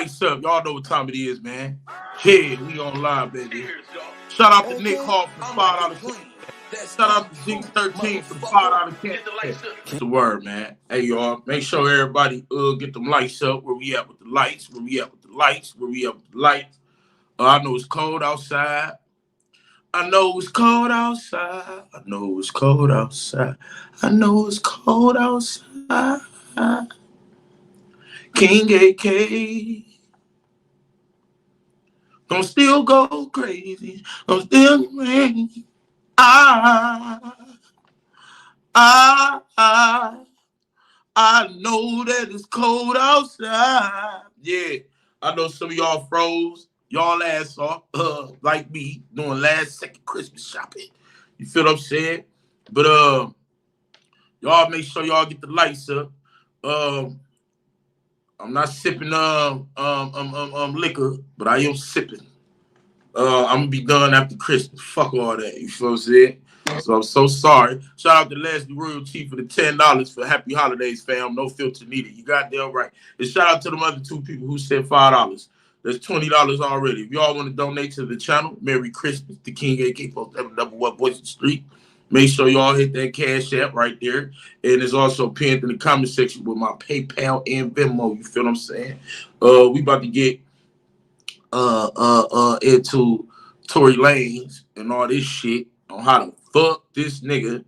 Lights up. Y'all know what time it is, man. Yeah, we on live, baby. Shout out to Nick Hall for the $5 cash. Shout out to Zinx 13 for the $5 cash. That's the word, man. Hey, y'all, make sure everybody get them lights up. Where we at with the lights? Where we at with the lights? Where we at with the lights? I know it's cold outside. I know it's cold outside. I know it's cold outside. I know it's cold outside. King AK. Gonna still go crazy. I'm still crazy. I, I, I, I know that it's cold outside. Yeah, I know some of y'all froze. Y'all ass off, like me, doing last second Christmas shopping. You feel what I'm saying? But y'all make sure y'all get the lights up. I'm not sipping liquor, but I am sipping. I'm gonna be done after Christmas. Fuck all that. You feel what I'm saying? So I'm so sorry. Shout out to Leslie Royal Chief for the $10 for Happy Holidays, fam. No filter needed. You got damn right. And shout out to them other two people who said $5. That's $20 already. If y'all want to donate to the channel, Merry Christmas. The King AK Post 711 Boyson Street. Make sure y'all hit that Cash App right there. And it's also pinned in the comment section with my PayPal and Venmo. You feel what I'm saying? We about to get into Tory Lanez and all this shit on how to fuck this nigga.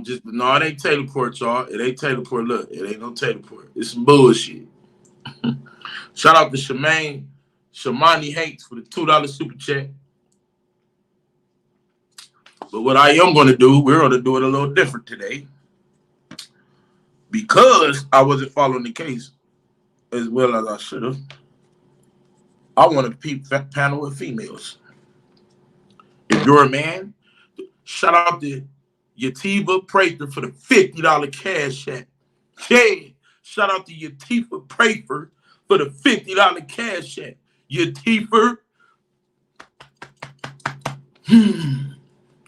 Just no, it ain't Taylor Port, y'all. It ain't Taylor Port. Look, it ain't no Taylor Port. It's some bullshit. Shout out to Shamani Hanks for the $2 super chat. But what I am gonna do, we're gonna do it a little different today. Because I wasn't following the case as well as I should have. I want to peep panel with females. If you're a man, shout out to Yativa Prather for the $50 cash app. Yeah, shout out to Yativa Prather for the $50 cash app. Yativa,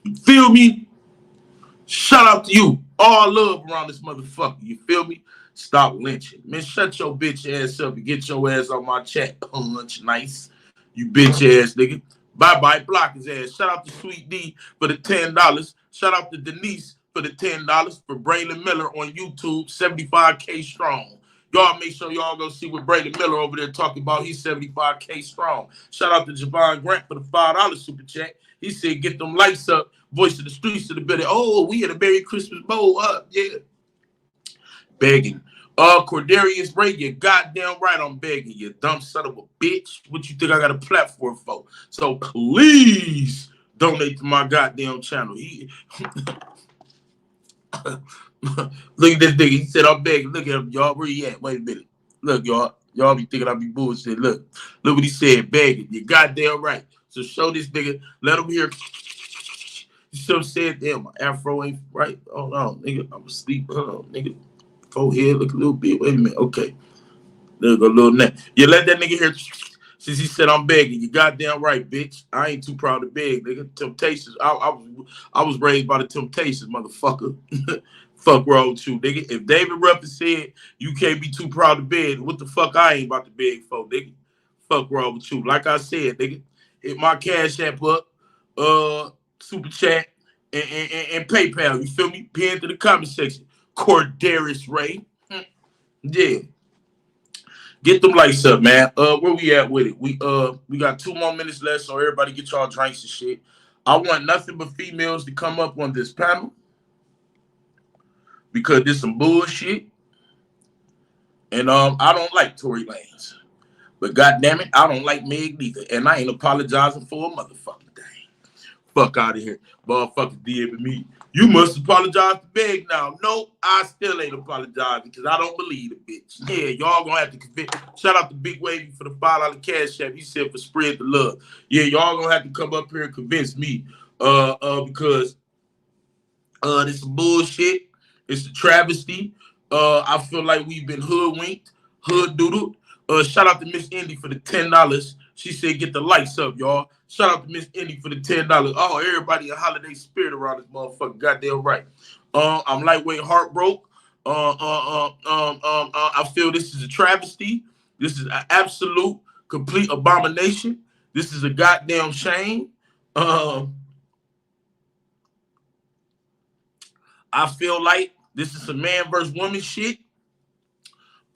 you feel me? Shout out to you. All love around this motherfucker. You feel me? Stop lynching. Man, shut your bitch ass up and get your ass on my chat. Punch nice. You bitch ass nigga. Bye-bye. Block his ass. Shout out to Sweet D for the $10. Shout out to Denise for the $10. For Braylon Miller on YouTube, 75K strong. Y'all make sure y'all go see what Braylon Miller over there talking about. He's 75K strong. Shout out to Javon Grant for the $5 super chat. He said, get them lights up. Voice of the streets to the better. Oh, we had a Merry Christmas bowl up. Yeah. Begging. Cordarius Ray, you goddamn right I'm begging, you dumb son of a bitch. What you think I got a platform for? So please donate to my goddamn channel. Look at this nigga. He said I'm begging. Look at him, y'all. Where he at? Wait a minute. Look, y'all. Y'all be thinking I be bullshit. Look what he said. Begging. You goddamn right. So show this nigga. Let him hear. You should have said, damn, my afro ain't right. Oh no, nigga. I'm asleep. Oh, nigga. Forehead look a little bit. Wait a minute. Okay. There go a little neck. You let that nigga hear since he said I'm begging. You goddamn right, bitch. I ain't too proud to beg, nigga. Temptations. I was raised by the Temptations, motherfucker. Fuck wrong with you, nigga. If David Ruffin said you can't be too proud to beg, what the fuck I ain't about to beg for, nigga? Fuck wrong with you. Like I said, nigga, hit my Cash App up, super chat, and PayPal. You feel me? Pin to the comment section. Cordarius Ray. Yeah. Get them lights up, man. Where we at with it? We got 2 more minutes left, so everybody get y'all drinks and shit. I want nothing but females to come up on this panel because there's some bullshit. And I don't like Tory Lanez. But goddamn it, I don't like Meg neither. And I ain't apologizing for a motherfucking thing. Fuck out of here. Motherfuckers did with me. You must apologize to Meg now. No, I still ain't apologizing because I don't believe the bitch. Yeah, y'all gonna have to convince. Shout out to Big Wavy for the $5 cash app. He said for spread the love. Yeah, y'all gonna have to come up here and convince me. Because this is bullshit. It's a travesty. I feel like we've been hoodwinked, hood doodled. Shout out to Miss Indy for the $10. She said, get the lights up, y'all. Shout out to Miss Indy for the $10. Oh, everybody a holiday spirit around this motherfucker. Goddamn right. I'm lightweight heartbroke. I feel this is a travesty. This is an absolute, complete abomination. This is a goddamn shame. I feel like this is some man versus woman shit.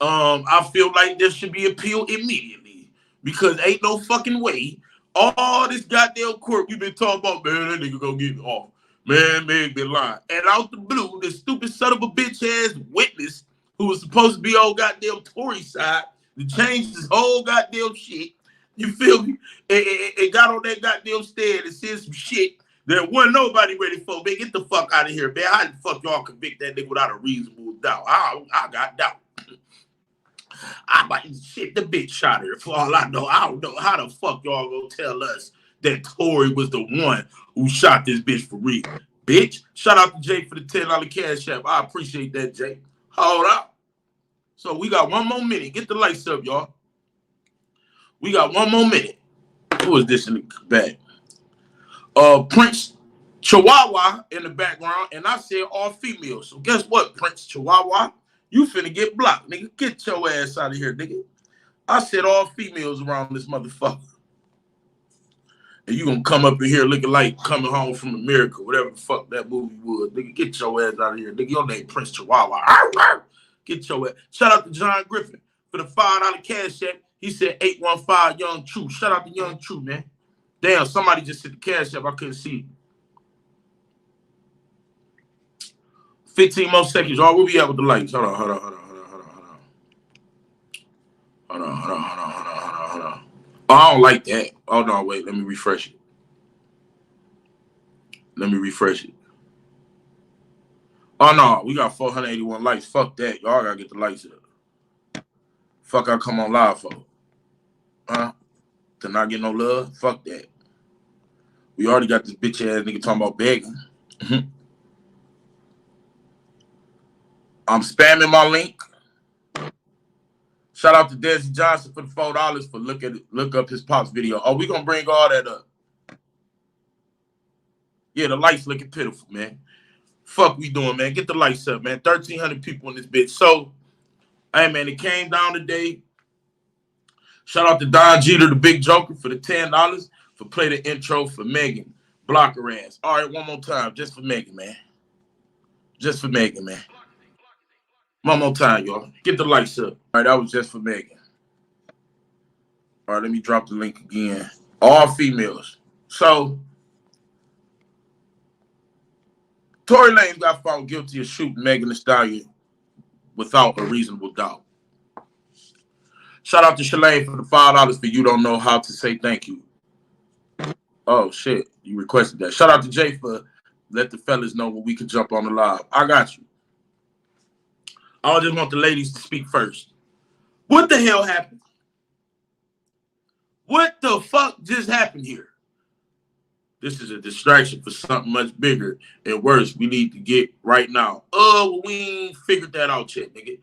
I feel like this should be appealed immediately because ain't no fucking way all this goddamn court we've been talking about, man, that nigga gonna get off. Man, been lying. And out the blue, this stupid son of a bitch ass witness who was supposed to be on goddamn Tory side to change his whole goddamn shit. You feel me? And got on that goddamn stand and said some shit that wasn't nobody ready for. Man, get the fuck out of here, man. How the fuck y'all convict that nigga without a reasonable doubt? I got doubt. I might shit the bitch shot her. For all I know, I don't know how the fuck y'all gonna tell us that Tory was the one who shot this bitch for real. Bitch, shout out to Jay for the $10 cash app. I appreciate that, Jay. Hold up. So we got one more minute. Get the lights up, y'all. We got one more minute. Who is this in the back? Prince Chihuahua in the background, and I said all females. So guess what, Prince Chihuahua? You finna get blocked, nigga. Get your ass out of here, nigga. I said all females around this motherfucker. And you gonna come up in here looking like Coming Home from America, whatever the fuck that movie was. Nigga, get your ass out of here. Nigga, your name Prince Chihuahua. Arr, arr. Get your ass. Shout out to John Griffin for the $5 cash app. He said 815 Young True. Shout out to Young True, man. Damn, somebody just hit the cash app. I couldn't see. 15 more seconds. Y'all, where we at with the lights? Hold on. Oh, I don't like that. Oh, no, wait. Let me refresh it. Oh, no. We got 481 likes. Fuck that. Y'all got to get the lights up. Fuck I come on live for. Huh? To not get no love? Fuck that. We already got this bitch ass nigga talking about begging. I'm spamming my link. Shout out to Desi Johnson for the $4 for look up his Pops video. Oh, we gonna bring all that up. Yeah, the lights looking pitiful, man. Fuck we doing, man. Get the lights up, man. 1,300 people in this bitch. So, hey, man, it came down today. Shout out to Don Jeter, the big joker, for the $10 for play the intro for Megan. Block her ass. All right, one more time, just for Megan, man. Just for Megan, man. One more time, y'all. Get the lights up. All right, that was just for Megan. All right, let me drop the link again. All females. So, Tory Lanez got found guilty of shooting Megan Thee Stallion without a reasonable doubt. Shout out to Shalane for the $5 for You Don't Know How to Say Thank You. Oh, shit. You requested that. Shout out to Jay for let the fellas know when we can jump on the live. I got you. I just want the ladies to speak first. What the hell happened? What the fuck just happened here? This is a distraction for something much bigger and worse we need to get right now. We ain't figured that out yet, nigga.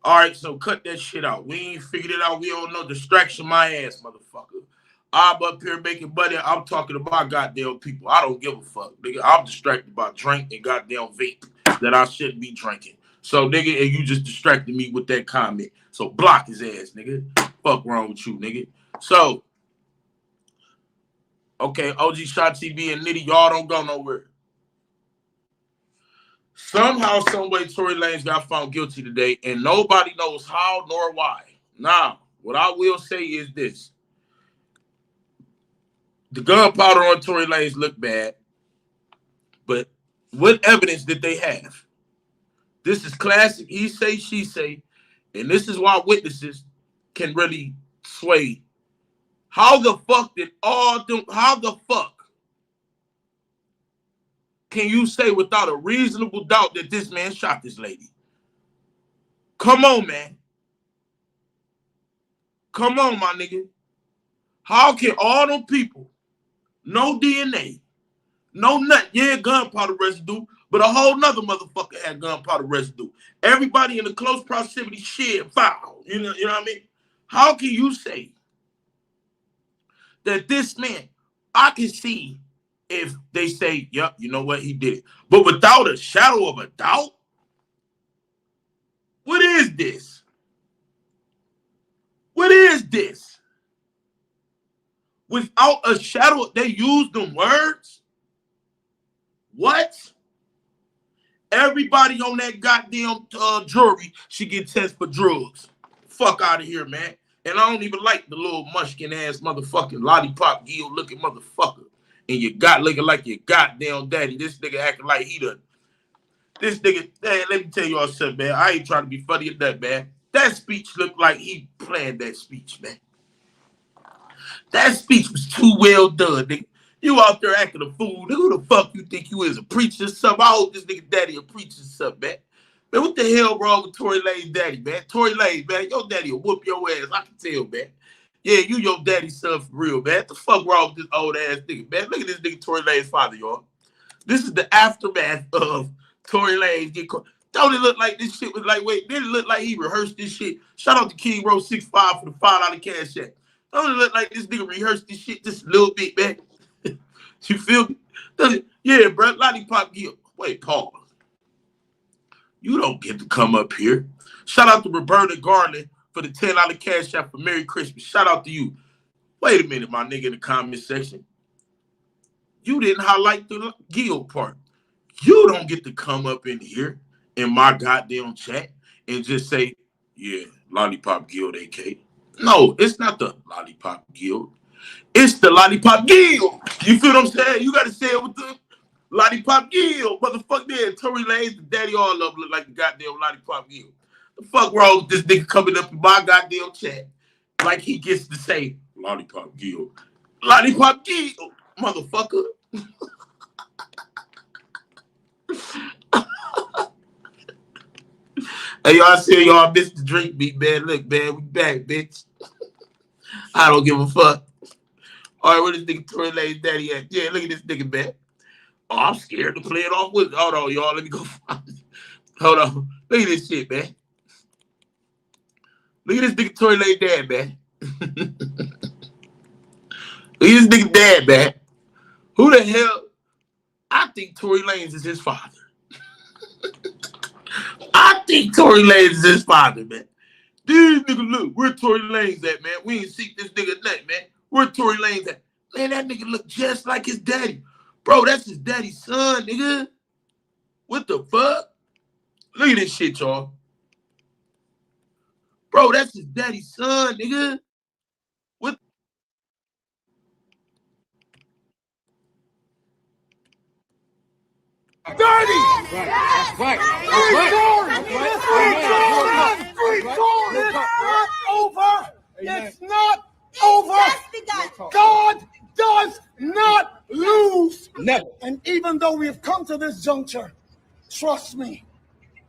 All right, so cut that shit out. We ain't figured it out. We don't know. Distraction my ass, motherfucker. I'm up here making money. I'm talking about goddamn people. I don't give a fuck, nigga. I'm distracted by drink and goddamn vape that I shouldn't be drinking. So, nigga, and you just distracted me with that comment. So, block his ass, nigga. Fuck wrong with you, nigga. So, okay, OG Shot TV and Nitty, y'all don't go nowhere. Somehow, some way, Tory Lanez got found guilty today, and nobody knows how nor why. Now, what I will say is this. The gunpowder on Tory Lanez looked bad, but what evidence did they have? This is classic he say, she say, and this is why witnesses can really sway. How the fuck can you say without a reasonable doubt that this man shot this lady? Come on, man. Come on, my nigga. How can all them people, no DNA, no nothing, yeah, gunpowder residue, but a whole nother motherfucker had gunpowder residue. Everybody in a close proximity shared foul. You know what I mean? How can you say that this man, I can see if they say, yep, you know what, he did it. But without a shadow of a doubt, what is this? What is this? Without a shadow, they use them words? What? Everybody on that goddamn jury should get tested for drugs. Fuck out of here, man. And I don't even like the little munchkin ass motherfucking lollipop gill looking motherfucker. And you got looking like your goddamn daddy. This nigga acting like he done. This nigga, man, let me tell y'all something, man. I ain't trying to be funny at that, man. That speech looked like he planned that speech, man. That speech was too well done, nigga. You out there acting a fool. Nigga, who the fuck you think you is, a preacher or something? I hope this nigga daddy a preacher or something, man. Man, what the hell wrong with Tory Lanez daddy, man? Tory Lanez, man, your daddy will whoop your ass. I can tell, man. Yeah, you your daddy's son for real, man. What the fuck wrong with this old ass nigga, man? Look at this nigga Tory Lanez father, y'all. This is the aftermath of Tory Lanez get caught. Don't it look like this shit was like, wait, did it look like he rehearsed this shit? Shout out to King Rose 65 for the $5 cash check. Don't it look like this nigga rehearsed this shit just a little bit, man? You feel me? Does it? Yeah, bro. Lollipop Gill. Wait, pause. You don't get to come up here. Shout out to Roberta Garland for the $10 cash app for Merry Christmas. Shout out to you. Wait a minute, my nigga in the comment section. You didn't highlight the Gill part. You don't get to come up in here in my goddamn chat and just say, yeah, Lollipop Gill, AK. No, it's not the Lollipop Gill. It's the Lollipop Gill. You feel what I'm saying? You got to say it with the Lollipop Gill. Motherfucker there. Tory Lanez, the daddy, all of them look like the goddamn Lollipop Gill. The fuck wrong with this nigga coming up in my goddamn chat like he gets to say Lollipop Gill. Lollipop Gill, motherfucker. Hey, y'all see y'all missed the drink beat, man. Look, man, we back, bitch. I don't give a fuck. All right, where this nigga Tory Lanez daddy at? Yeah, look at this nigga, man. Oh, I'm scared to play it off with. Hold on, y'all. Let me go find it. Hold on. Look at this shit, man. Look at this nigga Tory Lanez dad, man. Look at this nigga dad, man. Who the hell? I think Tory Lanez is his father. I think Tory Lanez is his father, man. These niggas, look, where Tory Lanez at, man? We ain't seek this nigga nut, man. Where Tory Lanez at? Man, that nigga look just like his daddy. Bro, that's his daddy's son, nigga. What the fuck? Look at this shit, y'all. Bro, that's his daddy's son, nigga. What? Dirty! That's right. It's not over. God does not lose. Never. And even though we have come to this juncture, trust me,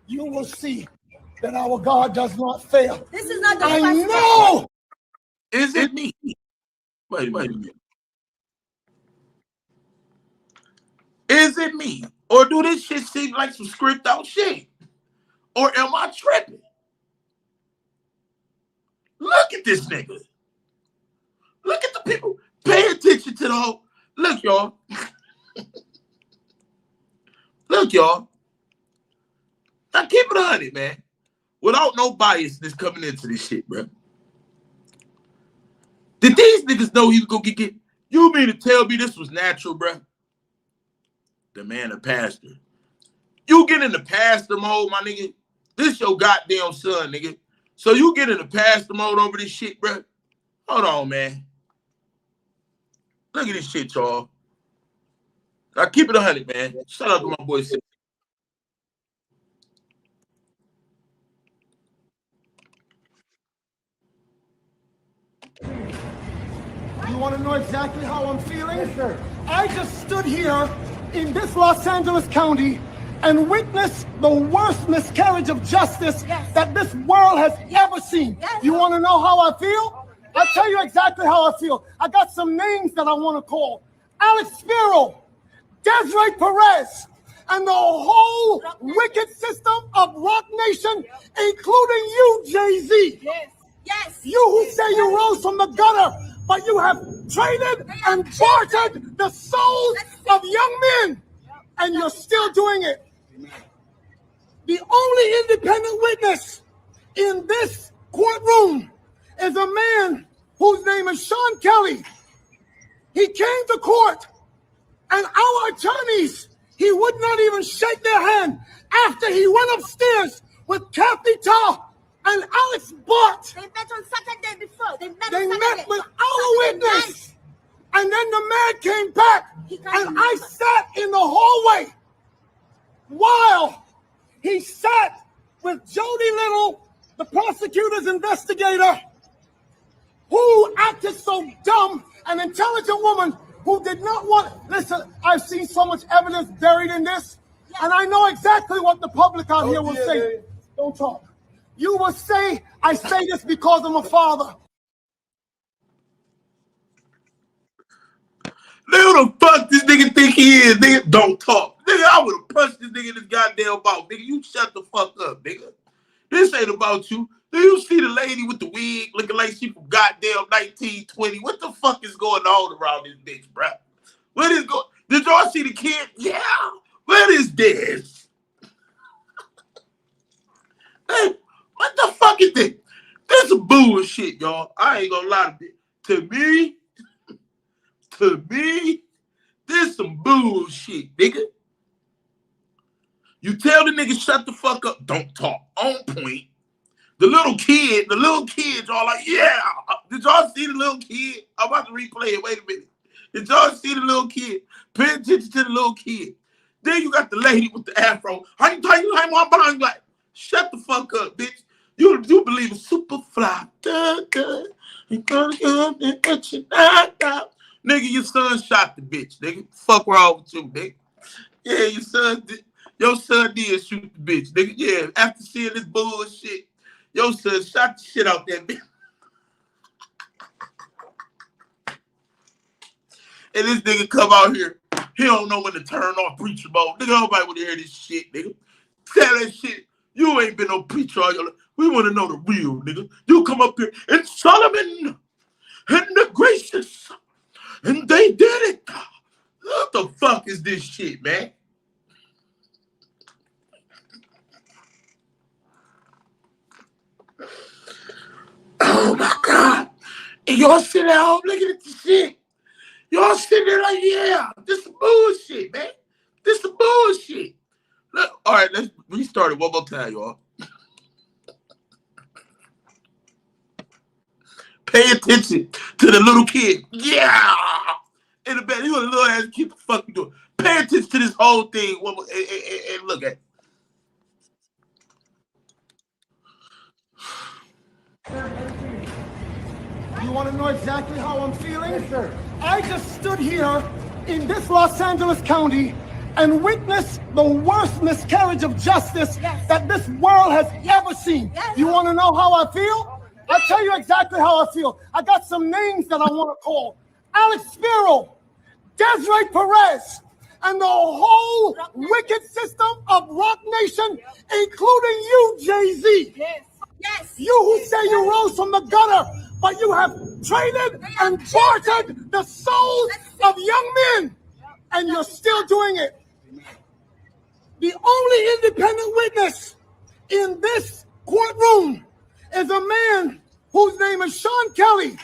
you will see that our God does not fail. This is not the I know. Is it me? Wait a minute. Is it me? Or do this shit seem like some script out shit? Or am I tripping? Look at this nigga. Look at the people. Pay attention to the whole. Look, y'all. Look, y'all. Now keep it 100, man. Without no biasness coming into this shit, bro. Did these niggas know he was gonna get? You mean to tell me this was natural, bro? The man, a pastor. You get in the pastor mode, my nigga. This your goddamn son, nigga. So you get in the pastor mode over this shit, bro. Hold on, man. Look at this shit, y'all. Now keep it 100, man. Shout out to my boy. You want to know exactly how I'm feeling? Yes, sir. I just stood here in this Los Angeles County and witnessed the worst miscarriage of justice that this world has ever seen. You want to know how I feel? I'll tell you exactly how I feel. I got some names that I want to call. Alex Spiro, Desiree Perez, and the whole wicked system of Rock Nation, including you, Jay-Z. Yes. You who say you rose from the gutter, but you have traded and bartered the souls of young men, and you're still doing it. The only independent witness in this courtroom is a man whose name is Sean Kelly. He came to court, and our attorneys, he would not even shake their hand after he went upstairs with Kathy Tarr and Alex Bott. They met on Saturday before. They met with our witness. And then the man came back, and I sat in the hallway while he sat with Jody Little, the prosecutor's investigator, who acted so dumb, an intelligent woman who did not want... Listen, I've seen so much evidence buried in this, and I know exactly what the public out here will say. Don't talk. You will say, I say this because I'm a father. Nigga, who the fuck this nigga think he is? Nigga, don't talk. Nigga, I would have punched this nigga in his goddamn mouth. Nigga, you shut the fuck up, nigga. This ain't about you. Do you see the lady with the wig looking like she from goddamn 1920? What the fuck is going on around this bitch, bro? What is going... Did y'all see the kid? Yeah. What is this? Hey, what the fuck is this? This is bullshit, y'all. I ain't gonna lie to me. To me, this some bullshit, nigga. You tell the nigga shut the fuck up, don't talk. On point. The little kid, y'all like, yeah. Did y'all see the little kid? I'm about to replay it. Wait a minute. Did y'all see the little kid? Pay attention to the little kid. Then you got the lady with the afro. How you behind like, shut the fuck up, bitch. You believe in Superfly. Nigga, your son shot the bitch, nigga. Fuck wrong with you, nigga. Yeah, your son did shoot the bitch, nigga. Yeah, after seeing this bullshit, your son shot the shit out that bitch. And this nigga come out here, he don't know when to turn off preacher mode. Nigga, nobody want to hear this shit, nigga. Tell that shit. You ain't been no preacher all your life. We want to know the real, nigga. You come up here and Solomon and the gracious. And they did it. What the fuck is this shit, man? Oh my God. And y'all sitting at home looking at the shit. Y'all sitting there like, yeah, this is bullshit, man. This is bullshit. Look, all right, let's restart it one more time, y'all. Pay attention to the little kid. Yeah. In the bed, you want a little ass kid, what the fuck you doing? Pay attention to this whole thing and look at it. You want to know exactly how I'm feeling? Yes, sir. I just stood here in this Los Angeles County and witnessed the worst miscarriage of justice that this world has ever seen. Yes. You want to know how I feel? I'll tell you exactly how I feel. I got some names that I want to call. Alex Spiro, Desiree Perez, and the whole wicked system of Rock Nation, including you, Jay-Z. Yes. Yes. You who say you rose from the gutter, but you have traded and bartered the souls of young men, and you're still doing it. The only independent witness in this courtroom is a man whose name is Sean Kelly.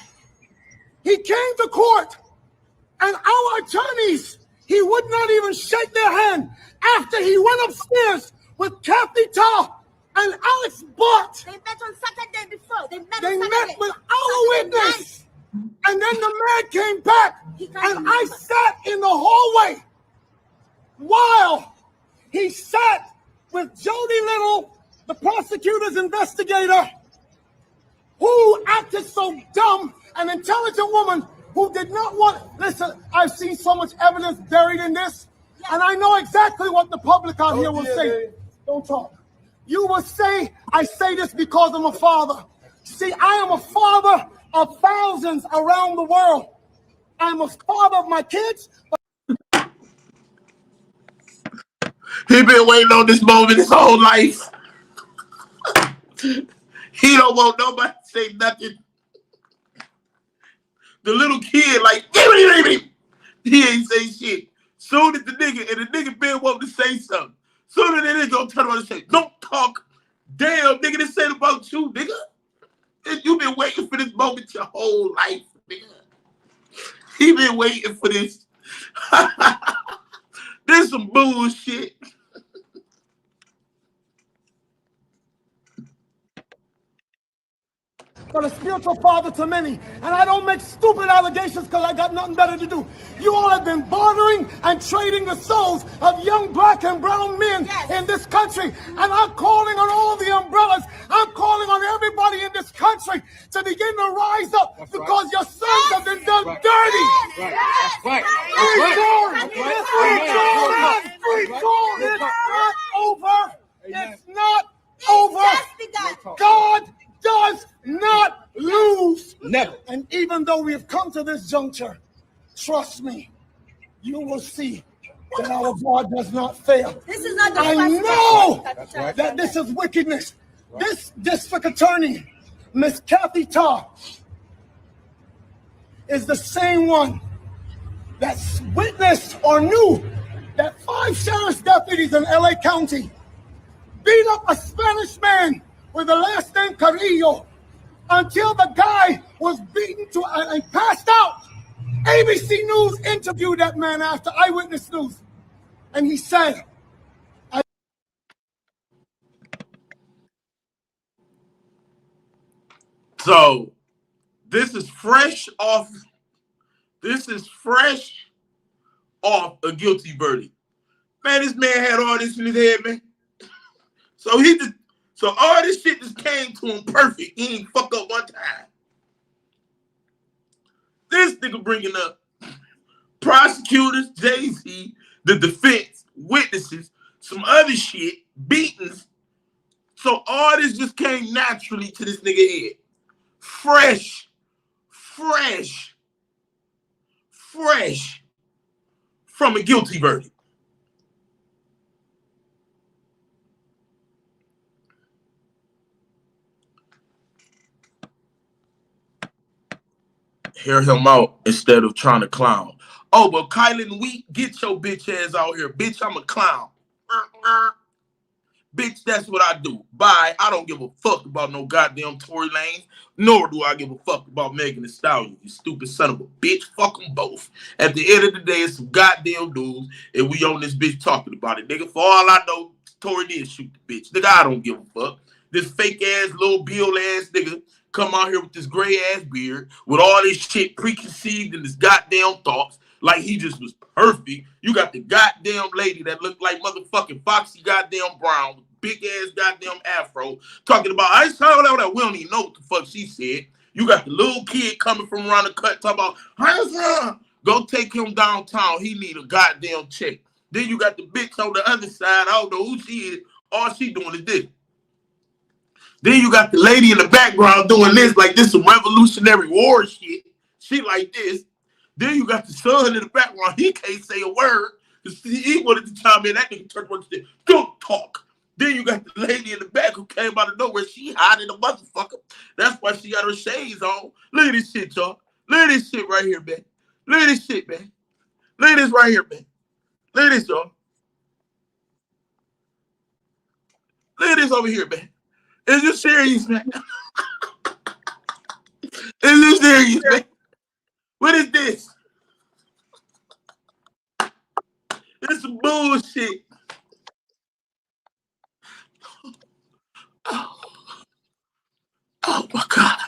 He came to court, and our attorneys, he would not even shake their hand after he went upstairs with Kathy Tarr and Alex Bott. They met on Saturday before. They met with our witness. And then the man came back, and I sat in the hallway while he sat with Jody Little, the prosecutor's investigator, who acted so dumb, an intelligent woman who did not want... Listen, I've seen so much evidence buried in this, and I know exactly what the public out here will say. Don't talk. You will say, I say this because I'm a father. See, I am a father of thousands around the world. I'm a father of my kids. He been waiting on this moment his whole life. He don't want nobody to say nothing. The little kid like, he ain't say shit. Soon as the nigga been wanting to say something. Soon as the nigga gonna turn around and say, don't talk. Damn, nigga, this ain't about you, nigga. And you've been waiting for this moment your whole life, nigga. He been waiting for this. This some bullshit. But a spiritual father to many. And I don't make stupid allegations because I got nothing better to do. You all have been bartering and trading the souls of young black and brown men in this country. And I'm calling on all the umbrellas. I'm calling on everybody in this country to begin to rise up because your sons have been done dirty. That's right. Free corn. It's not over. It's not over. God does not lose. Never. And even though we have come to this juncture, trust me, you will see that our God does not fail. This is not the I first know time. that this is wickedness. This district attorney, Miss Kathy Tarr, is the same one that witnessed or knew that 5 sheriff's deputies in LA County beat up a Spanish man with the last name Carrillo until the guy was beaten to and passed out. ABC News interviewed that man after Eyewitness News. And he said, So this is fresh off a guilty verdict. Man, this man had all this in his head, man. So all this shit just came to him perfect. He ain't fuck up one time. This nigga bringing up prosecutors, Jay-Z, the defense, witnesses, some other shit, beatings. So all this just came naturally to this nigga head. Fresh from a guilty verdict. Hear him out instead of trying to clown. Oh, but Kylan Wheat, get your bitch ass out here. Bitch, I'm a clown. Bitch, that's what I do. Bye. I don't give a fuck about no goddamn Tory Lanez, nor do I give a fuck about Megan Thee Stallion, you stupid son of a bitch. Fuck them both. At the end of the day, it's some goddamn dudes, and we on this bitch talking about it. Nigga, for all I know, Tory did shoot the bitch. Nigga, I don't give a fuck. This fake-ass, little Bill-ass nigga come out here with this gray-ass beard, with all this shit preconceived in his goddamn thoughts, like he just was perfect. You got the goddamn lady that looked like motherfucking Foxy goddamn Brown with big ass goddamn afro talking about, I saw that we don't even know what the fuck she said. You got the little kid coming from around the cut talking about, go take him downtown. He need a goddamn check. Then you got the bitch on the other side. I don't know who she is. All she doing is this. Then you got the lady in the background doing this like this some Revolutionary War shit. She like this. Then you got the son in the background. He can't say a word because he wanted to chime in. That nigga turned around and said, don't talk. Then you got the lady in the back who came out of nowhere. She hot in the motherfucker. That's why she got her shades on. Look at this shit, y'all. Look at this shit right here, man. Look at this shit, man. Look at this right here, man. Look at this, y'all. Look at this over here, man. Is this serious, man? Is this serious, man? What is this? It's some bullshit. Oh my God.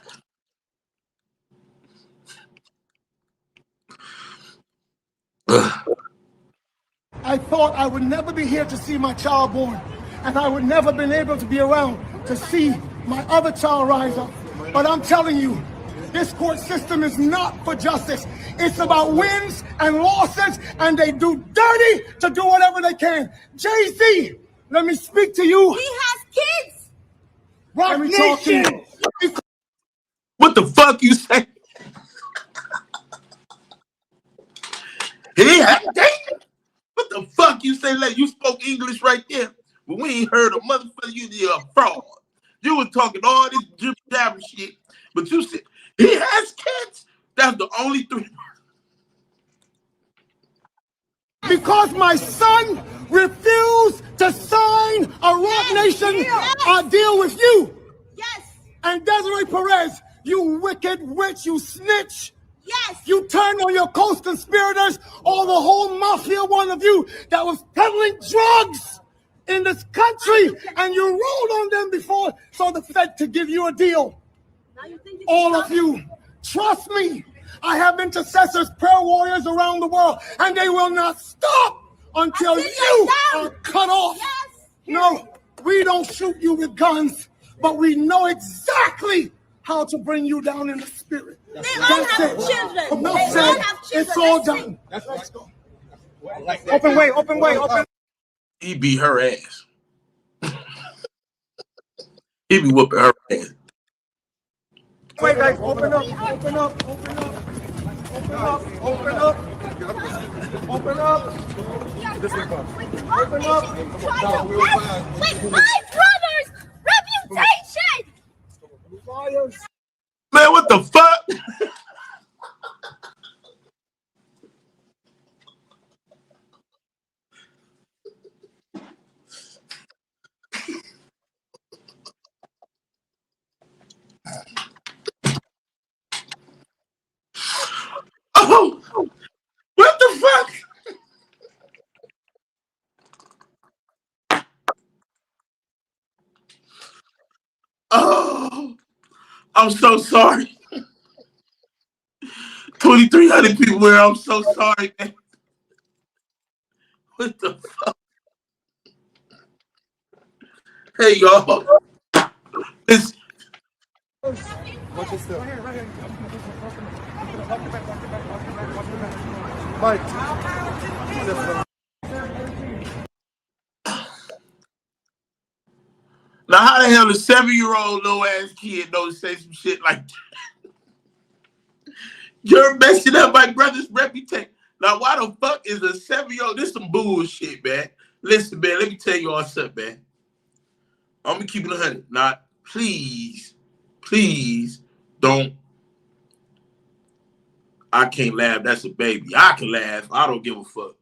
I thought I would never be here to see my child born, and I would never been able to be around to see my other child rise up. But I'm telling you, this court system is not for justice. It's about wins and losses, and they do dirty to do whatever they can. Jay-Z, let me speak to you. He has kids. Let me talk to you. What the fuck you say? What the fuck you say? Like you spoke English right there, but we ain't heard a motherfucker. You a fraud. You was talking all this jibber jabber shit, but you said he has kids. That's the only three. Because my son refused to sign a Rock Nation deal with you. Yes. And Desiree Perez, you wicked witch, you snitch. Yes. You turned on your co-conspirators, all the whole mafia, one of you that was peddling drugs in this country, and you rolled on them before so the Fed could give you a deal. Now you think All of you, trust me, I have intercessors, prayer warriors around the world, and they will not stop until you are cut off. Yes. No, we don't shoot you with guns, but we know exactly how to bring you down in the spirit. They all have children. Enough They said. all have children. It's all done. Let's go. Open way, open way, open. He beat her ass. He be whooping her ass. Wait, guys, open up, open up, open up, open up, open up, open up. Open up. With my brother's reputation. Man, what the fuck? Oh, what the fuck? Oh, I'm so sorry. 2,300 people there. I'm so sorry, man. What the fuck? Hey, y'all. It's Watch this stuff. Right here. Mike. now how the hell a 7-year-old low ass kid knows to say some shit like that? You're messing up my brother's reputation. Now why the fuck is a 7-year-old? This some bullshit, man. Listen, man, let me tell you all something, man. I'm gonna keep it 100. Now, please don't. I can't laugh. That's a baby. I can laugh. I don't give a fuck.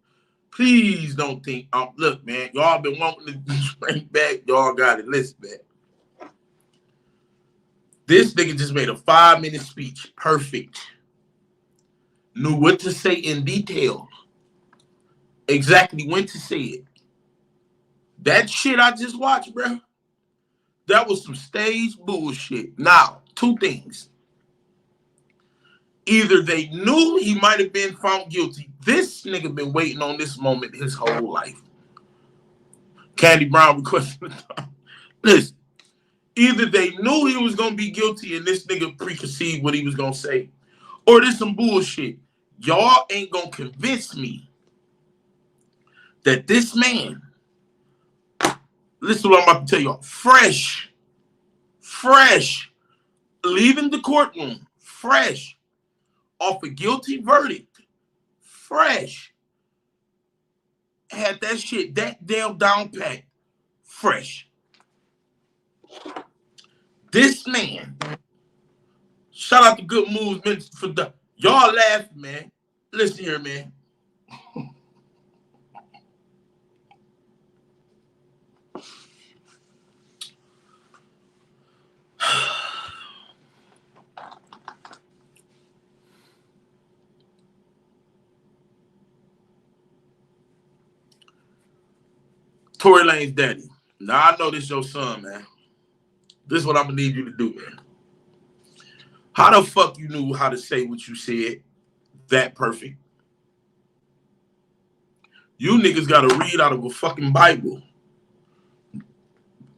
Please don't think. Look, man, y'all been wanting to drink back. Y'all got it. Listen, man. This nigga just made a 5-minute speech. Perfect. Knew what to say in detail. Exactly when to say it. That shit I just watched, bro. That was some stage bullshit. Now, 2 things. Either they knew he might have been found guilty. This nigga been waiting on this moment his whole life. Candy Brown requested. Listen, either they knew he was gonna be guilty and this nigga preconceived what he was gonna say, or this some bullshit. Y'all ain't gonna convince me that this man, listen to what I'm about to tell y'all, fresh, leaving the courtroom, fresh, off a guilty verdict, fresh, had that shit that damn down pat, fresh. This man, shout out to Good Moves for the y'all laughing, man. Listen here, man. Tory Lanez daddy. Now I know this your son, man. This is what I'm gonna need you to do, man. How the fuck you knew how to say what you said that perfect? You niggas gotta read out of a fucking Bible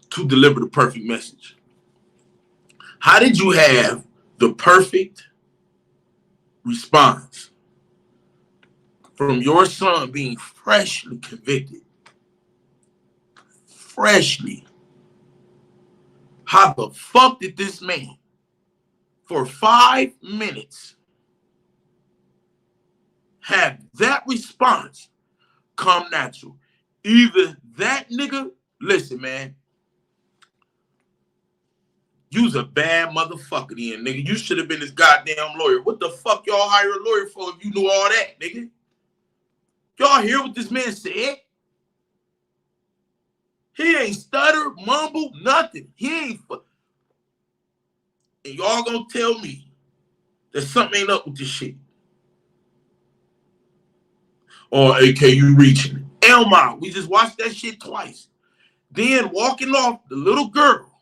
to deliver the perfect message. How did you have the perfect response from your son being freshly convicted? Freshly. How the fuck did this man, for 5 minutes, have that response come natural? Either that nigga, listen, man, you's a bad motherfucker then, nigga. You should have been this goddamn lawyer. What the fuck y'all hire a lawyer for if you knew all that, nigga? Y'all hear what this man said? He ain't stutter, mumble, nothing. He ain't. and y'all gonna tell me that something ain't up with this shit. Or AK, you reaching. Elma, we just watched that shit twice. Then walking off the little girl.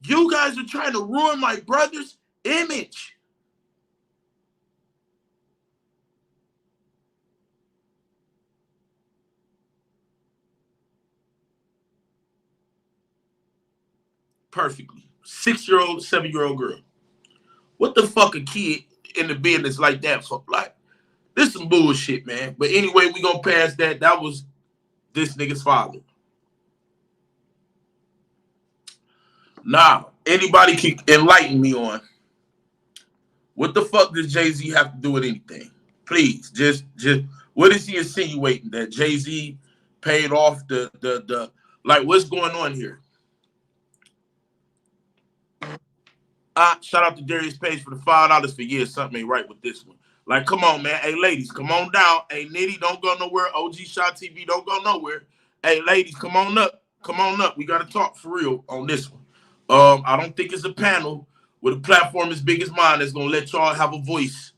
You guys are trying to ruin my brother's image. Perfectly. 6-year-old, 7-year-old girl. What the fuck a kid in the business like that for? Like, this some bullshit, man. But anyway, we gonna pass that. That was this nigga's father. Now, anybody can enlighten me on what the fuck does Jay-Z have to do with anything? Please, just what is he insinuating? That Jay-Z paid off the like, what's going on here? Shout out to Darius Page for the $5 for years. Something ain't right with this one. Like, come on, man. Hey, ladies, come on down. Hey, Nitty, don't go nowhere. OG Shot TV, don't go nowhere. Hey, ladies, come on up. Come on up. We got to talk for real on this one. I don't think it's a panel with a platform as big as mine that's going to let y'all have a voice.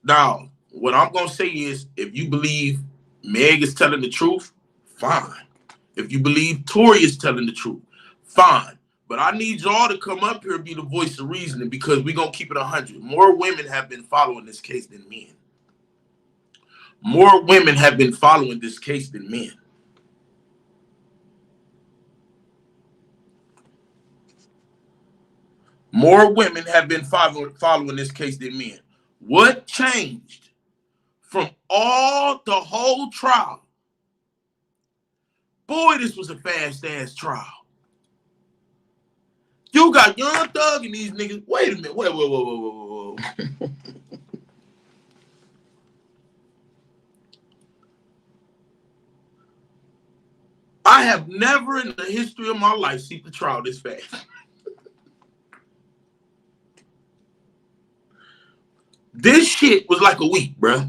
Now, what I'm going to say is, if you believe Meg is telling the truth, fine. If you believe Tory is telling the truth, fine. But I need y'all to come up here and be the voice of reasoning, because we're going to keep it 100. More women have been following this case than men. More women have been following this case than men. More women have been following this case than men. What changed from the whole trial? Boy, this was a fast-ass trial. You got Young Thug and these niggas. Wait a minute. Whoa. I have never in the history of my life seen the trial this fast. This shit was like a week, bruh.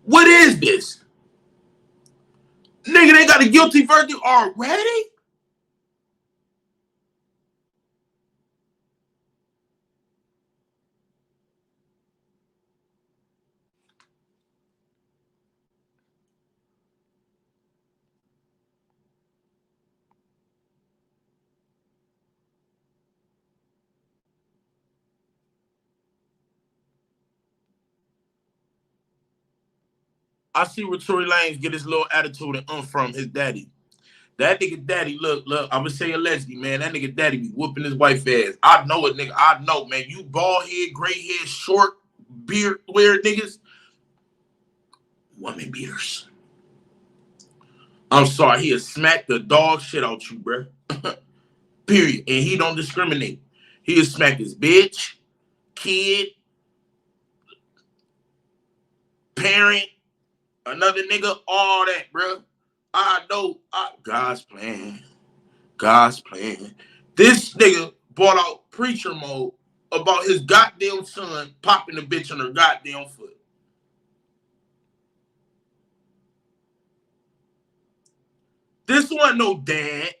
What is this? Nigga, they got a guilty verdict already? I see where Tory Lanez get his little attitude and from his daddy. That nigga daddy, look, I'm gonna say allegedly, man. That nigga daddy be whooping his wife ass. I know it, nigga. I know, man. You bald head, gray head, short beard wearing niggas, woman beaters. I'm sorry, he'll smack the dog shit out you, bruh. Period. And he don't discriminate. He'll smack his bitch, kid, parent, another nigga, all that, bro. I know. God's plan. God's plan. This nigga brought out preacher mode about his goddamn son popping the bitch on her goddamn foot. This wasn't no dad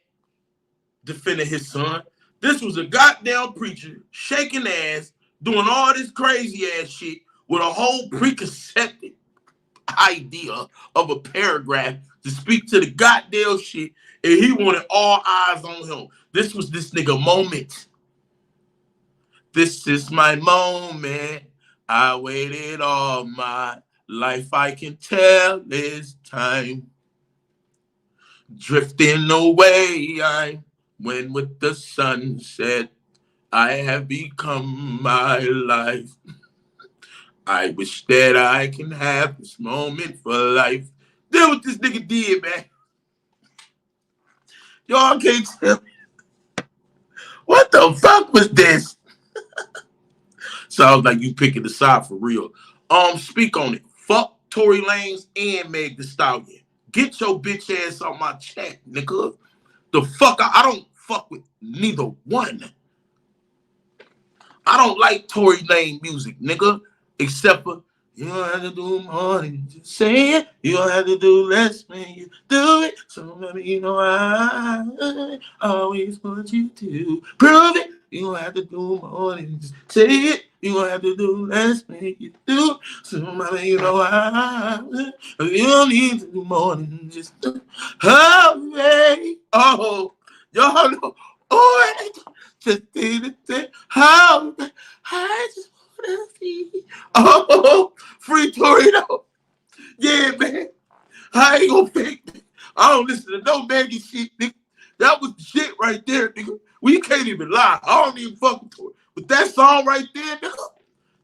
defending his son. This was a goddamn preacher shaking ass, doing all this crazy ass shit with a whole preconceived idea of a paragraph to speak to the goddamn shit, and he wanted all eyes on him. This was this nigga moment. This is my moment. I waited all my life. I can tell it's time. Drifting away, I went with the sunset. I have become my life. I wish that I can have this moment for life. That's what this nigga did, man. Y'all can't tell me. What the fuck was this? Sounds like you picking the side for real. Speak on it. Fuck Tory Lanez and Meg Thee Stallion. Get your bitch ass on my chat, nigga. The fuck, I don't fuck with neither one. I don't like Tory Lanez music, nigga. Except for You don't have to do more than just say it. You don't have to do less when you do it. So maybe you know I always want you to prove it. You don't have to do more than just say it. You don't have to do less when you do. So maybe you know you don't need to do more than just do. Oh, baby. Oh, y'all know. Oh, just did it. How I just wanna see. Oh, free Tory though. Yeah, man. I ain't gonna fake it. I don't listen to no baggy shit, nigga. That was the shit right there, nigga. We can't even lie. I don't even fuck with Tory. But that song right there, nigga,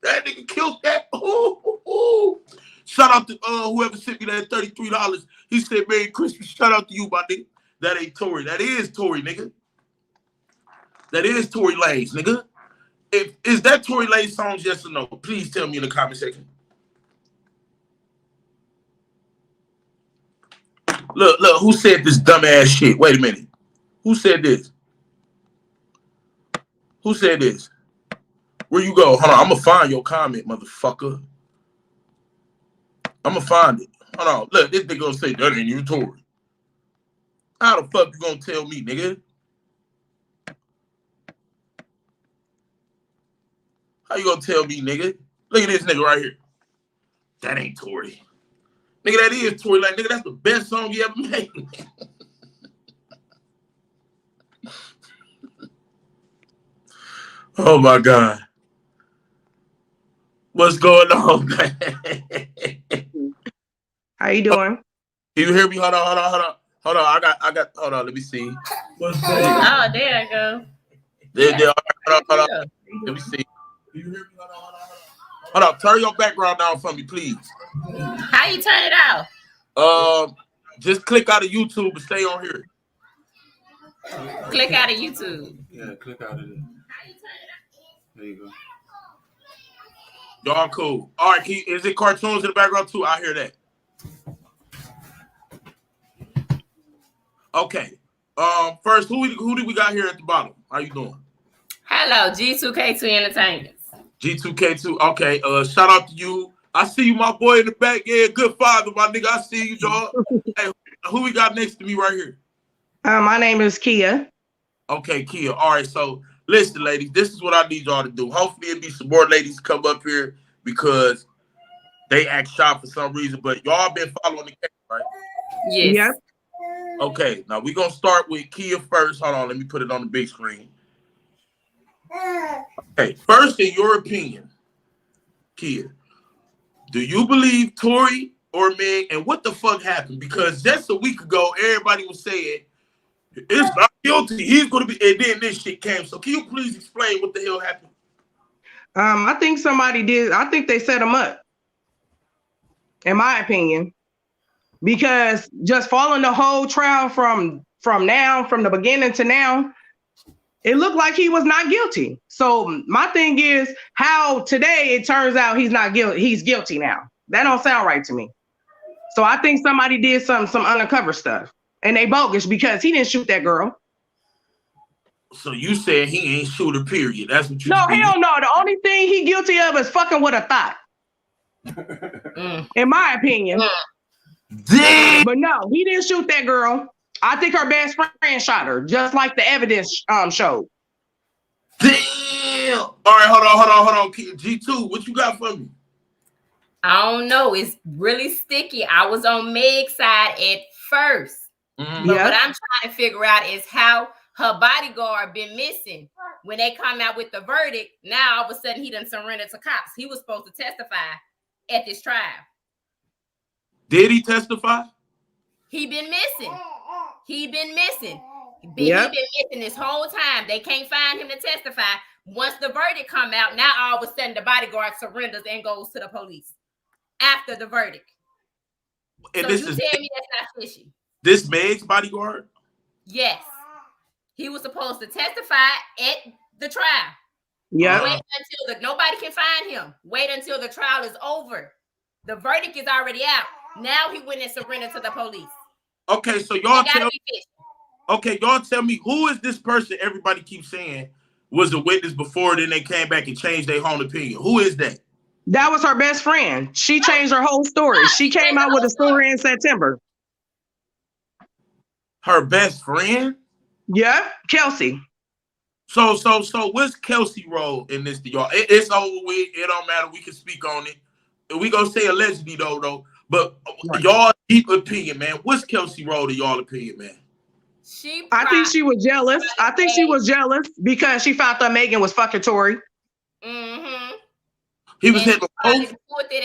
that nigga killed that. Ooh. Shout out to whoever sent me that $33. He said, Merry Christmas. Shout out to you, my nigga. That ain't Tory. That is Tory, nigga. That is Tory Lanez, nigga. Is that Tory Lanez songs, yes or no? Please tell me in the comment section. Look, who said this dumbass shit? Wait a minute. Who said this? Who said this? Where you go? Hold on, I'm gonna find your comment, motherfucker. I'm gonna find it. Hold on. Look, this nigga gonna say that ain't you, Tory. How the fuck you gonna tell me, nigga? How you gonna tell me, nigga? Look at this nigga right here. That ain't Tory. Nigga, that is Tory. Like, nigga, that's the best song you ever made. Oh, my God. What's going on, man? How you doing? Can you hear me? Hold on. I got, hold on. Let me see. What's that? Oh, there I go. There. Hold on. Let me see. Can you hear me? Hold on. Turn your background down for me, please. How you turn it off? Just click out of YouTube and stay on here. Click out of YouTube. Yeah, click out of it. How you turn it off? There you go. Y'all cool. All right, is it cartoons in the background too? I hear that. Okay. First, who do we got here at the bottom? How you doing? Hello, G2K2 Entertainment. G2K2. Okay. Shout out to you. I see you, my boy in the back. Yeah, good father, my nigga. I see you, dog. Hey, who we got next to me right here? My name is Kia. Okay, Kia. All right, so listen, ladies, this is what I need y'all to do. Hopefully it'll be some more ladies come up here because they act shy for some reason, but y'all been following the case, right? Yes. Yep. Okay, now we're going to start with Kia first. Hold on, let me put it on the big screen. Okay, first, in your opinion, Kia, do you believe Tory or Meg, and what the fuck happened? Because just a week ago, everybody was saying, it's not guilty, he's going to be, and then this shit came. So can you please explain what the hell happened? I think somebody did. I think they set him up, in my opinion, because just following the whole trial from the beginning to now, it looked like he was not guilty. So my thing is how today it turns out he's not guilty. He's guilty now. That don't sound right to me. So I think somebody did some undercover stuff, and they bogus because he didn't shoot that girl. So you said he ain't shoot her, period. That's what you No, mean. hell no. The only thing he guilty of is fucking with a thought. In my opinion. Damn. But no, he didn't shoot that girl. I think her best friend shot her, just like the evidence showed. Damn. All right, hold on. G2, what you got for me? I don't know. It's really sticky. I was on Meg's side at first. Mm-hmm. But what I'm trying to figure out is how her bodyguard been missing. When they come out with the verdict, now all of a sudden he done surrendered to cops. He was supposed to testify at this trial. Did he testify? He been missing. He been missing. Yep. He been missing this whole time. They can't find him to testify. Once the verdict come out, now all of a sudden the bodyguard surrenders and goes to the police after the verdict. And so this you is tell me that's not fishy? This Meg's bodyguard? Yes. He was supposed to testify at the trial. Yeah. Wait until nobody can find him. Wait until the trial is over. The verdict is already out. Now he went and surrendered to the police. Okay, so y'all tell me who is this person everybody keeps saying was a witness before, then they came back and changed their own opinion. Who is that? That was her best friend. She changed her whole story. She came out with a story in September. Her best friend? Yeah, Kelsey. So what's Kelsey role in this to y'all? It's over with. It don't matter. We can speak on it. We gonna say allegedly though. But y'all deep opinion, man. What's Kelsey role to y'all opinion, man? I think she was jealous. I think she was jealous because she found out Megan was fucking Tory. Mm-hmm. He was hitting both.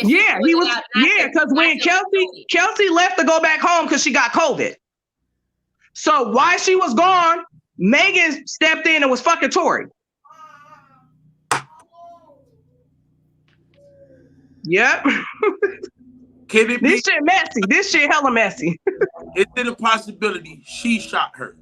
Yeah, he was. Yeah, because when Kelsey left to go back home because she got COVID. So while she was gone, Megan stepped in and was fucking Tory. Yep. Can it this shit messy. This shit hella messy. Is it a possibility she shot her?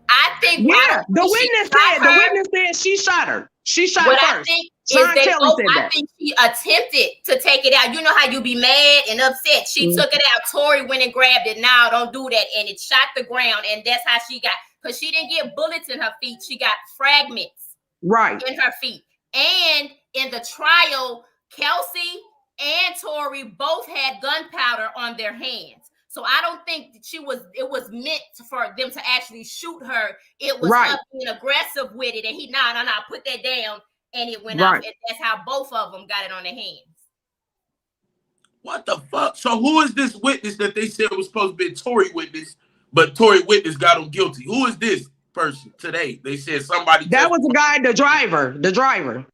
I think. Yeah, the witness said she shot her. She shot her first. I think she attempted to take it out. You know how you be mad and upset. She took it out. Tory went and grabbed it. No, don't do that. And it shot the ground. And that's how she got, because she didn't get bullets in her feet. She got fragments in her feet. And in the trial, Kelsey and Tory both had gunpowder on their hands. So I don't think that it was meant for them to actually shoot her. It was her being aggressive with it. And he, no, put that down. And it went off. And that's how both of them got it on their hands. What the fuck? So who is this witness that they said was supposed to be a Tory witness, but Tory witness got him guilty? Who is this person today? They said somebody. That was the guy, the driver.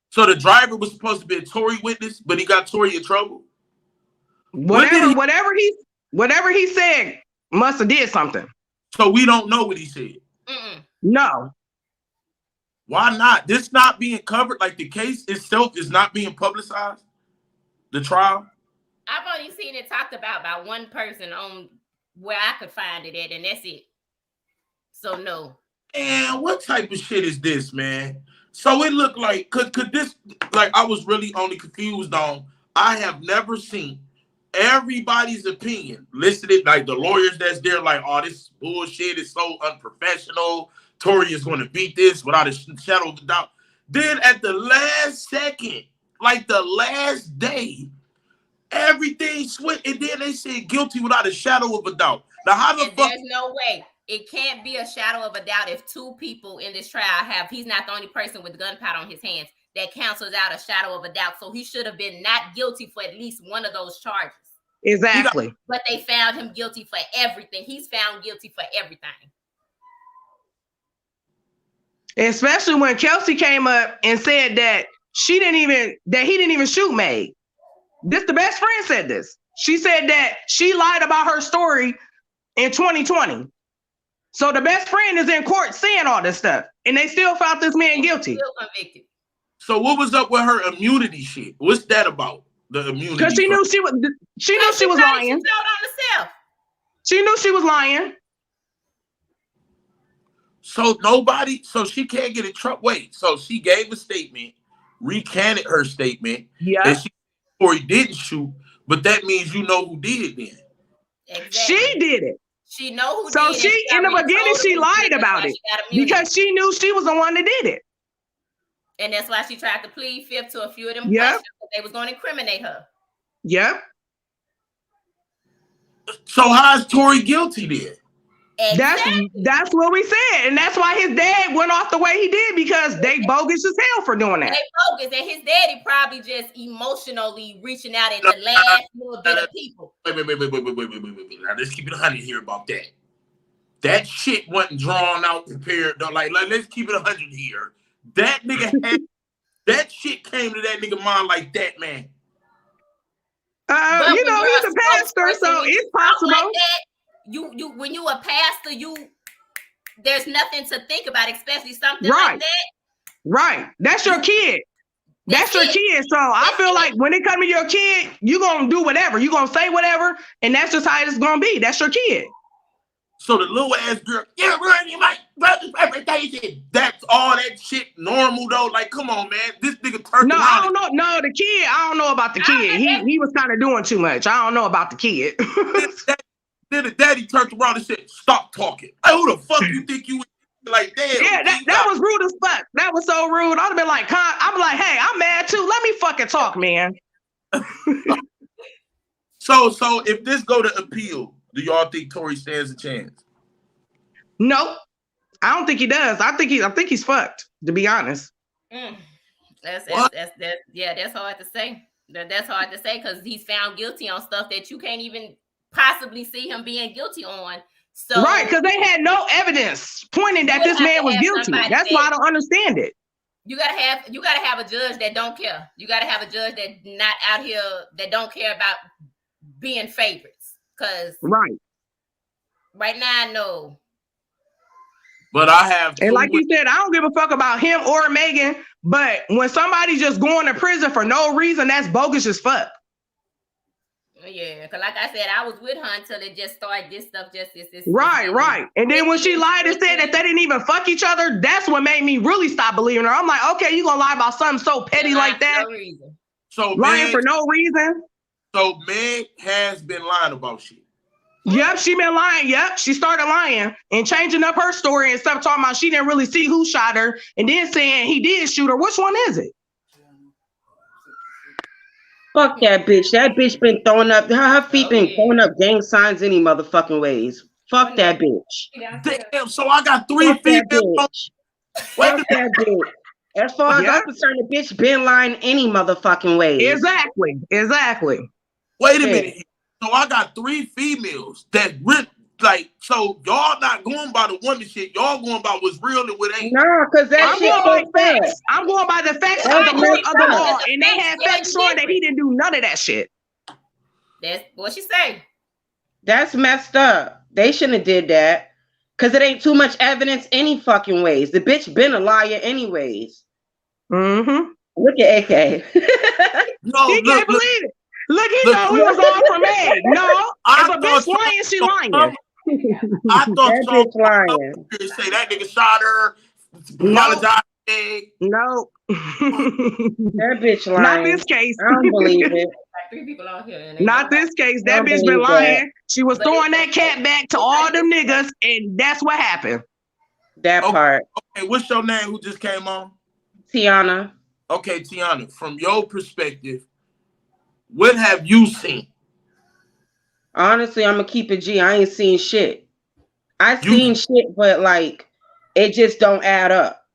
So the driver was supposed to be a Tory witness, but he got Tory in trouble? Whatever he said must have did something. So we don't know what he said. No. Why not? This not being covered, like the case itself is not being publicized. The trial. I've only seen it talked about by one person on where I could find it at, and that's it. So no. And what type of shit is this, man? So it looked like could this, like, I was really only confused on. I have never seen everybody's opinion listed, like the lawyers that's there, like, oh, this bullshit is so unprofessional. Tory is going to beat this without a shadow of a doubt. Then at the last second, like the last day, everything switched, and then they said guilty without a shadow of a doubt. Now, how the fuck? There's no way. It can't be a shadow of a doubt if two people in this trial he's not the only person with gunpowder on his hands. That cancels out a shadow of a doubt. So he should have been not guilty for at least one of those charges. Exactly. But they found him guilty for everything. He's found guilty for everything. Especially when Kelsey came up and said that he didn't even shoot Meg. The best friend said this. She said that she lied about her story in 2020. So the best friend is in court saying all this stuff, and they still found this man guilty. Still convicted. So what was up with her immunity shit? What's that about? The immunity? Because she knew she was lying. She told on herself. She knew she was lying. So she can't get in trouble. Wait, so she gave a statement, recanted her statement, and Tory didn't shoot, but that means you know who did it then. Exactly. She did it. She know who so did it. So she, in the beginning, she lied about it because she knew she was the one that did it. And that's why she tried to plead fifth to a few of them questions, because they was going to incriminate her. Yep. So how is Tory guilty then? Exactly. That's what we said, and that's why his dad went off the way he did, because they bogus as hell for doing that. They bogus, and his daddy probably just emotionally reaching out at the last little bit of people. Wait. Now let's keep it 100 here about that. That shit wasn't drawn out, prepared. Like let's keep it 100 here. That nigga had that shit came to that nigga mind like that, man. You know, he's a pastor, so it's possible. Like that, you when you a pastor, there's nothing to think about, especially something like that. Right. That's your kid. That's your kid. So I feel like when it comes to your kid, you're gonna do whatever. You're gonna say whatever, and that's just how it's gonna be. That's your kid. So the little ass girl, my brother's reputation. That's all that shit normal though. Like, come on, man. This nigga turned. No, I don't know. No, the kid. I don't know about the kid. He was kind of doing too much. I don't know about the kid. Then the daddy turned around and said, "Stop talking." Like, who the fuck you think you Like, damn. Yeah, that was rude as fuck. That was so rude. I'd have been like, I'm like, hey, I'm mad too. Let me fucking talk, man. So if this go to appeal, do y'all think Tory stands a chance? Nope. I don't think he does. I think he's fucked, to be honest. That's hard to say. That's hard to say because he's found guilty on stuff that you can't even possibly see him being guilty on. So right, because they had no evidence pointing that this man was guilty. That's why I don't understand it. You gotta have a judge that don't care. You gotta have a judge that not out here that don't care about being favorites. Cause right now, no. But I have, and like you said, I don't give a fuck about him or Megan. But when somebody's just going to prison for no reason, that's bogus as fuck. Yeah, because like I said, I was with her until it just started. This stuff this. Right. And then when she lied and said that they didn't even fuck each other, that's what made me really stop believing her. I'm like, okay, you gonna lie about something so petty like that? No reason. So lying for no reason. So Meg has been lying about shit. Yep, she been lying. Yep, she started lying and changing up her story and stuff, talking about she didn't really see who shot her, and then saying he did shoot her. Which one is it? Fuck that bitch. That bitch been throwing up, her feet been throwing up gang signs any motherfucking ways. Fuck that bitch. Damn, so I got 3 females. Fuck that bitch. As far as I'm concerned, the bitch been lying any motherfucking ways. Exactly. Wait a minute. So I got 3 females that like, so y'all not going by the woman shit. Y'all going by what's real and what ain't. No, because that shit so fast. I'm going by the facts of the law, and they had facts showing that he didn't do none of that shit. That's what she say. That's messed up. They shouldn't have did that. Because it ain't too much evidence any fucking ways. The bitch been a liar anyways. Mm-hmm. Look at AK. No, he can't believe it. Look, he know it was all for Meg. No, if a bitch lying, she lying. I thought that bitch lying. Say that nigga shot her. Apologize. No. That bitch lying. Not this case. I don't believe it. Like 3 people out here. Not this case. That bitch been lying. That. She was throwing that cat back to all them niggas, and that's what happened. That part. Okay, what's your name? Who just came on? Tiana. Okay, Tiana. From your perspective, what have you seen? Honestly, I'm gonna keep it G. I ain't seen shit. I seen shit, but like it just don't add up.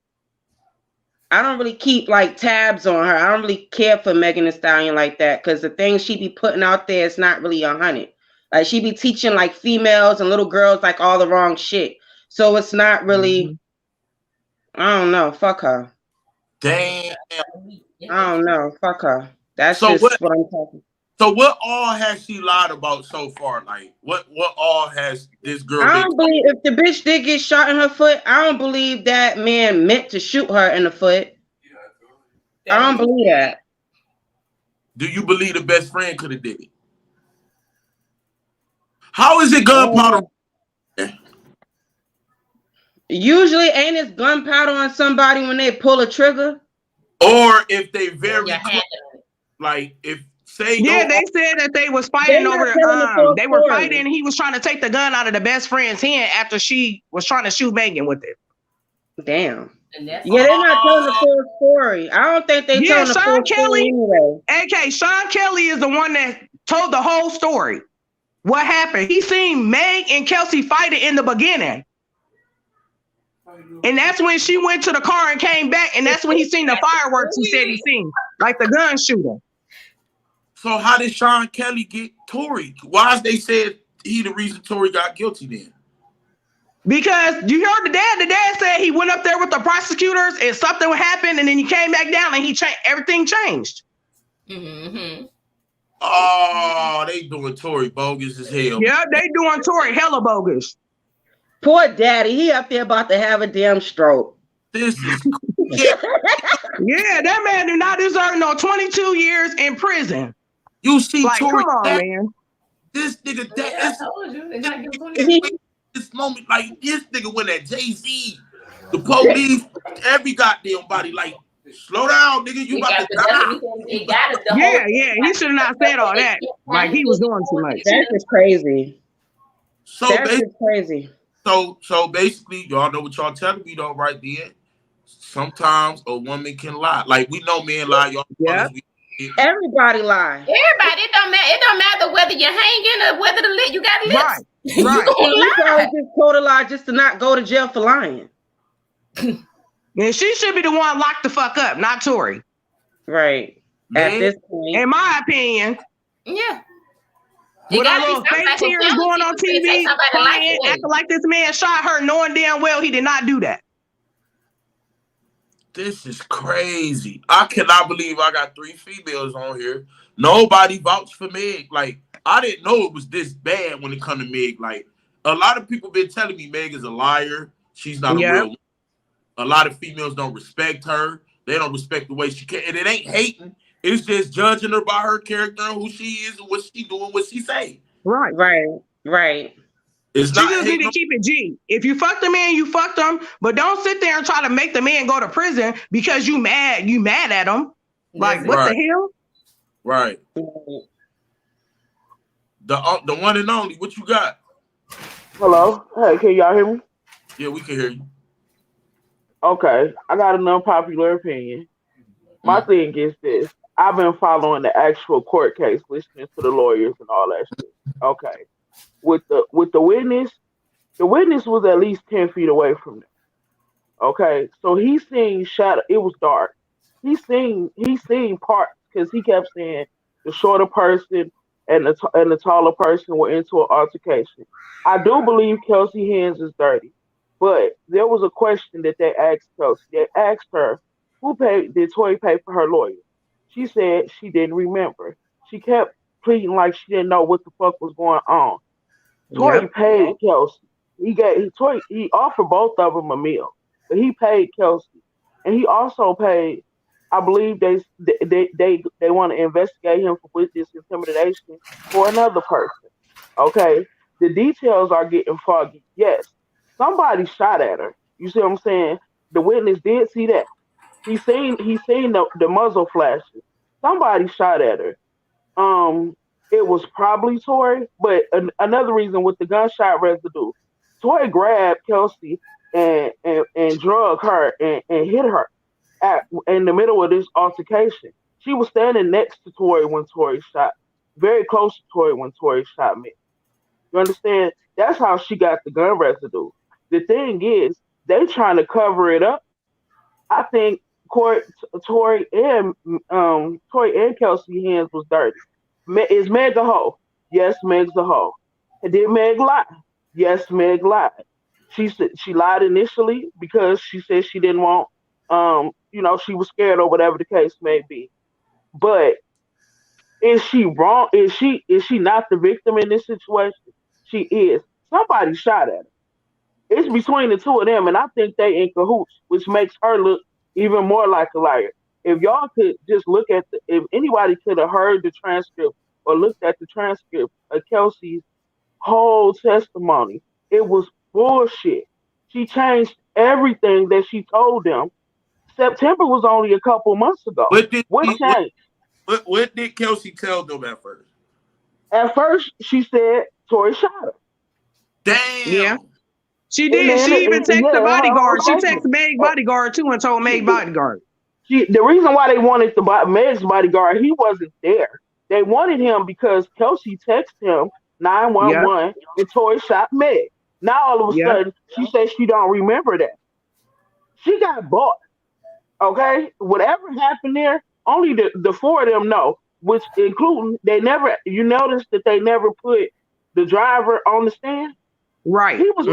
I don't really keep like tabs on her. I don't really care for Megan Thee Stallion like that because the things she be putting out there is not really 100. Like she be teaching like females and little girls like all the wrong shit. So it's not really. I don't know. Fuck her. Damn. I don't know. Fuck her. That's so just what I'm talking. So what all has she lied about so far? Like what all has this girl? I don't believe if the bitch did get shot in her foot, I don't believe that man meant to shoot her in the foot. I don't believe that. Do you believe the best friend could have did it? How is it gunpowder? Usually ain't it gunpowder on somebody when they pull a trigger? Or if they very like if say they said that they was fighting over the they were fighting and he was trying to take the gun out of the best friend's hand after she was trying to shoot Megan with it. Damn. Yeah, they're not telling the full story. I don't think they telling the full story anyway. AK, Sean Kelly is the one that told the whole story. What happened? He seen Meg and Kelsey fighting in the beginning. And that's when she went to the car and came back, and that's when he seen the fireworks he said he seen, like the gun shooter. So how did Sean Kelly get Tory? Why is they said he the reason Tory got guilty then? Because you heard the dad said he went up there with the prosecutors and something would happen, and then he came back down and everything changed. Mm-hmm. Oh, they doing Tory bogus as hell. Yeah, they doing Tory hella bogus. Poor daddy, he up there about to have a damn stroke. This is yeah, that man do not deserve no 22 years in prison. You see, like, Tory, come on, man. This nigga, this moment, like this nigga went at Jay-Z, the police, every goddamn body, like, slow down, nigga, you about to die. Yeah, he should have not said all that. Like he was doing too much. That's just crazy. So that's just crazy. So basically, y'all know what y'all telling me though, right there. Sometimes a woman can lie. Like we know men lie, y'all. Yeah. Everybody lie. Everybody, it don't matter. It don't matter whether you're hanging or whether you got lips. Right. You Right. gonna You probably lie. just told a lie just to not go to jail for lying. And she should be the one locked the fuck up, not Tory. Right. Man. At this point. In my opinion. Yeah. With all those fake tears going on TV, crying, acting like this man shot her, knowing damn well he did not do that. This is crazy. I cannot believe I got 3 females on here. Nobody vouched for Meg. Like, I didn't know it was this bad when it come to Meg. Like, a lot of people been telling me Meg is a liar. She's not a real woman. A lot of females don't respect her. They don't respect the way she can. And it ain't hating. It's just judging her by her character and who she is and what she doing, what she say. Right. It's She not just need to keep it G. If you fuck the man, you fucked him, but don't sit there and try to make the man go to prison because you mad at him. Like, what the hell? Right. The one and only. What you got? Hello. Hey, can y'all hear me? Yeah, we can hear you. Okay, I got an unpopular opinion. My thing is this. I've been following the actual court case, listening to the lawyers and all that shit. Okay. With the witness was at least 10 feet away from them. Okay. So he seen shadow. It was dark. He seen parts because he kept saying the shorter person and the taller person were into an altercation. I do believe Kelsey hands is dirty. But there was a question that they asked Kelsey. They asked her, did Tory pay for her lawyer? She said she didn't remember. She kept pleading like she didn't know what the fuck was going on. Tory paid Kelsey. He offered both of them a meal, but he paid Kelsey. And he also paid, I believe they want to investigate him for witness intimidation for another person. Okay. The details are getting foggy. Yes. Somebody shot at her. You see what I'm saying? The witness did see that. He seen the muzzle flashes. Somebody shot at her. It was probably Tory, but another reason with the gunshot residue, Tory grabbed Kelsey and drug her and hit her in the middle of this altercation. She was standing next to Tory when Tory shot, very close to Tory when Tory shot me. You understand? That's how she got the gun residue. The thing is, they trying to cover it up. I think Tory and Kelsey hands was dirty. Is Meg a hoe? Yes, Meg's a hoe. And did Meg lie? Yes, Meg lied. She said she lied initially because she said she didn't want, she was scared or whatever the case may be. But is she wrong? Is she not the victim in this situation? She is. Somebody shot at her. It's between the two of them, and I think they in cahoots, which makes her look even more like a liar. If y'all could just look at if anybody could have heard the transcript or looked at the transcript of Kelsey's whole testimony, it was bullshit. She changed everything that she told them. September was only a couple months ago. What changed? What did Kelsey tell them at first? At first, she said Tory shot her. Damn. Yeah. She did. She even texted the bodyguard. She texted Meg's bodyguard too and told Meg's bodyguard. The reason why they wanted Meg's bodyguard, he wasn't there. They wanted him because Kelsey texted him 911 and Tory shot Meg. Now all of a sudden she says she don't remember that. She got bought. Okay, whatever happened there, only the four of them know. Which including you notice that they never put the driver on the stand. Right. He was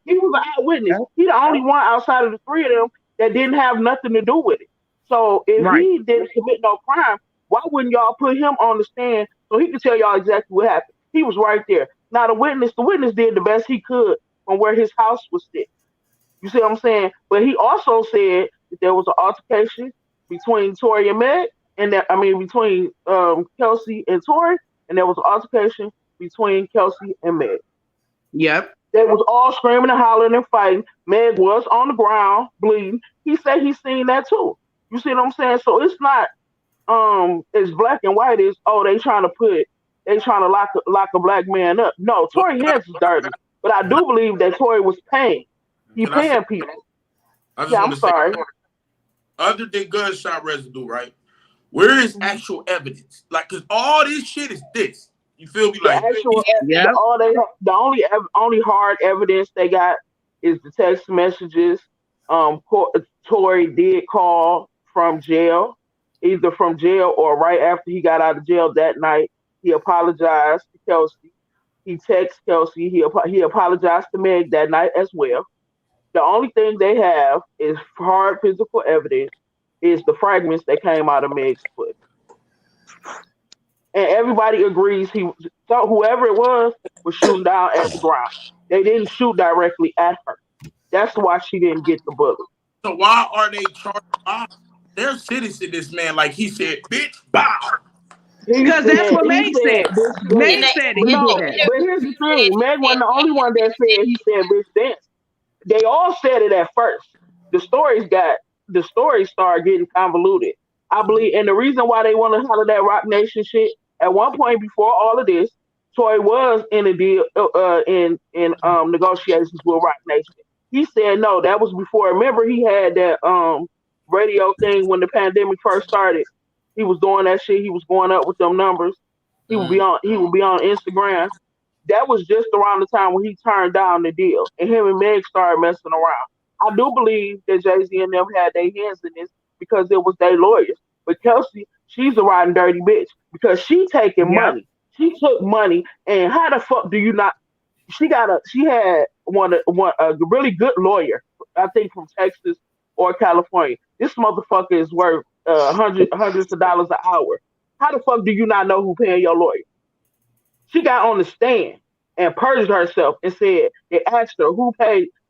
he was an eyewitness. He the only one outside of the three of them that didn't have nothing to do with it. So if he didn't commit no crime, why wouldn't y'all put him on the stand so he could tell y'all exactly what happened? He was right there. Now the witness did the best he could from where his house was sitting. You see what I'm saying? But he also said that there was an altercation between Tory and Meg, between Kelsey and Tory, and there was an altercation between Kelsey and Meg. Yep. They was all screaming and hollering and fighting. Meg was on the ground bleeding. He said he seen that too. You see what I'm saying? So it's not as black and white as they trying to lock a black man up. No, Tory Hands is dirty. But I do believe that Tory was paying. He paying people. Yeah, I'm sorry. Other than gunshot residue, right? Where is actual evidence? Like, cause all this shit is this. You feel me? Like, The only hard evidence they got is the text messages. Tory did call from jail, either from jail or right after he got out of jail that night. He apologized to Kelsey. He texted Kelsey. He apologized to Meg that night as well. The only thing they have is hard physical evidence is the fragments that came out of Meg's foot. And everybody agrees whoever it was shooting down at the ground. They didn't shoot directly at her. That's why she didn't get the bullet. So why are they charged? They're sentencing this man like he said, bitch, bow. Because that's what Meg said. Meg said it. No, but here's the thing. Meg wasn't the only one that said he said bitch dance. They all said it at first. The stories started getting convoluted. I believe, and the reason why they want to holler that Rock Nation shit, at one point before all of this, Tory was in a deal in negotiations with Rock Nation. He said no, that was before. Remember, he had that radio thing when the pandemic first started. He was doing that shit. He was going up with them numbers. He would be on Instagram. That was just around the time when he turned down the deal, and him and Meg started messing around. I do believe that Jay-Z and them had their hands in this because it was their lawyers. But Kelsey, she's a riding dirty bitch because she taking money. She took money, and how the fuck do you not? She had a really good lawyer, I think from Texas or California. This motherfucker is worth hundreds of dollars an hour. How the fuck do you not know who paying your lawyer? She got on the stand and perjured herself and said, they asked her,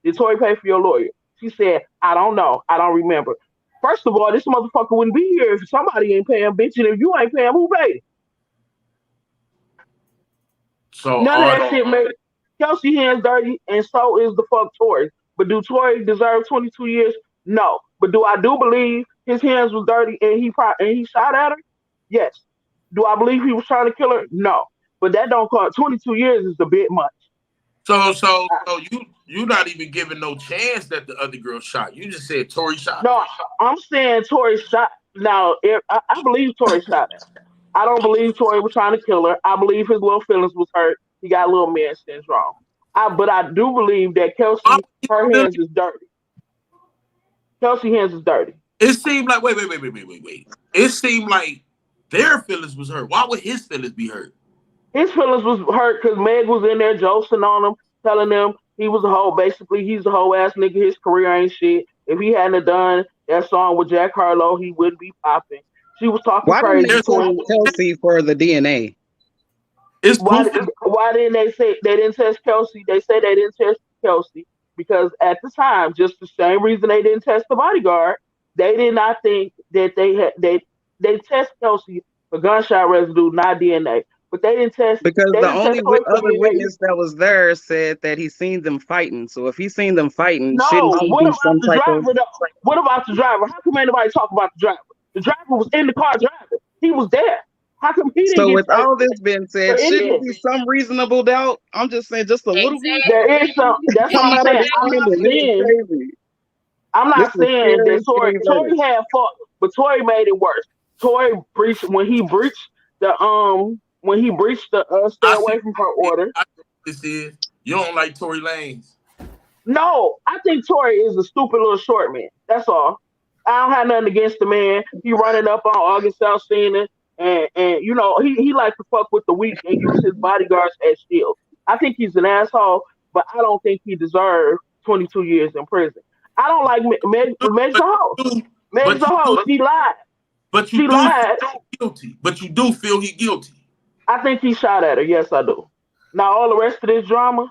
did Tory pay for your lawyer? She said, I don't know. I don't remember. First of all, this motherfucker wouldn't be here if somebody ain't paying, bitch. And if you ain't paying, who paid? So none of that shit made Kelsey hands dirty, and so is the fuck Tory. But do Tory deserve 22 years? No. But do I believe his hands was dirty and he shot at her? Yes. Do I believe he was trying to kill her? No. But that don't cost 22 years is a bit much. So you not even giving no chance that the other girl shot. You just said Tory shot. No, I'm saying Tory shot. Now, I believe Tory shot her. I don't believe Tory was trying to kill her. I believe his little feelings was hurt. He got a little man syndrome. But I do believe that Kelsey, her hands is dirty. Kelsey hands is dirty. It seemed like wait. It seemed like their feelings was hurt. Why would his feelings be hurt? His feelings was hurt because Meg was in there joking on him, telling him he was a hoe. Basically, he's a hoe ass nigga. His career ain't shit. If he hadn't done that song with Jack Harlow, he wouldn't be popping. She was talking crazy. Why didn't Kelsey for the DNA? Why didn't they say they didn't test Kelsey? They said they didn't test Kelsey because at the time, just the same reason they didn't test the bodyguard, they did not think that they test Kelsey for gunshot residue, not DNA. But they didn't test because the only other witness that was there said that he seen them fighting. So if he seen them fighting, shouldn't he be some type of? What about the driver? How come anybody talk about the driver? The driver was in the car driving. He was there. How come he didn't? So with all this being said, shouldn't be some reasonable doubt? I'm just saying, just a little bit. There is some. That's what I'm saying. I'm not saying that Tory had fault, but Tory made it worse. Tory breached when he breached the stay away from her order. This is you don't like Tory Lanez. No, I think Tory is a stupid little short man. That's all. I don't have nothing against the man. He running up on August Alsina, and you know he likes to fuck with the weak and use his bodyguards as shields. I think he's an asshole, but I don't think he deserves 22 years in prison. I don't like Meg's a hoe. Meg's a hoe. She lied. But you lied. Guilty. But you do feel he guilty. I think he shot at her. Yes, I do. Now all the rest of this drama,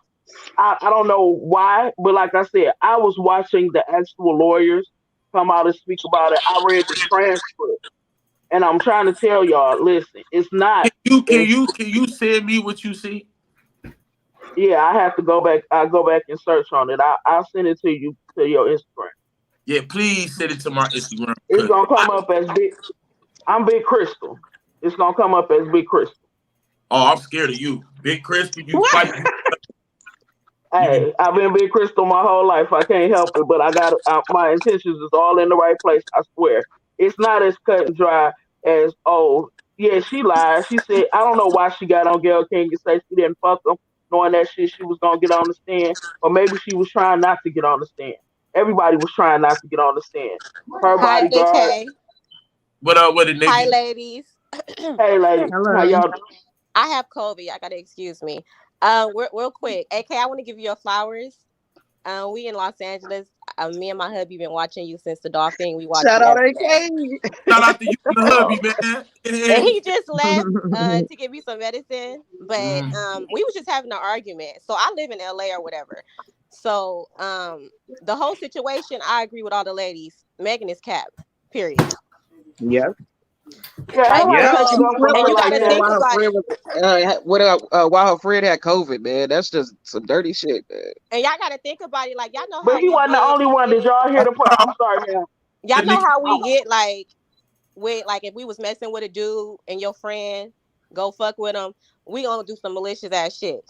I don't know why, but like I said, I was watching the actual lawyers come out and speak about it. I read the transcript, and I'm trying to tell y'all, listen, it's not. Can you send me what you see? Yeah, I have to go back. I'll go back and search on it. I'll send it to you to your Instagram. Yeah, please send it to my Instagram. It's gonna come up as Big. I'm Big Crystal. It's gonna come up as Big Crystal. Oh, I'm scared of you, Big Crystal. You fight. Hey, I've been Big Crystal my whole life. I can't help it, but my intentions is all in the right place. I swear. It's not as cut and dry as, oh, yeah, she lied. She said, I don't know why she got on Gayle King and say she didn't fuck him, knowing that shit she was going to get on the stand. Or maybe she was trying not to get on the stand. Everybody was trying not to get on the stand. Her Hi, bodyguard. AK. What up with it, nigga? Hi, ladies. Hey, lady. Hello. How y'all? I have COVID. I gotta excuse me. Real quick, AK, I want to give you your flowers. We in Los Angeles. Me and my hubby been watching you since the Dolph thing. We watched Shout you out every AK. day. Shout out to you and the hubby, man. And he just left to give me some medicine, but Mhm. we was just having an argument. So I live in LA or whatever. So the whole situation, I agree with all the ladies. Megan is cap. Period. Yep. Yeah, Like, everybody Yeah, take she it up from slept and her you with that like gotta man that. think while her about friend it. was while her friend had COVID, man. That's just some dirty shit, man. And y'all gotta think about it. Like, y'all know But how he we wasn't the get. only one. Did y'all hear the part? I'm sorry, man. Y'all That know nigga- how we get, like, with, like, if we was messing with a dude and your friend go fuck with him, we gonna do some malicious ass shit.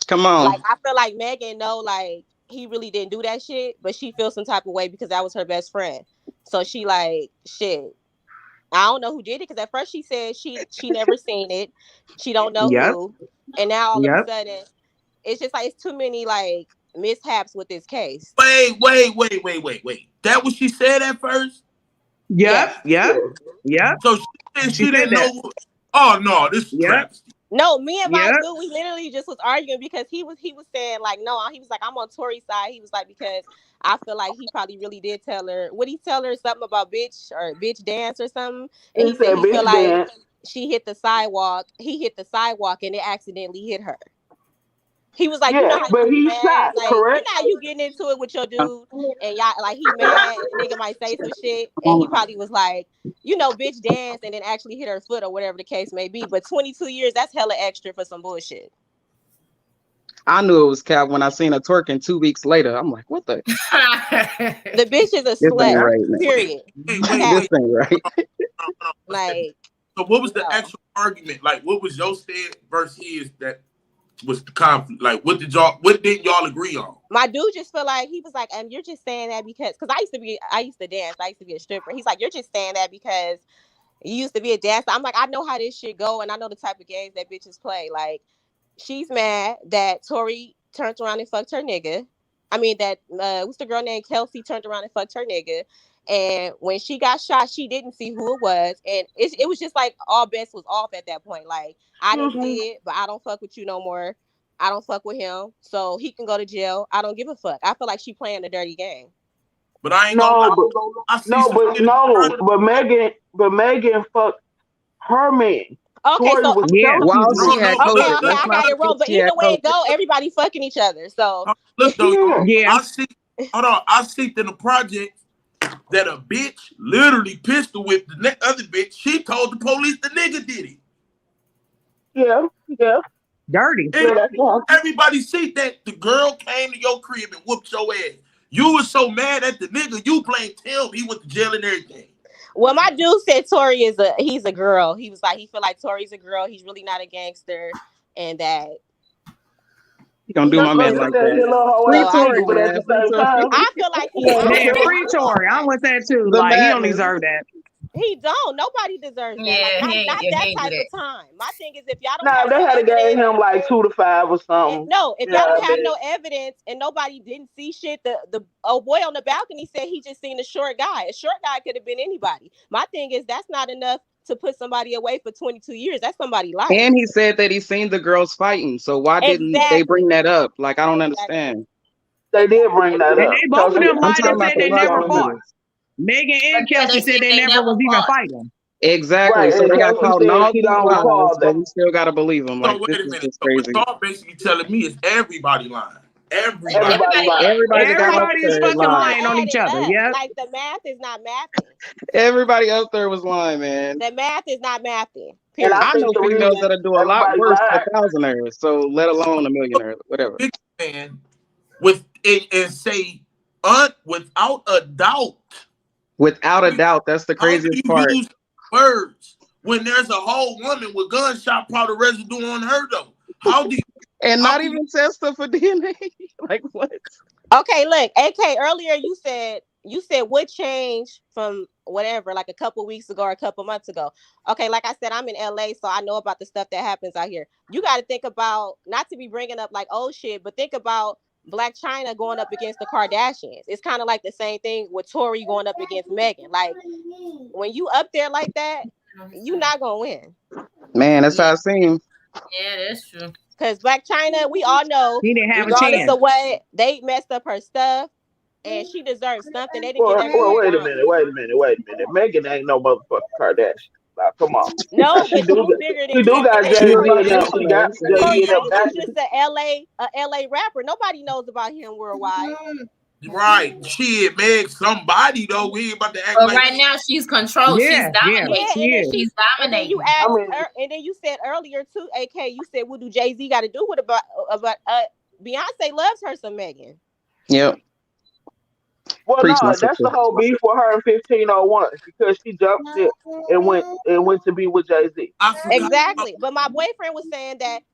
Come on. Like, I feel like Megan know, like, he really didn't do that shit, but she feels some type of way because that was her best friend. So she like, shit. I don't know who did it, because at first she said she never seen it. She don't know Yep. who. And now all of Yep. a sudden, it's just like, it's too many, like, mishaps with this case. Wait. That what she said at first? Yep. Yeah. Yep. Yep. So she said She she said didn't that. know. Oh no, this is Yep. travesty. No, me and my Yep. dude, we literally just was arguing because he was saying, like, no, he was like, I'm on Tory's side. He was like, because I feel like he probably really did tell her. Would he tell her something about bitch or bitch dance or something? And he said he feel like she hit the sidewalk. He hit the sidewalk and it accidentally hit her. He was like, you know how but you he mad, shot, like, you know correct? how you getting into it with your dude, and y'all, like, he mad, and the nigga might say some shit, and he probably was like, you know, bitch dance, and then actually hit her foot or whatever the case may be. But 22 years, that's hella extra for some bullshit. I knew it was cap when I seen her twerking 2 weeks later. I'm like, what the? The bitch is a This ain't slut. right, man. Period. Wait. This ain't right. Like, So what was the no. actual argument? Like, what was your stand versus his that was the conflict? Like, what didn't y'all agree on? My dude just feel like, he was like, you're just saying that because I used to dance, I used to be a stripper. He's like, you're just saying that because you used to be a dancer. I'm like, I know how this shit go, and I know the type of games that bitches play. Like, she's mad that Tory turned around and fucked her nigga. I mean, that what's the girl named Kelsey turned around and fucked her nigga. And when she got shot, she didn't see who it was, and it was just like all bets was off at that point. Like, I didn't see it, but I don't fuck with you no more. I don't fuck with him, so he can go to jail. I don't give a fuck. I feel like she playing a dirty game. But I ain't gonna lie. But Megan fucked her man. Okay, Tory so was While Kelsey's she had okay, COVID. I Let's not got it wrong. forget But she either had way it COVID. go, everybody fucking each other. So Look though, y'all, Yeah. I see in the project that a bitch literally pistol whipped the other bitch. She told the police the nigga did it. Yeah. Dirty. Everybody see that the girl came to your crib and whooped your ass. You was so mad at the nigga, you blamed him. He went to jail and everything. well, my dude said Tory he's a girl. He was like, he feel like Tory's a girl. He's really not a gangster, and that You gonna do my man like that? Free Tory, but at man. the Free same Tory. time, I feel like he Man, free Tory. I'm with that too. The Like, he don't madness. deserve that. He don't. Nobody deserves that. Yeah, Like, not that he type do of time. My thing is, if y'all don't nah, have they no had to gave evidence, him like 2 to 5 or something. if y'all don't have no evidence and nobody didn't see shit, the old boy on the balcony said he just seen a short guy. A short guy could have been anybody. My thing is, that's not enough to put somebody away for 22 years. That's somebody's life. And he said that he seen the girls fighting. So why didn't they bring that up? Like, I don't understand. They did bring that And up. they both of them I'm lied talking and about said the they never prosecutors. fought. Megan and Kelsey said they never was even fighting. Exactly. Right, So and they got Kelsey caught in said all she these don't lies, recall but that. we still gotta believe them. So Like, wait this a is minute. just So what crazy. y'all basically telling me is everybody lying. Everybody. Everybody got up Everybody's there fucking lying. lying on each other. Yeah. Like, the math is not mathing. Everybody up there was lying, man. The math is not mathing. And I know females that'll do a lot everybody worse lied. than thousandaires. So let alone a millionaire, whatever. Big man and say without a doubt. Without a doubt, that's the craziest How do you part. use words when there's a whole woman with gunshot powder residue on her though? How do you And not even test her for DNA. Like what? Okay, look, AK. Earlier you said what changed from whatever, like a couple weeks ago or a couple months ago. Okay, like I said, I'm in LA, so I know about the stuff that happens out here. You got to think about, not to be bringing up like old shit, but think about Black China going up against the Kardashians. It's kind of like the same thing with Tory going up against Megan. Like when you up there like that, you not gonna win. Man, that's how it seems. Yeah, that's true. Because Black China, we all know, He didn't have a regardless chance. of what, they messed up her stuff, and she deserves something. They didn't Well, get that. wait a minute. Megan ain't no motherfucking Kardashian. Now, come on. No, She but do she's got, bigger she than do got Jay-Z. Jay-Z in there. She got Jay-Z in her back. Jay-Z's just a LA rapper. Nobody knows about him worldwide. Right, shit, Meg, somebody though. We ain't about to act But like right now she's controlled. Yeah, She's dominating. Yeah, She's and then dominating. you asked, and then you said earlier too, AK. You said, "What do Jay-Z got to do with about Beyonce loves her some Megan." Yep. Well, Preach, no, my that's sister. the whole beef with her in 1501 because she jumped ship and went to be with Jay-Z. Exactly. But my boyfriend was saying that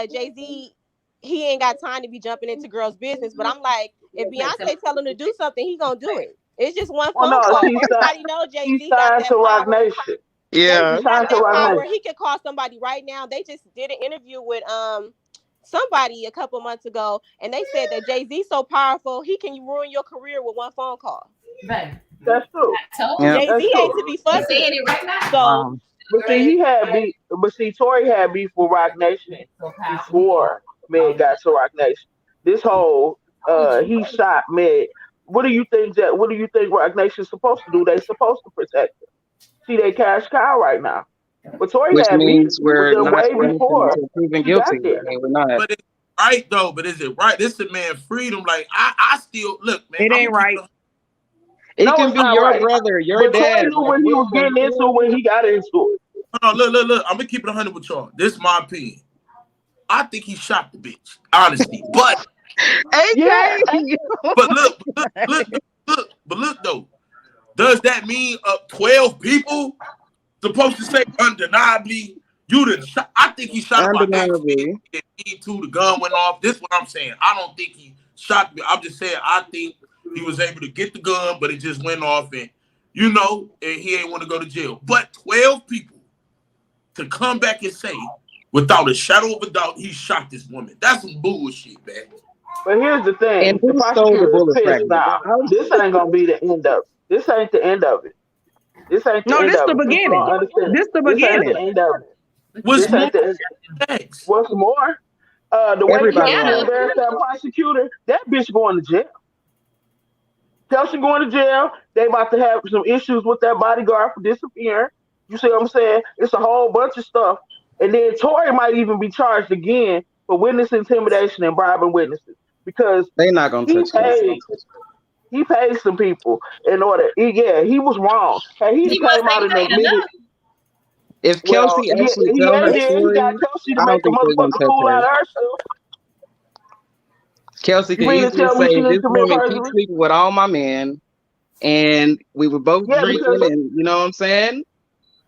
Jay-Z, he ain't got time to be jumping into girls' business. But I'm like, if Beyonce tell him to do something, he gonna do it. It's just one phone call. Everybody knows Jay-Z got that to Rock power. Nation. Yeah. Jay-Z got that power. He could call somebody right now. They just did an interview with somebody a couple months ago, and they said that Jay-Z's so powerful, he can ruin your career with one phone call. Right. That's true. Jay-Z ain't to be fussing. Saying it right now. So, but see, he had beef. But see, Tory had beef with Rock Nation before Meg got to Rock Nation. This whole he shot Meg. What do you think Rock Nation's supposed to do? They supposed to protect her. See, they cash cow right now. But Tory Which had means beef we're with them not way before proven he guilty. got there. I mean, we're not. But it's right though. But is it right? This is man freedom. Like I still look, man. It ain't right. It No, can it's be not your right. brother, your But dad. Tory knew when he was getting into it, when he got into it. Hold on, look. I'm gonna keep it 100 with y'all. This is my opinion. I think he shot the bitch, honestly. But yeah. But look though. Does that mean 12 people supposed to say undeniably you done shot? I think he shot about 8 to the gun went off. This is what I'm saying. I don't think he shot me. I'm just saying I think he was able to get the gun, but it just went off, and and he ain't want to go to jail. But 12 people to come back and say without a shadow of a doubt he shot this woman. That's some bullshit, man. But here's the thing. And who stole the bullet fragment? Now. This ain't gonna be the end of it. This ain't the end of it. This ain't the end this of the it. beginning. This the This ain't the beginning. end of it. What's more? What's more? The way Everybody Kelsey embarrassed that prosecutor, that bitch going to jail. Kelsey going to jail. They about to have some issues with that bodyguard for disappearing. You see what I'm saying? It's a whole bunch of stuff. And then Tory might even be charged again for witness intimidation and bribing witnesses because they're not gonna touch he paid some people in order. He was wrong. Hey, he came out in the middle. If Kelsey actually tells her story, he got Kelsey to I don't make a think they're gonna motherfucking touch fool her. out of her too. Kelsey can easily say this woman keeps sleeping with all my men, and we were both drinking, and you know what I'm saying?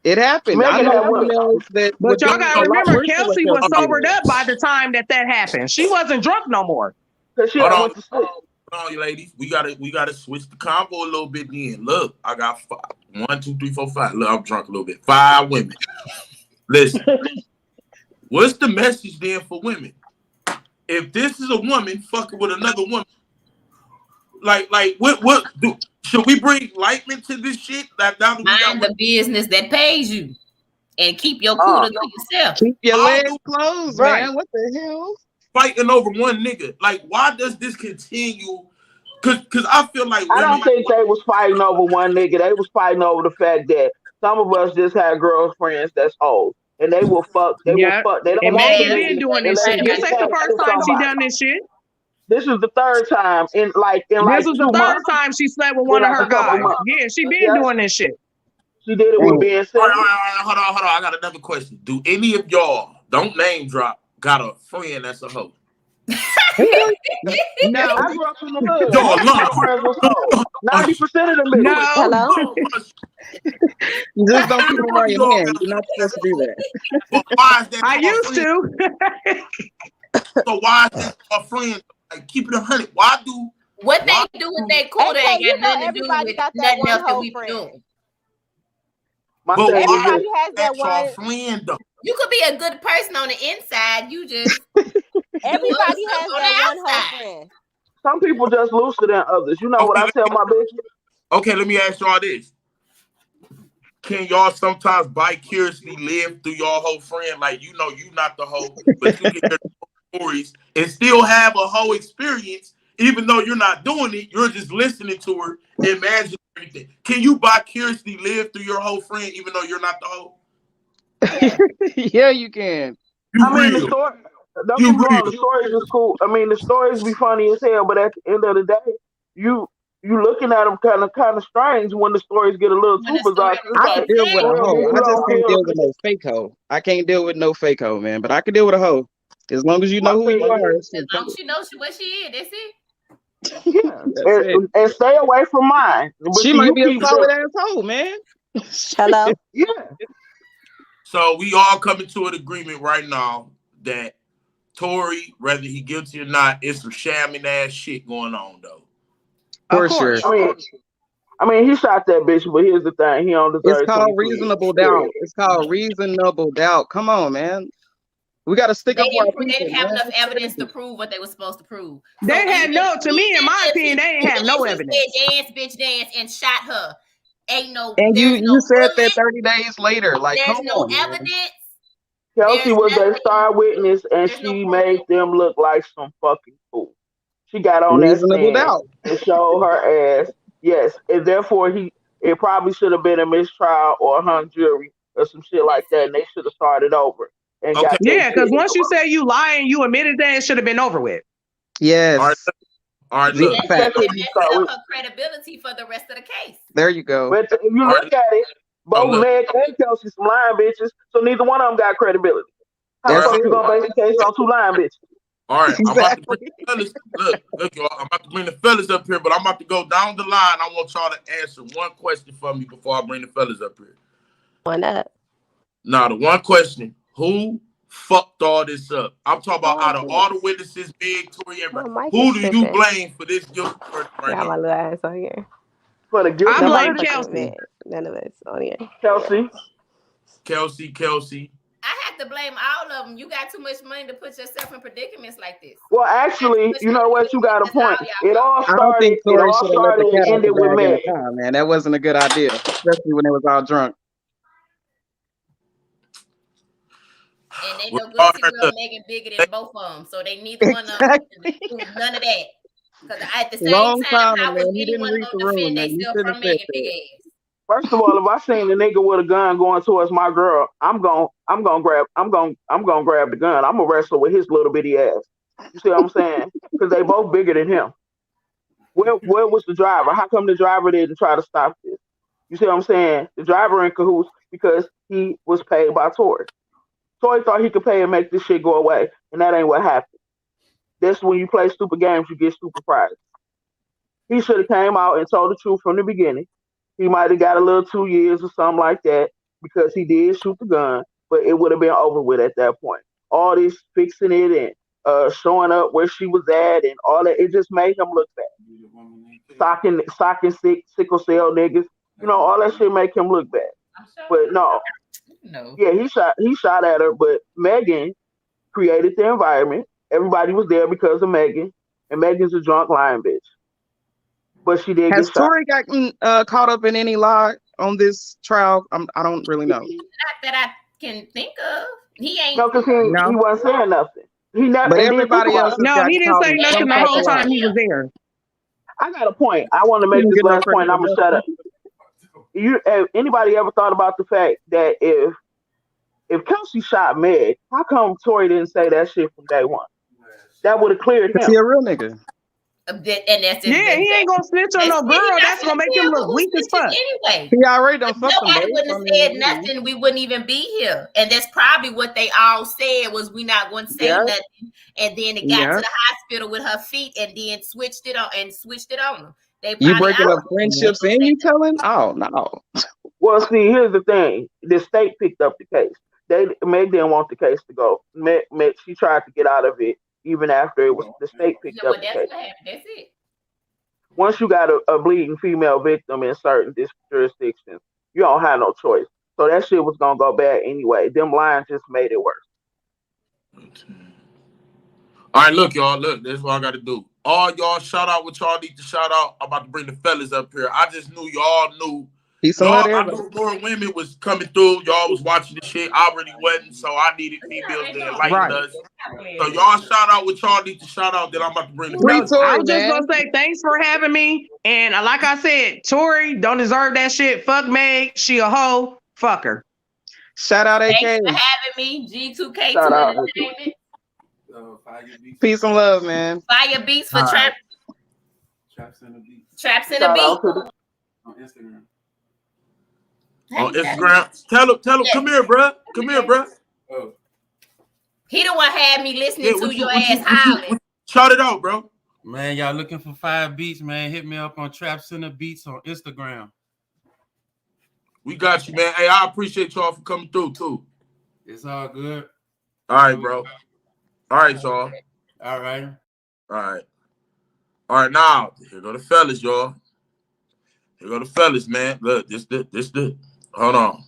It happened. I know females that. But y'all gotta remember, Kelsey was sobered up by the time that happened. She wasn't drunk no more. Hold on, you ladies. We gotta switch the convo a little bit. Then look, I got 5. 1, 2, 3, 4, 5. Look, I'm drunk a little bit. 5 women. Listen, what's the message then for women? If this is a woman fucking with another woman, like what do? Should we bring lightning to this shit? Mind the business that pays you, and keep your cooler to yourself. Keep your legs closed, man. What the hell? Fighting over one nigga. Like, why does this continue? Because I feel like I don't think they was fighting over one nigga. They was fighting over the fact that some of us just had girlfriends that's old, and they will fuck. They will fuck. They don't want to been doing this shit. This ain't the first time she done this shit. This is the third time in this was the third time she slept with one of her guys. Yeah, she been doing this shit. She did it with Ben Simmons. Hold on. I got another question. Do any of y'all, don't name drop, got a friend that's a hoe? No, I grew up in the hood. My friends was hoes. 90% of them bitches. No. Hello. You just don't keep them on your hand. You're not supposed to do that. But why is that? I used to. So why is our friends like keep it 100? Why do what they do with that cool? They ain't got nothing to do with got that nothing one else that whole we friend. doing. But why Everybody has that your one. friend though? You could be a good person on the inside. You just everybody has on that the one whole friend. Some people just looser than others. You know what I tell my bitches? Okay, let me ask y'all this. Can y'all sometimes vicariously live through your whole friend? Like, you know, you not the hoe, but you can hear the stories and still have a whole experience, even though you're not doing it, you're just listening to her, imagining everything. Can you vicariously live through your whole friend, even though you're not the hoe? Yeah, you can. You I mean, real. the story. Don't get me wrong. The stories is cool. I mean, the stories be funny as hell, but at the end of the day, you looking at them kind of strange when the stories get a little too bizarre. I can deal with a hoe. I just can't deal with no fake hoe. I can't deal with no fake hoe, man. But I can deal with a hoe as long as you know who you are. As long as she knows what she is, that's it. Yeah, and stay away from mine. But she might be a solid asshole, man. Hello. Yeah. So we all coming to an agreement right now that Tory, whether he guilty or not, it's some shamming ass shit going on though. For sure. I mean, he shot that bitch, but here's the thing: he don't deserve. It's called reasonable doubt. It's called reasonable doubt. Come on, man. We got to stick up. They didn't have enough evidence to prove what they were supposed to prove. They had no. To me, in my opinion, they ain't have no evidence. Dance, bitch, dance, and shot her. Ain't no. And you no said bullet, that 30 days later. Like, there's come no on, evidence. Kelsey was their star witness, and she made them look like some fucking fool. She got on that stand and showed her ass. Yes, and therefore it probably should have been a mistrial or a hung jury or some shit like that, and they should have started over. And got because once you say you lying, you admitted that it should have been over with. Yes. All right, look. That messes up her credibility for the rest of the case. There you go. But if you look at it, both Meg and Kelsey some lying bitches, so neither one of them got credibility. How the fuck you gonna base the case on two lying bitches? All right, I'm about to bring the fellas. Look, y'all. I'm about to bring the fellas up here, but I'm about to go down the line. I want y'all to answer one question for me before I bring the fellas up here. Why not? Now, the one question: who fucked all this up? I'm talking about out of all the witnesses, Big Tory, everybody. Who do you blame for this guilty verdict right now? Got my little ass on here. For the guilty I blame Kelsey. None of us on here. Kelsey. I have to blame all of them. You got too much money to put yourself in predicaments like this. Well, actually, you know what? You got a point. It all I don't think started. Tory should have let the cat out ended the with bag in Meg. the car, man. That wasn't a good idea, especially when they was all drunk. And they know Guilty Girl Megan bigger than both of them, so they neither one of them do none of that. Because at the same time, how was anyone going to defend themselves from Megan big ass? First of all, if I seen a nigga with a gun going towards my girl, I'm gonna grab the gun. I'm gonna wrestle with his little bitty ass. You see what I'm saying? Because they both bigger than him. Where was the driver? How come the driver didn't try to stop this? You see what I'm saying? The driver in cahoots because he was paid by Tory. Tory thought he could pay and make this shit go away, and that ain't what happened. That's when you play stupid games, you get stupid prizes. He should have came out and told the truth from the beginning. He might have got a little 2 years or something like that because he did shoot the gun, but it would have been over with at that point. All this fixing it and showing up where she was at and all that, it just made him look bad. Socking sickle cell niggas, you know, all that shit make him look bad. But no. Yeah, he shot at her, but Megan created the environment. Everybody was there because of Megan, and Megan's a drunk lying bitch. But she did Has get shot. Tory got caught up in any lie on this trial? I don't really know. Not that I can think of. He ain't. No, because he wasn't saying nothing. He never. But everybody else. No, he didn't say nothing the whole time he was there. I got a point. I want to make this last point. I'm gonna shut up. Anybody ever thought about the fact that if Kelsey shot Meg, how come Tory didn't say that shit from day one? That would have cleared him. He a real nigga. And that's he ain't gonna snitch on no girl. That's gonna make him look weak as fuck. Anyway, he already done fucked him. Nobody wouldn't have said nothing. We wouldn't even be here. And that's probably what they all said was we not going to say nothing. And then it got to the hospital with her feet, and then switched it on them. You breaking up friendships and you telling? Oh no. Well, see, here's the thing: the state picked up the case. Meg didn't want the case to go. Meg, she tried to get out of it even after it was the state picked Yeah, up but the that's case. what happened. That's it. Once you got a bleeding female victim in certain jurisdictions, you don't have no choice. So that shit was gonna go bad anyway. Them lines just made it worse. All right, look, y'all. Look, this is what I got to do. All y'all, shout out what y'all need to shout out. I'm about to bring the fellas up here. I just knew y'all knew. Peace and love, I everybody. knew more women was coming through. Y'all was watching the shit. I already wasn't, so I needed females to enlighten us. So y'all shout out what y'all need to shout out. Then I'm about to bring the fellas. I was just gonna say thanks for having me. And like I said, Tory don't deserve that shit. Fuck Meg. She a hoe. Fuck her. Shout out AK. Thanks for having me. G2K2 Shout out. Entertainment. Peace and love, man. Fire beats for trap. Traps and the beats. Traps and the beat. On Instagram. On Instagram. Tell him, come here, bro. Come here, bro. Oh. He the one had me listening to your ass howling. Shout it out, bro. Man, y'all looking for 5 beats, man? Hit me up on Traps and the Beats on Instagram. We got you, man. Hey, I appreciate y'all for coming through, too. It's all good. All right, bro. All right, y'all. All right. All right. All right, now, here go the fellas, y'all. Here go the fellas, man. Look, this the. Hold on.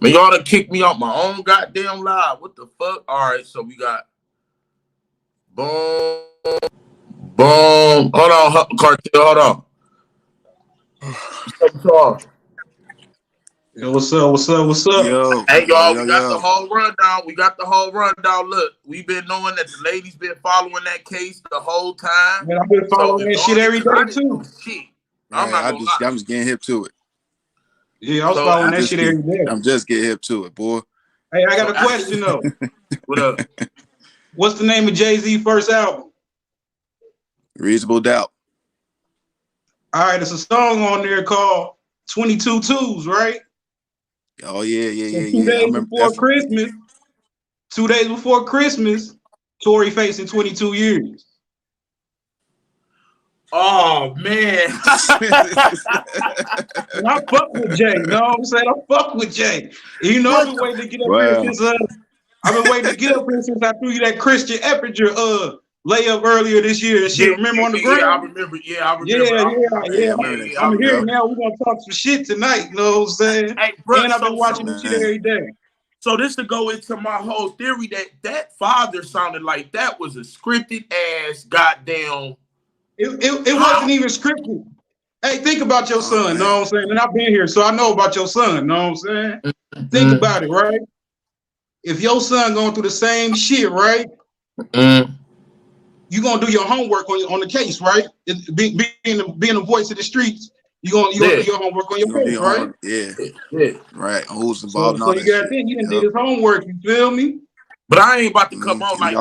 Man, y'all done kicked me out my own goddamn live. What the fuck? All right, so we got boom, boom. Hold on, Cartel. Hold on. Yo, what's up? What's up? What's up? Yo, hey, y'all, we got the whole rundown. We got the whole rundown. Look, we've been knowing that the ladies been following that case the whole time. Man, I've been following that shit every day too. Shit. I'm not gonna lie. I'm just getting hip to it. Yeah, I was following that shit every day. I'm just getting hip to it, boy. Hey, I got a question though. What up? What's the name of Jay-Z's first album? Reasonable Doubt. All right, it's a song on there called 22 Twos, right? Oh yeah. 2 days before Christmas. 2 days before Christmas, Tory facing 22 years. Oh man. And I fuck with Jay. You know what I'm saying? I fuck with Jay. You know I've been waiting to get up here since I've been waiting to get up here since I threw you that Christian Eppinger layup earlier this year and shit. Remember on the ground? Yeah, I remember. I'm here now. We're gonna talk some shit tonight, you know what I'm saying? Hey, bro, and I've been watching this shit every day. So this to go into my whole theory that father sounded like that was a scripted ass goddamn. It wasn't even scripted. Hey, think about your son, know what I'm saying? And I've been here, so I know about your son, know what I'm saying? Think about it, right? If your son going through the same shit, right? You gonna do your homework on the case, right? Being the voice of the streets, you gonna do your homework on your case, right? Yeah. Right. Who's involved? So you gotta think he done did his homework. You feel me? But I ain't about to come on like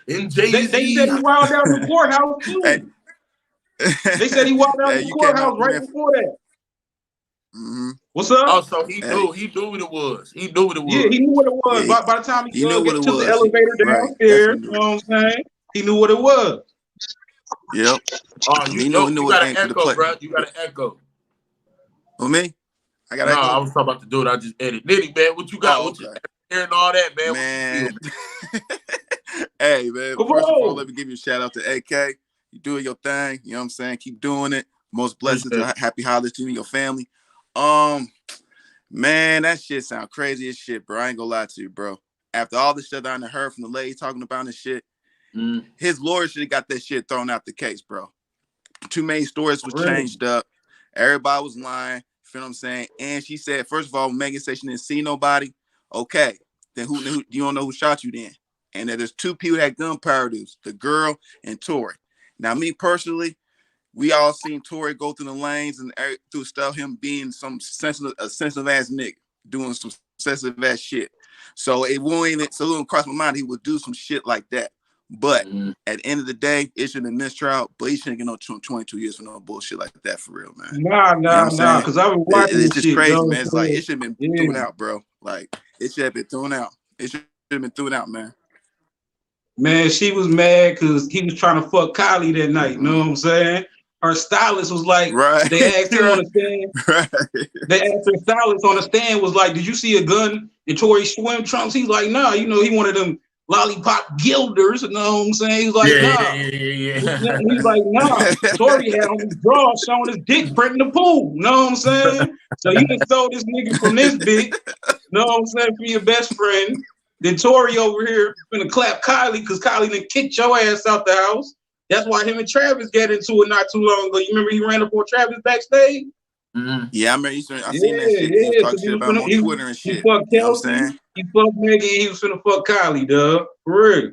in Jay-Z. They said he wild out in the courthouse too. They said he wild out in the courthouse right before that. What's up? Oh, so he knew what it was. He knew what it was. Yeah, he knew what it was. Yeah, by the time he knew get to the elevator downstairs, you know what I'm saying? He knew what it was. Yep. Oh, you got an echo, bro. You got an echo. Who, me? I got an echo. I was talking about the dude I just edited. Nitty, man, what you got? What you hearing all that, man? Man. Hey, man. First of all, let me give you a shout out to AK. You doing your thing. You know what I'm saying? Keep doing it. Most blessings. Happy holidays to you and your family. Man, that shit sound crazy as shit, bro. I ain't gonna lie to you, bro. After all the shit I done heard from the lady talking about this shit, his lawyer should have got that shit thrown out the case, bro. Too many stories was changed up. Everybody was lying. You feel what I'm saying? And she said, first of all, Megan said she didn't see nobody. Okay, then who you don't know who shot you then? And that there's 2 people that had gunpowder use, the girl and Tory. Now, me personally, we all seen Tory go through the lanes and through stuff, him being a sensitive ass nigga, doing some sensitive ass shit. So it won't cross my mind he would do some shit like that. But at the end of the day, it should have been mistrial, but he shouldn't get no 22 years for no bullshit like that for real, man. Nah, because I've been watching It's just shit, crazy, bro. man. It's like it should have been thrown out, bro. Like it should have been thrown out. It should have been thrown out, man. Man, she was mad because he was trying to fuck Kylie that night. You know what I'm saying? Her stylist was like, they asked him on the stand. They asked her stylist on the stand was like, "Did you see a gun in Tory's swim trunks?" He's like, "Nah, you know, he one of them lollipop gilders." You know what I'm saying? He's like, "Nah." He's like, "Nah." Tory had on his drawers showing his dick print in the pool. You know what I'm saying? So you just stole this nigga from this bitch. You know what I'm saying? For your best friend. Then Tory over here gonna clap Kylie because Kylie done kicked your ass out the house. That's why him and Travis got into it not too long ago. You remember he ran up on Travis backstage? Yeah, I remember. I seen that shit. He was talking shit about him on Twitter and shit. He fucked You know what I'm Kelsey. saying? He fucked Megan. He was finna fuck Kylie, dog. For real.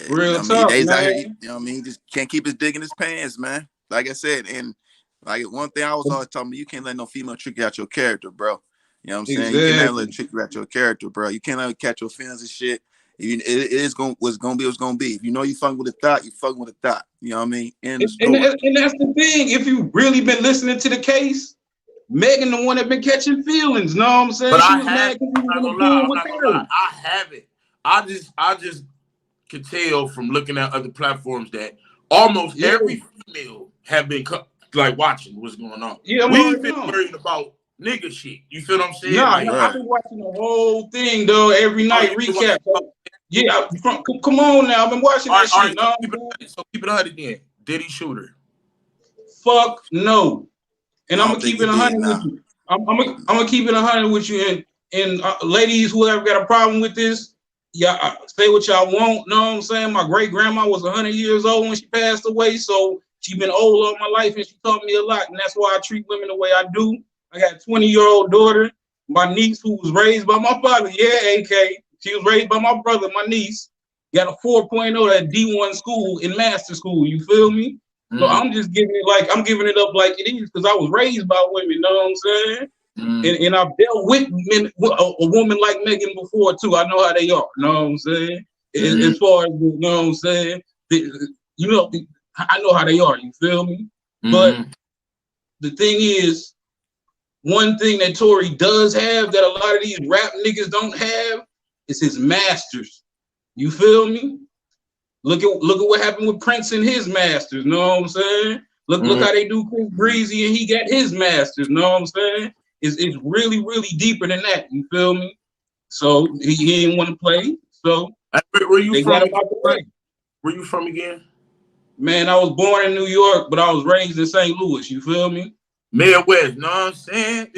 Real talk, Days man. out here, you know what I mean? He just can't keep his dick in his pants, man. Like I said, and like one thing I was always talking about, you can't let no female trick you out your character, bro. You know what I'm saying? Exactly. You can't never let them trick you out your character, bro. You can't let them catch your feelings and shit. It is what's gonna be what's gonna be. If you know you fucking with a thought, you fucking with a thought. You know what I mean? And that's the thing. If you really been listening to the case, Megan the one that been catching feelings. Know what I'm saying? But she I was have, mad because he was in the I'm pool not with gonna lie. her. I haven't. I just could tell from looking at other platforms that almost every female have been like watching what's going on. Yeah, we've been worried about nigga shit. You feel what I'm saying? Nah, like, I've been watching the whole thing though every night. Recap. Yeah, come on now. I've been watching that shit. So keep it 100 then. Did he shoot her? Fuck no. And I'm gonna think keep it he 100 did, with you. I'm gonna keep it 100 with you. And ladies, whoever got a problem with this, yeah, say what y'all want. Know what I'm saying? My great grandma was 100 years old when she passed away, so she been old all my life, and she taught me a lot. And that's why I treat women the way I do. I got a 20-year-old daughter. My niece, who was raised by my father, AK. She was raised by my brother. My niece got a 4.0 at D1 school in master school. You feel me? So I'm just giving it up like it is because I was raised by women. Know what I'm saying? And I've dealt with a woman like Megan before too. I know how they are. Know what I'm saying? As far as you know what I'm saying, I know how they are. You feel me? But the thing is, one thing that Tory does have that a lot of these rap niggas don't have is his masters. You feel me? Look at what happened with Prince and his masters. Know what I'm saying? Look how they do Chris Breezy and he got his masters. Know what I'm saying? It's really, really deeper than that. You feel me? So he didn't want to play. So where you they from? got him out the way. Where you from again? Man, I was born in New York, but I was raised in St. Louis. You feel me? Midwest, know what I'm saying?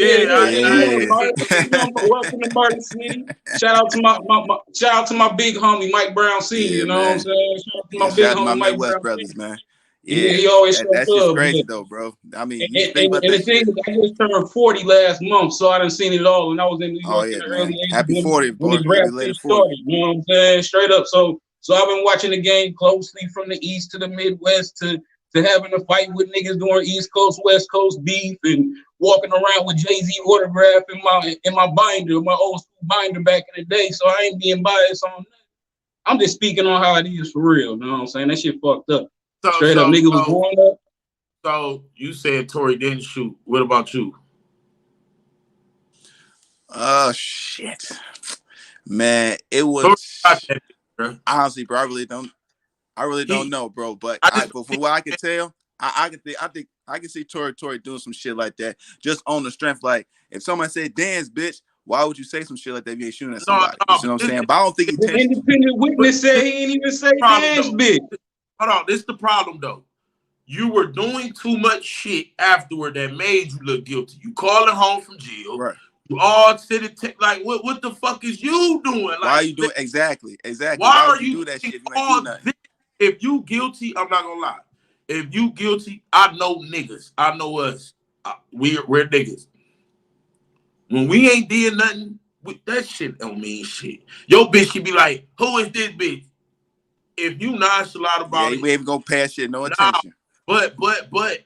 Welcome to Murder City. Shout out to my big homie Mike Brown Sr. You know what I'm saying? Shout out to my Midwest brothers, man. Yeah, he always that's just crazy though, bro. I mean, you think about and that the thing shit. is, I just turned 40 last month, so I done seen it all. And I was in New York in the early 80s. Happy 40, when this boy. rap Later shit started. 40. You know what I'm saying? Straight up. So I've been watching the game closely from the East to the Midwest to having a fight with niggas doing East Coast, West Coast beef and walking around with Jay-Z autograph in my binder, my old school binder back in the day. So I ain't being biased on that. I'm just speaking on how it is for real. You know what I'm saying? That shit fucked up. Straight up, nigga was growing up. So you said Tory didn't shoot. What about you? Oh shit, man! It was honestly, bro. I really don't know, bro. But from what I can tell, I can see Tory doing some shit like that just on the strength. Like if someone said dance, bitch, why would you say some shit like that if you ain't shooting at somebody? You see what I'm saying? But I don't think the independent witness said he ain't even say dance, bitch. Hold on, this is the problem though. You were doing too much shit afterward that made you look guilty. You calling home from jail. Right. You all sitting like, what the fuck is you doing? Like, why are you doing exactly? Why would you do that shit if you ain't do nothing? If you guilty, I'm not gonna lie. If you guilty, I know niggas. I know us. We're niggas. When we ain't did nothing, that shit don't mean shit. Your bitch should be like, who is this bitch? If you nonchalant about it, we ain't gonna pass shit no attention. But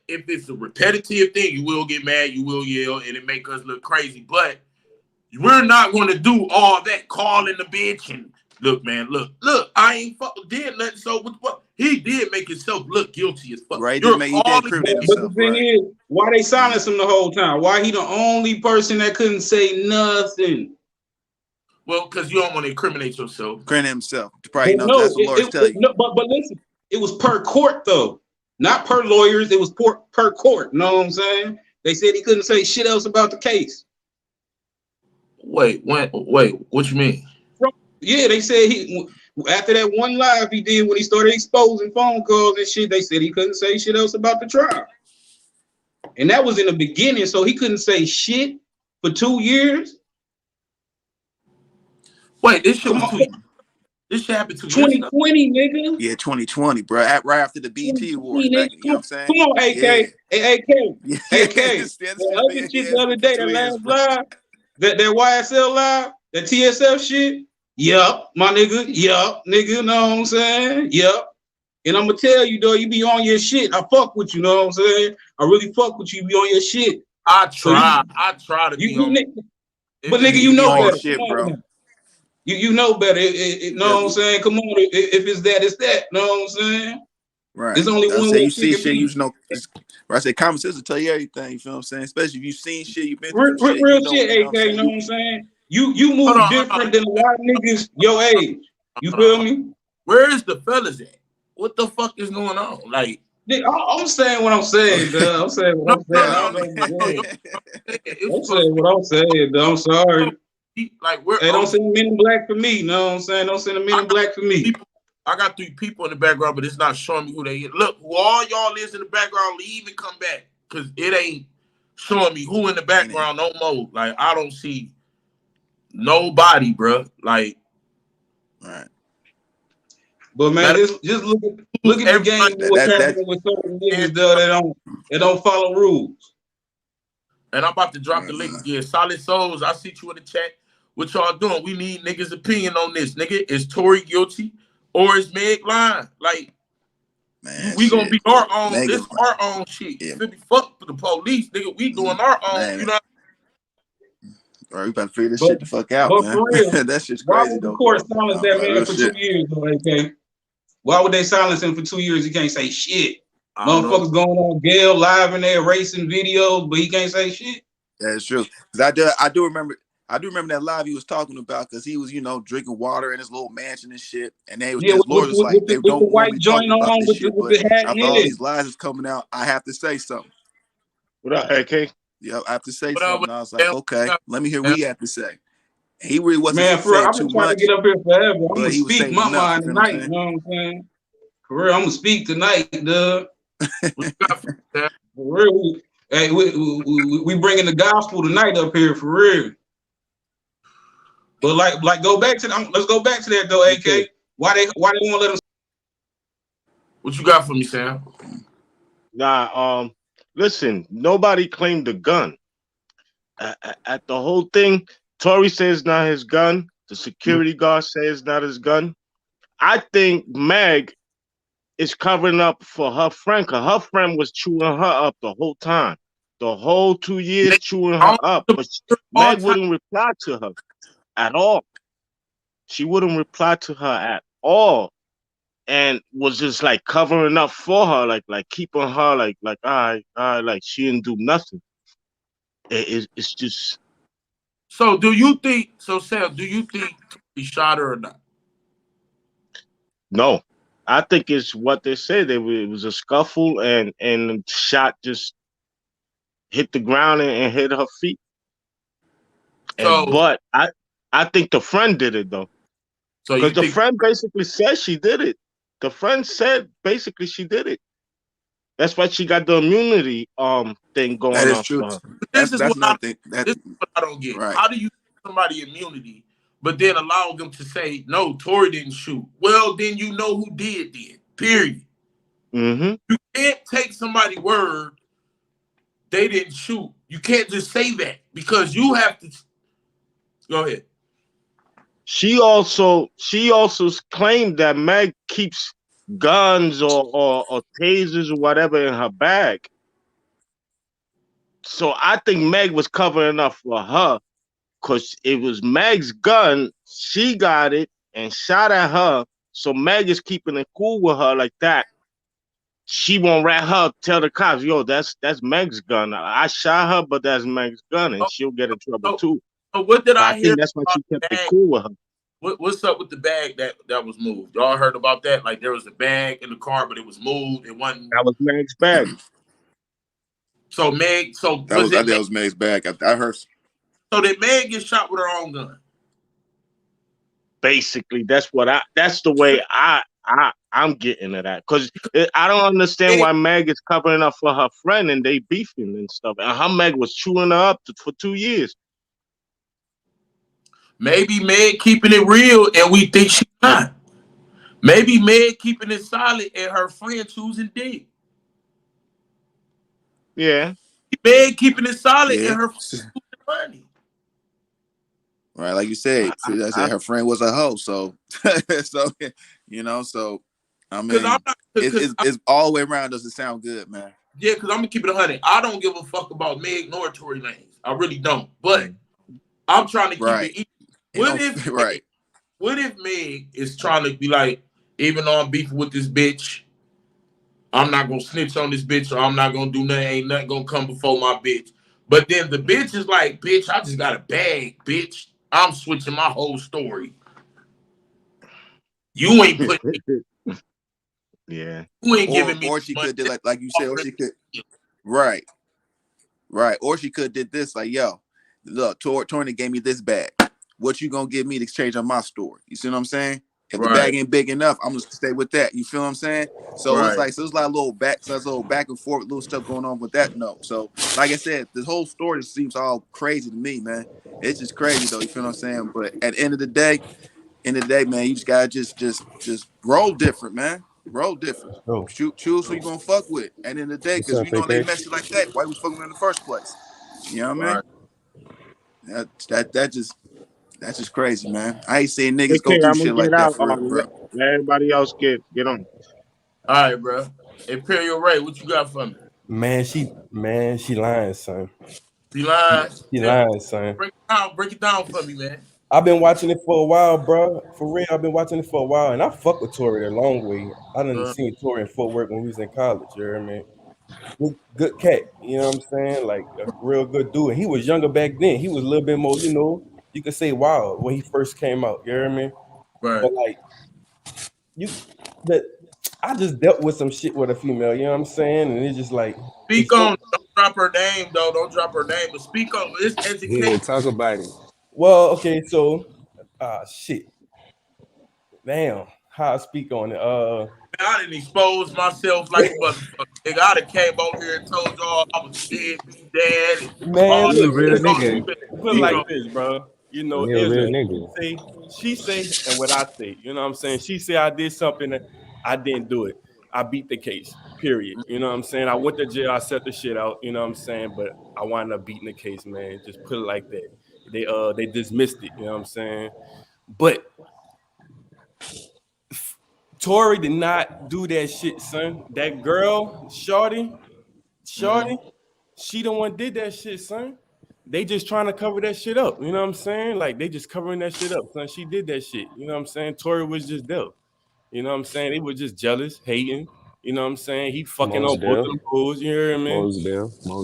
if it's a repetitive thing, you will get mad, you will yell, and it make us look crazy. But We're not going to do all that calling the bitch and look, man, look. I ain't did nothing. So what he did make himself look guilty as fuck. Right, You're But the thing is, why they silence him the whole time? Why he the only person that couldn't say nothing? Well, because you don't want to incriminate yourself. Incriminate himself. Probably know that's what lawyers tell you. No, but listen, it was per court though, not per lawyers. It was per court. You know what I'm saying? They said he couldn't say shit else about the case. Wait, what you mean? Yeah, they said he after that one live he did when he started exposing phone calls and shit. They said he couldn't say shit else about the trial, and that was in the beginning, so he couldn't say shit for 2 years. Wait, this shit happened to 2020, nigga. Yeah, 2020, bro. Right after the BT Awards, back, you know what I'm saying? Come on, AK. Yeah. Hey, AK. AK. The other shit the other day, that last live, that YSL live, that TSF shit. Yup, my nigga. Yup, nigga. Know what I'm saying? Yup. And I'm gonna tell you, though, you be on your shit. I fuck with you, know what I'm saying? I really fuck with you. You be on your shit. I try to be on. But nigga, you know better. Shit, bro. You know better. Know what I'm saying? Come on, if it's that, it's that. Know what I'm saying? Right. There's only one way you see to shit, be. you know. I say common sense will tell you everything. You feel what I'm saying? Especially if you've seen shit, you've been through shit. Real you know, shit, AK. You know what I'm saying? You move different than a lot of niggas your age. You feel me? Where is the fellas at? What the fuck is going on? Like, I'm saying what I'm saying, dog. I'm saying what I'm saying. I'm saying what I'm saying, dog. I'm sorry. Like, hey, don't send Men in Black for me. Know what I'm saying? Don't send the Men in Black for me. I got 3 people in the background, but it's not showing me who they is. Look, who all y'all is in the background, leave and come back. Because it ain't showing me who in the background no more. Like, I don't see nobody, bro. Like, right. But man, just look at the game. What's happening with certain niggas though that don't follow rules. And I'm about to drop the link again. Solid Souls, I see you in the chat. What y'all doing? We need niggas' opinion on this. Nigga, is Tory guilty or is Meg lying? Like, man, we gonna be our own. Meg this our own shit. Yeah. Fuck the police, nigga. We doing our own. Man. You know. All right, we about to figure this shit the fuck out, man. For real, that shit's why crazy would the though. court silence that man for shit. 2 years though, AK? Why would they silence him for 2 years? He can't say shit. Motherfuckers going on Gale live in there racing videos, but he can't say shit. That's true. Cause I do remember that live he was talking about because he was, you know, drinking water in his little mansion and shit. And his lawyers was like, they don't want me talking about this shit. But after all these lies is coming out, I have to say something. What up, AK? Yeah, I have to say something. I was like, okay, let me hear what he had to say. He really wasn't saying too much. I've been trying to get up here forever. I'm but gonna he was speak saying my enough, mind tonight. You know what I'm saying? For real, I'm gonna speak tonight, duh. For real, hey, we bringing the gospel tonight up here for real. But like go back to let's go back to that though, AK. Okay. Why they want to let him? What you got for me, Sam? Nah, listen, nobody claimed the gun. At the whole thing, Tory says not his gun. The security guard says not his gun. I think Meg is covering up for her friend, because her friend was chewing her up the whole time. The whole 2 years chewing her up. But Meg wouldn't reply to her at all. She wouldn't reply to her at all. And was just like covering up for her, like keeping her like all right, like she didn't do nothing. It's just. So Sam, do you think he shot her or not? No, I think it's what they said. It was a scuffle and the shot just hit the ground and hit her feet. But I think the friend did it though. Because the friend basically said she did it. The friend said basically she did it. That's why she got the immunity thing going on. That is true. That's another thing. This is what I don't get. Right. How do you give somebody immunity, but then allow them to say, no, Tory didn't shoot? Well, then you know who did. Period. Mm-hmm. You can't take somebody's word they didn't shoot. You can't just say that because you have to. Go ahead. She also claimed that Meg keeps guns or tasers or whatever in her bag. So I think Meg was covering up for her because it was Meg's gun. She got it and shot at her. So Meg is keeping it cool with her like that. She won't rat her up, tell the cops, yo, that's Meg's gun. I shot her, but that's Meg's gun, and she'll get in trouble too. So what did I hear? think that's why she kept it cool with her. What's up with the bag that was moved? Y'all heard about that? Like there was a bag in the car, but it was moved. It wasn't. That was Meg's bag. So Meg, I think that was Meg's bag. I heard. So did Meg get shot with her own gun? Basically, that's the way I'm getting to that, because I don't understand why Meg is covering up for her friend and they beefing and stuff. And her Meg was chewing her up for 2 years. Maybe Meg keeping it real and we think she's not. Maybe Meg keeping it solid and her friend choosing dick. Yeah. Meg keeping it solid and her friend choosing money. Right, like you said, I said her friend was a hoe, so you know, so I mean, it's all the way around. Doesn't sound good, man. Yeah, because I'm gonna keep it 100. I don't give a fuck about Meg nor Tory Lanez. I really don't. But I'm trying to keep it easy. What if Meg is trying to be like, even though I'm beefing with this bitch, I'm not gonna snitch on this bitch, or I'm not gonna do nothing. Ain't nothing gonna come before my bitch. But then the bitch is like, bitch, I just got a bag, bitch. I'm switching my whole story. You ain't putting me. Yeah. You ain't giving me. Or she could do like you said, or she could. Right. Or she could did this like, yo, look, Tory gave me this bag. What you gonna give me to exchange on my story? You see what I'm saying? If the bag ain't big enough, I'm just stay with that. You feel what I'm saying? So it's like, there's a lot of little back and forth, little stuff going on with that note. So like I said, this whole story seems all crazy to me, man. It's just crazy though. You feel what I'm saying? But at the end of the day, man, you just gotta just roll different, man. Roll different. Choose who you gonna fuck with. At the end of the day, because you know they mess you like that. Why we fucking in the first place? You know what I mean? That's just crazy, man. I ain't seen niggas go through shit like that for real, bro. Let everybody else get on. All right, bro. Imperial Ray, what you got for me? Man, she lying, son. She lying? She lying, son. Break it down for me, man. I've been watching it for a while, bro. For real, I've been watching it for a while, and I fuck with Tory a long way. I done seen Tory in Fort Worth when he was in college. You know what I mean? Good cat. You know what I'm saying? Like a real good dude. And he was younger back then. He was a little bit more, you know, you could say wild when he first came out. You know what I mean? Right. But like I just dealt with some shit with a female. You know what I'm saying? And it's just like speak on. Don't drop her name though. Don't drop her name. But speak on. It's education. Yeah, talk about it. Well, okay, so shit. Damn, how I speak on it. I didn't expose myself like a motherfucker. Nigga, I done came over here and told y'all I was dead, dad. Man, look, real nigga. Put it like this, bro. You know, real nigga. She say, and what I say. You know what I'm saying? She say I did something that I didn't do it. I beat the case. Period. You know what I'm saying? I went to jail. I set the shit out. You know what I'm saying? But I wound up beating the case, man. Just put it like that. They dismissed it. You know what I'm saying? But Tory did not do that shit, son. That girl, Shorty, she the one did that shit, son. They just trying to cover that shit up. You know what I'm saying? Like they just covering that shit up, son. She did that shit. You know what I'm saying? Tory was just there. You know what I'm saying? They were just jealous, hating. You know what I'm saying? He fucking on both of them hoes. You hear me?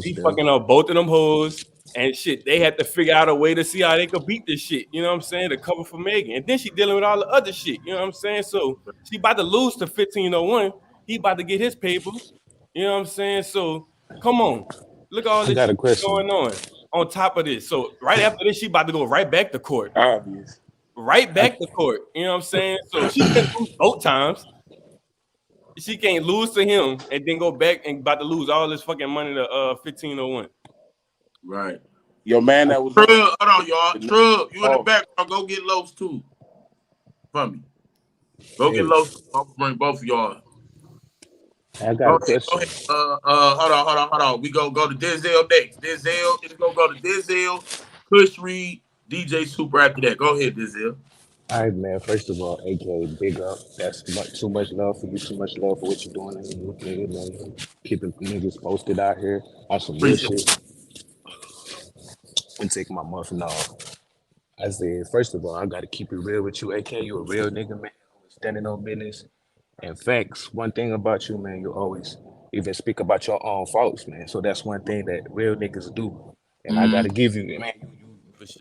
He fucking on both of them hoes. And shit, they had to figure out a way to see how they could beat this shit, you know what I'm saying, to cover for Megan. And then she dealing with all the other shit, you know what I'm saying? So she about to lose to 1501. He about to get his paper, you know what I'm saying? So come on, look at all this shit going on top of this. So right after this, she about to go right back to court. Obvious. Right back to court, you know what I'm saying? So she can lose both times. She can't lose to him and then go back and about to lose all this fucking money to 1501. Right. Your man that was Trub, hold on, y'all. Trub, you in the background. Go get Los too. For me. Go get Los. I'll bring both of y'all. I got a question. Go ahead. Hold on. We go to Denzel next. Denzel, it's gonna go to Denzel, Kush Reed, DJ Super after that. Go ahead, Denzel. All right, man. First of all, AK, big up. That's too much love for you. Too much love for what you're doing, nigga, man. Keeping niggas posted out here on some real shit. And taking my muffin off. I said, first of all, I gotta keep it real with you, AK. You a real nigga, man. Standing on business and facts. One thing about you, man, you always even speak about your own faults, man. So that's one thing that real niggas do. And I gotta give you, man,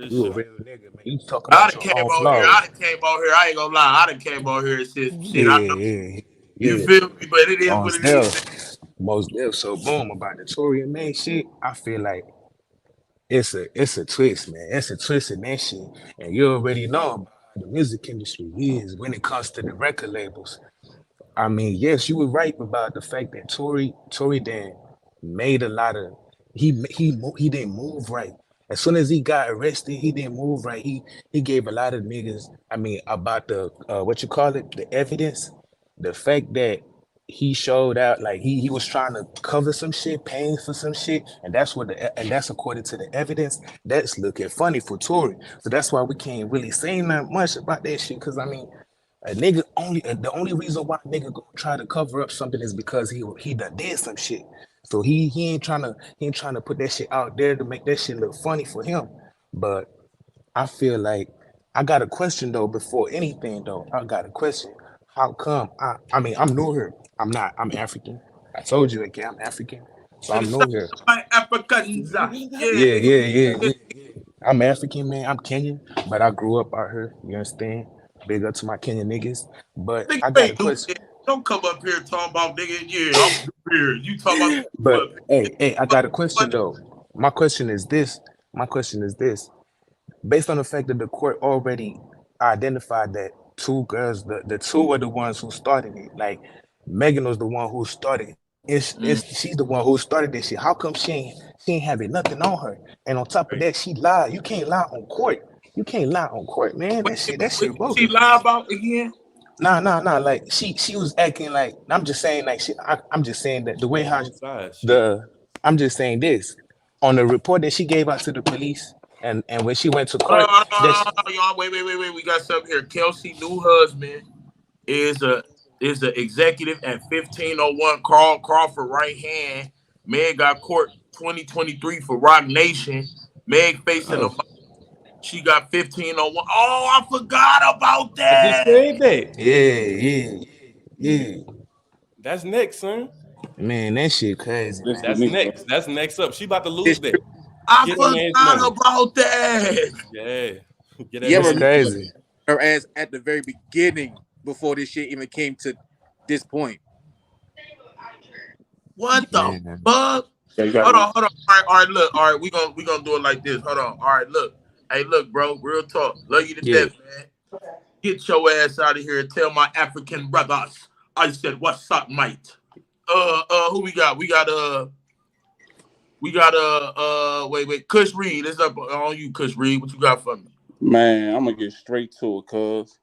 you a real nigga, man. You talk I about done your came own on here. I flaws. done came on here. I ain't gonna lie. I done came on here and said some shit. I know. Yeah, You yeah. feel me? But it is what Most it is. deaf. Most deaf. So boom, about the Tory and May shit, I feel like it's a twist, man. It's a twist in that shit. And you already know how the music industry is when it comes to the record labels. I mean, yes, you were right about the fact that Tory Dan made a lot of he didn't move right. As soon as he got arrested, he didn't move right. He gave a lot of niggas, I mean, about the what you call it, the evidence, the fact that he showed out like he was trying to cover some shit, paying for some shit, and that's according to the evidence. That's looking funny for Tory. So that's why we can't really say that much about that shit. Cause I mean, a nigga the only reason why a nigga go try to cover up something is because he done did some shit. So he ain't trying to put that shit out there to make that shit look funny for him. But I feel like I got a question though before anything though. I got a question. How come I mean I'm new here. I'm African. I told you again, I'm African. So And I'm it's new here. my Africans. Yeah. Yeah. I'm African, man. I'm Kenyan, but I grew up out here. You understand? Big up to my Kenyan niggas. But Nigga, I you got a ain't new. question. Man. Don't come up here talking about nigga. Yeah, I'm new here. You talk about But what? hey, I got a question though. My question is this. My question is this. Based on the fact that the court already identified that two girls, the two are the ones who started it. Like Megan was the one who started. She's the one who started this shit. How come she ain't having nothing on her? And on top of that, she lied. You can't lie on court. You can't lie on court, man. That shit What she bogus. lie about again? Nah. Like she was acting like I'm just saying like I'm just saying that the way how Both sides, shit. the I'm just saying this on the report that she gave out to the police and when she went to Hold on, court hold on, that hold on, y'all. Wait. We got something here. Kelsey new husband is a executive at 1501 Carl Crawford right hand. Meg got court 2023 for Rock Nation. Meg facing a she got 1501. Oh, I forgot about I just that. said that. yeah. That's next, son. Man, that shit crazy, Listen to man. That's me, next. That's next up. She about to This lose that. true. I Get her man's forgot money. about that. Yeah. Get that You ever That's man remember his money. crazy. her ass at the very beginning before this shit even came to this point? What the Man. fuck? Yeah, you got Hold one. on. All right, look. All right, we gonna do it like this. Hold on. All right, look. Hey, look, bro. Real talk. Love you to Yeah. death, man. Get your ass out of here and tell my African brothers. I said, what's up, mate? Who we got? Wait. Kush Reed. It's up on you, Kush Reed. What you got for me? Man, I'm gonna get straight to it, cuz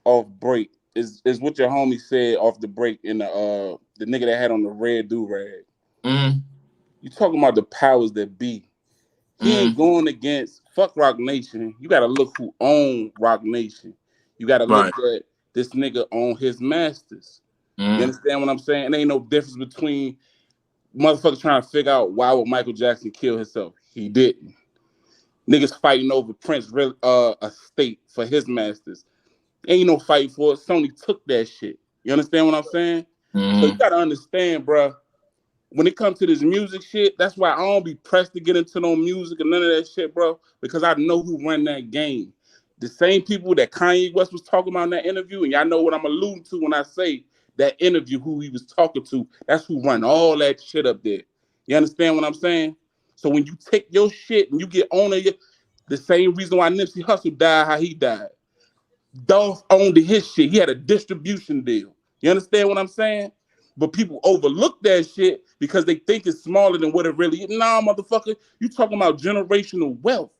off break is what your homie said off the break in the nigga that had on the red do rag. Mm, You talking about the powers that be? He ain't going against fuck Rock Nation. You gotta look who own Rock Nation. You gotta look right. at this nigga on his masters. You Mm, understand what I'm saying? There ain't no difference between motherfuckers trying to figure out why would Michael Jackson kill himself. He didn't. Niggas fighting over Prince estate for his masters. Ain't no fight for it. Sony took that shit. You understand what I'm saying? So you mm, gotta understand, bro. When it comes to this music shit, that's why I don't be pressed to get into no music and none of that shit, bro. Because I know who run that game. The same people that Kanye West was talking about in that interview, and y'all know what I'm alluding to when I say that interview, who he was talking to. That's who run all that shit up there. You understand what I'm saying? So when you take your shit and you get on it, the same reason why Nipsey Hussle died how he died. Dolph owned his shit. He had a distribution deal. You understand what I'm saying? But people overlook that shit because they think it's smaller than what it really is. Nah, motherfucker, you talking about generational wealth.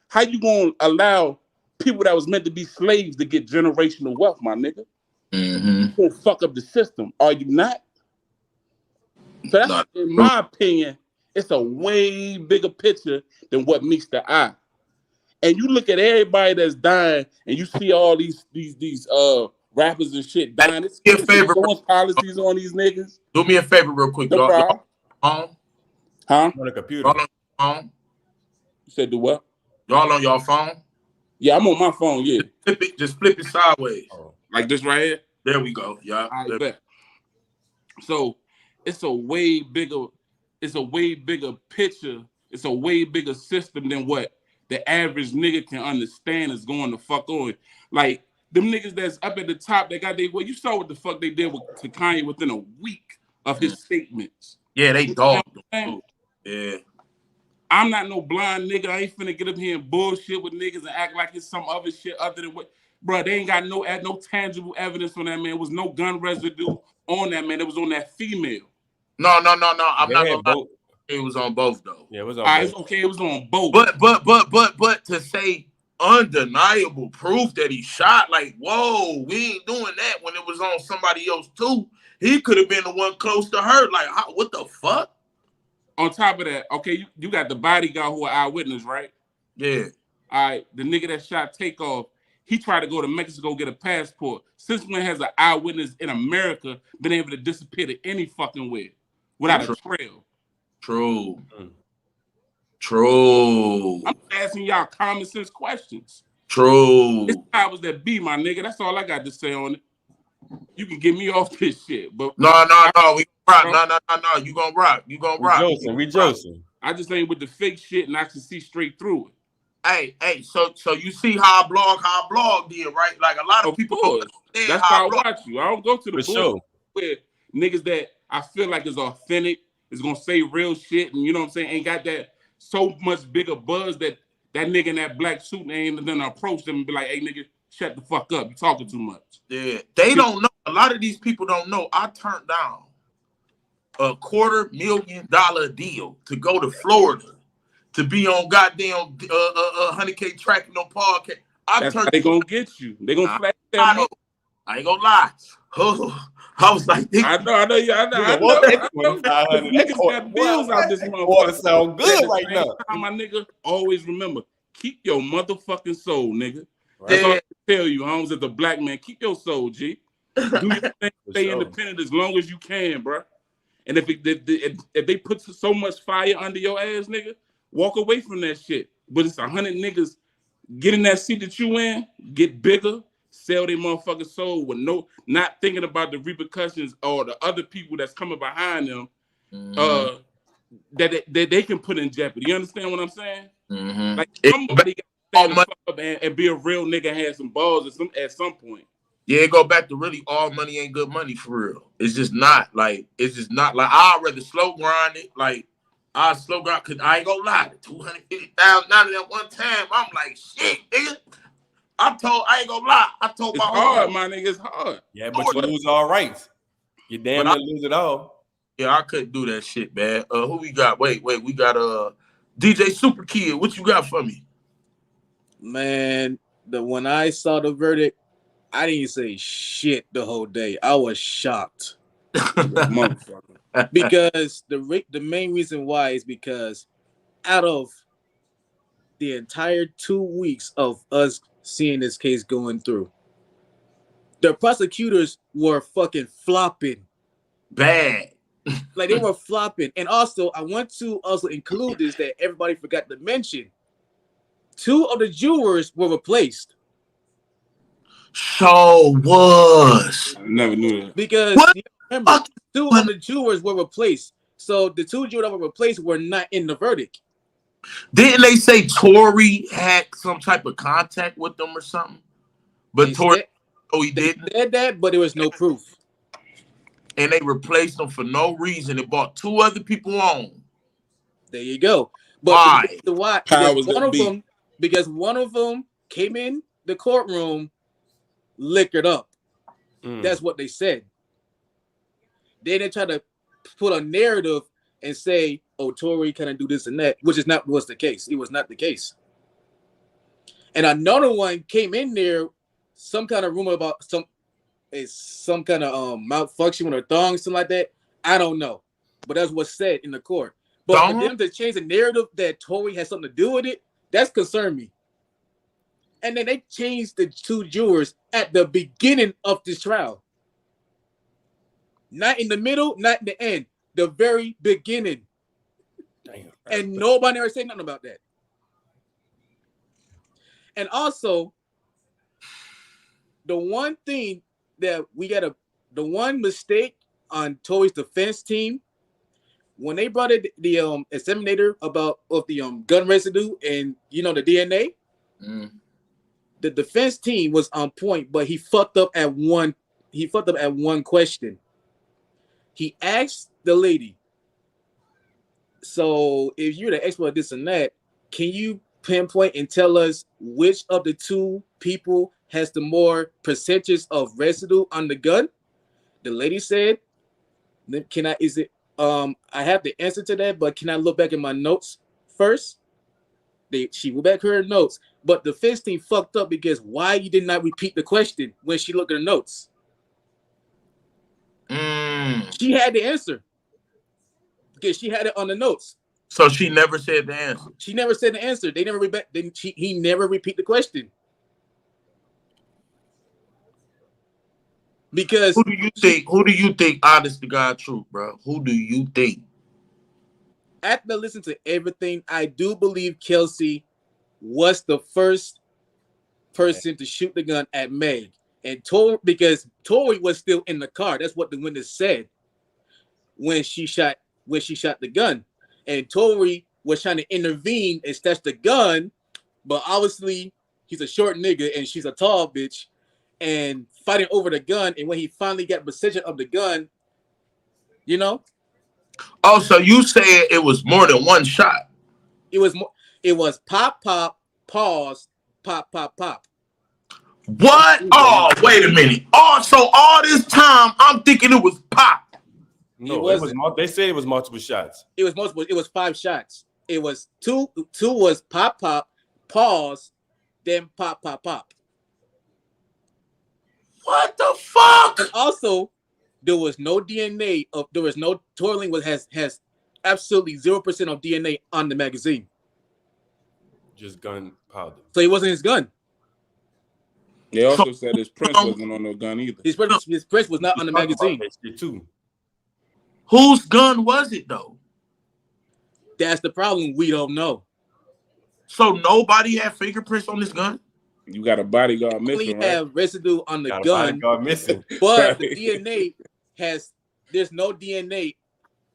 How you gonna allow people that was meant to be slaves to get generational wealth, my nigga? mm-hmm. You gonna fuck up the system, are you not? So that's, Not in true. my opinion, it's a way bigger picture than what meets the eye. And you look at everybody that's dying, and you see all these rappers and shit Hey, dying. It's do me a favor. insurance policies on these niggas. Do me a favor, real quick, No y'all problem. phone. Huh? On the computer. Y'all on your phone. You said do what? Y'all on your phone. Yeah, I'm on my phone. Yeah, just flip it sideways, like this right here. There we go. Yeah, I bet. So it's a way bigger picture. It's a way bigger system than what the average nigga can understand is going to fuck on. Like them niggas that's up at the top, they got you saw what the fuck they did to Kanye within a week of his statements. Yeah, they dogged him. Yeah. I'm not no blind nigga. I ain't finna get up here and bullshit with niggas and act like it's some other shit other than what. Bro, they ain't got no tangible evidence on that man. There was no gun residue on that man. It was on that female. No. I'm not gonna lie. It was on both though. Yeah, it was on both. both. Okay, it was on both. But to say undeniable proof that he shot, like, whoa, we ain't doing that when it was on somebody else too. He could have been the one close to her. Like, what the fuck? On top of that, okay, you got the bodyguard who are eyewitness, right? Yeah. All right, the nigga that shot Takeoff, he tried to go to Mexico get a passport. Since when has an eyewitness in America been able to disappear to any fucking way without a trail? True. I'm asking y'all common sense questions. True. It's powers that be, my nigga. That's all I got to say on it. You can get me off this shit, but no. We rock. No. You gonna rock. Rejoicing. I just ain't with the fake shit, and I can see straight through it. Hey. So you see how I blog did, right? Like a lot of people. That's why I watch you. I don't go to the show where niggas that I feel like is authentic, is gonna say real shit, and you know what I'm saying, ain't got that so much bigger buzz that nigga in that black suit ain't then approach them and be like, hey nigga, shut the fuck up. You talking too much. Yeah, they don't know. A lot of these people don't know. I turned down a $250,000 deal to go to Florida to be on goddamn 100K tracking on podcast. That's how they gonna get you. They gonna flash that up. I ain't gonna lie. I was like, I know. Niggas got bills out this motherfucker. Sound good right now. My nigga, always remember, keep your motherfucking soul, nigga. That's all I can tell you, Holmes, as a black man. Keep your soul, G. Do your thing, stay independent as long as you can, bro. And if they put so much fire under your ass, nigga, walk away from that shit. But it's 100 niggas get in that seat that you in, get bigger, sell their motherfucking soul with not thinking about the repercussions or the other people that's coming behind them that they can put in jeopardy. You understand what I'm saying? Like somebody got to stand up and be a real nigga and have some balls at some point. Yeah, it go back to really all money ain't good money for real. It's just not like I'd rather slow grind it. Like I slow grind because I ain't gonna lie, $250,000 at one time. I'm like, shit, nigga. I ain't gonna lie. I told it's hard, my nigga. It's hard. Yeah, but you lose all rights. You damn near lose it all. Yeah, I couldn't do that shit, man. Who we got? Wait, we got DJ Super Kid. What you got for me? Man, when I saw the verdict, I didn't say shit the whole day. I was shocked. Because the main reason why is because out of the entire 2 weeks of us seeing this case going through, the prosecutors were fucking flopping. Bad. Like they were flopping. And also, I want to also include this that everybody forgot to mention. 2 of the jurors were replaced. So was. I never knew that. Because remember, 2 of the jurors were replaced. So the 2 jurors that were replaced were not in the verdict. Didn't they say Tory had some type of contact with them or something? But Tory, he didn't. They said that, but there was no proof. And they replaced them for no reason. It brought 2 other people on. There you go. But why? Because one of them came in the courtroom liquored up. That's what they said. Then they try to put a narrative and say, "Oh, Tory kind of do this and that," which is not was the case. It was not the case. And another one came in there, some kind of rumor about some kind of malfunction with a thong, something like that. I don't know, but that's what's said in the court. But for them to change the narrative that Tory has something to do with it, that's concerned me. And then they changed the 2 jurors at the beginning of this trial. Not in the middle, not in the end. The very beginning. Damn. And nobody ever said nothing about that. And also, the one thing that the one mistake on Tory's defense team, when they brought it the examinator of the gun residue and the DNA, the defense team was on point, but he fucked up at one. He fucked up at one question. He asked the lady, "So if you're the expert this and that, can you pinpoint and tell us which of the two people has the more percentage of residue on the gun?" The lady said, "Can I? Is it? I have the answer to that, but can I look back at my notes first?" She went back her notes, but the defense team fucked up because why you did not repeat the question when she looked at her notes? She had the answer because she had it on the notes. So she never said the answer. She never said the answer. They never he never repeat the question. Because who do you think honest to God truth, bro? Who do you think? After listening to everything, I do believe Kelsey was the first person to shoot the gun at Meg. And because Tory was still in the car. That's what the witness said when she shot the gun. And Tory was trying to intervene and snatch the gun, but obviously he's a short nigga and she's a tall bitch, and fighting over the gun. And when he finally got possession of the gun, Oh, so you said it was more than one shot? It was pop, pop, pause, pop, pop, pop. What? Oh, wait a minute. Oh, so all this time I'm thinking it was pop. No, they said it was multiple shots. It was multiple. It was 5 shots. It was two was pop, pop, pause, then pop, pop, pop. What the fuck? And also, there was no DNA Tory Lanez has absolutely 0% of DNA on the magazine. Just gun powder. So it wasn't his gun. They also said his print wasn't on no gun either. His print was not on the magazine. Too. Whose gun was it though? That's the problem. We don't know. So nobody had fingerprints on this gun? You got a bodyguard missing, right? Have residue on the got gun. A bodyguard missing. But the DNA there's no DNA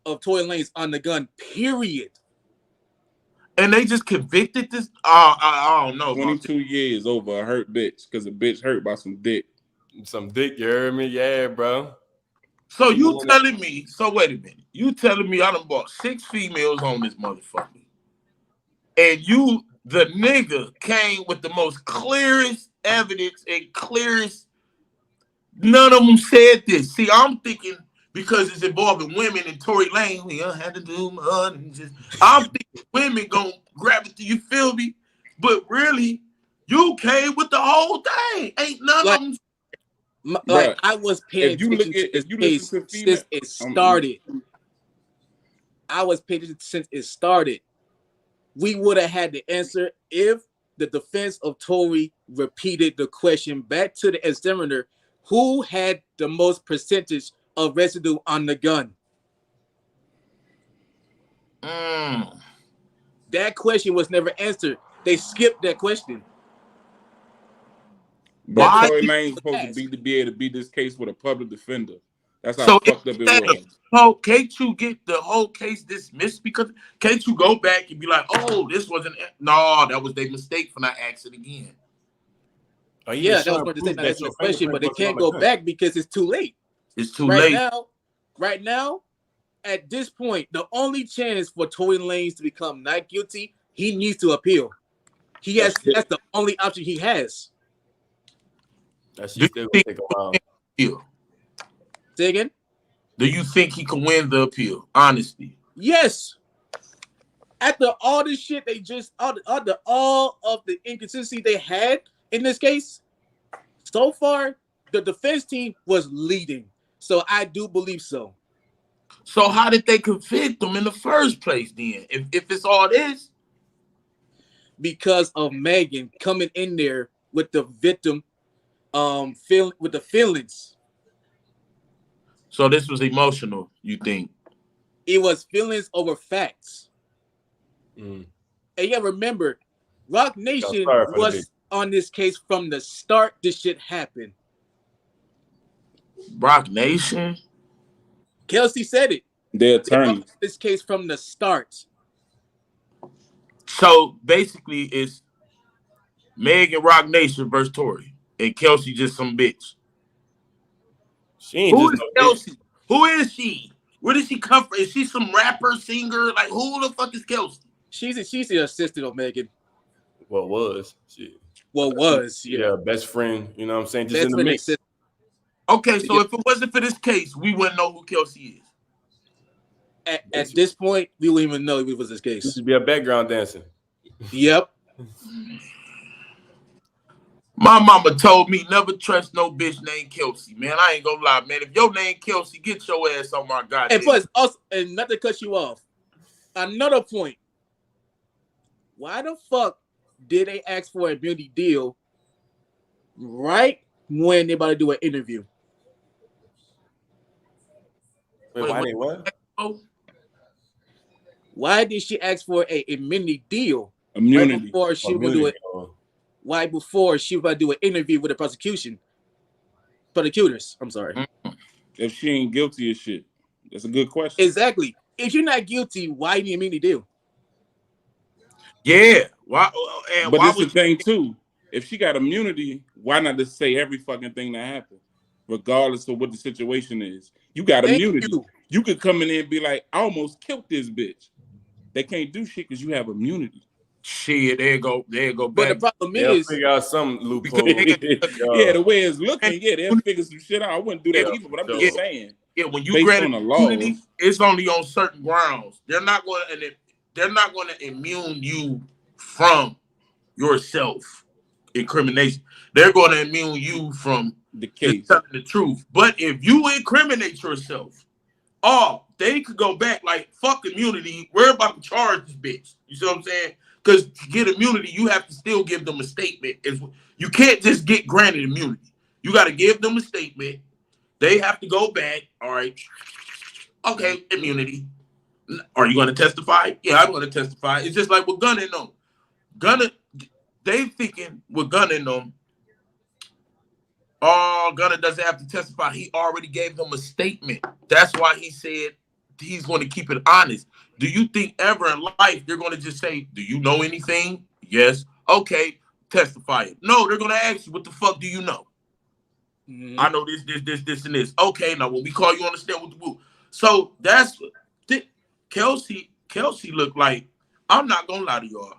of Tory Lanez on the gun, period. And they just convicted this? I don't know. 22 years over a hurt bitch because a bitch hurt by some dick. Some dick, you heard me? Yeah, bro. So you telling me, so wait a minute. You telling me I done bought 6 females on this motherfucker. And you, the nigga, came with the most clearest evidence and clearest, none of them said this. See, I'm thinking because it's involving women and Tory Lanez, we had to do mud and just, I'm thinking women gonna grab it, you feel me? But really, you came with the whole thing. Ain't none of them. Like I was paying attention to this case since it started. I was paying attention since it started. We would have had the answer if the defense of Tory repeated the question back to the examiner, who had the most percentage of residue on the gun. That question was never answered. They skipped that question. But Tory Lanez supposed to be able to beat this case with a public defender. That's how fucked up it was. So can't you get the whole case dismissed? Because can't you go back and be like, oh, this wasn't, no, that was their mistake for not asking again. Oh yeah, that was what they said. That's your question, but they can't go back because it's too late. It's too late. Right now, at this point, the only chance for Tory Lanez to become not guilty, he needs to appeal. That's the only option he has. That's still gonna take a while. Say again? Do you think he can win the appeal? Honestly. Yes. After all this shit they just all of the inconsistency they had in this case, so far the defense team was leading. So I do believe so. So how did they convict them in the first place then? If it's all this? Because of Megan coming in there with the victim with the feelings. So this was emotional, you think? It was feelings over facts. And yeah, remember, Rock Nation was on this case from the start this shit happened? Rock Nation. Kelsey said it. The attorney. This case from the start. So basically, it's Meg and Rock Nation versus Tory, and Kelsey just some bitch. She ain't Who just is no Kelsey? bitch. Who is she? Where does she come from? Is she some rapper, singer? Like, who the fuck is Kelsey? She's the assistant of Megan. Well, was she? Yeah. Best friend. You know what I'm saying? Just Best in the friend mix. assistant. Okay, so if it wasn't for this case, we wouldn't know who Kelsey is. At this point, we wouldn't even know if it was this case. Used to be a background dancer. Yep. My mama told me never trust no bitch named Kelsey, man. I ain't gonna lie, man. If your name Kelsey, get your ass on my goddamn. And plus, also, and not to cut you off, another point. Why the fuck did they ask for a beauty deal right when they about to do an interview? Wait, why they what? Why did she ask for a immunity deal? Immunity. Right before she would do it. Why before she was about to do an interview with the prosecutors? I'm sorry. If she ain't guilty of shit, that's a good question. Exactly. If you're not guilty, why the immunity deal? Yeah. Why? But it's the thing too. If she got immunity, why not just say every fucking thing that happened, regardless of what the situation is? You got immunity. You could come in there and be like, "I almost killed this bitch." They can't do shit because you have immunity. Shit, there you go back. But the problem They'll is, figure out some loophole. Yeah, the way it's looking, yeah, they'll figure some shit out. I wouldn't do that either, but I'm just saying. Yeah, when you based grant on the immunity, laws, it's only on certain grounds. They're not going to immune you from yourself incrimination. They're going to immune you from the case, telling the truth. But if you incriminate yourself, they could go back like fuck immunity. We're about to charge this bitch. You see what I'm saying? Because to get immunity, you have to still give them a statement. You can't just get granted immunity. You got to give them a statement. They have to go back. All right. Okay, immunity. Are you going to testify? Yeah, I'm going to testify. It's just like with Gunna and them. They thinking with Gunna and them, Gunna doesn't have to testify. He already gave them a statement. That's why he said he's going to keep it honest. Do you think ever in life they're going to just say, do you know anything? Yes. Okay, testify it. No, they're going to ask you, what the fuck do you know? Mm-hmm. I know this, and this. Okay, now when we call you on the stand with the boo. So that's Kelsey looked like, I'm not going to lie to y'all.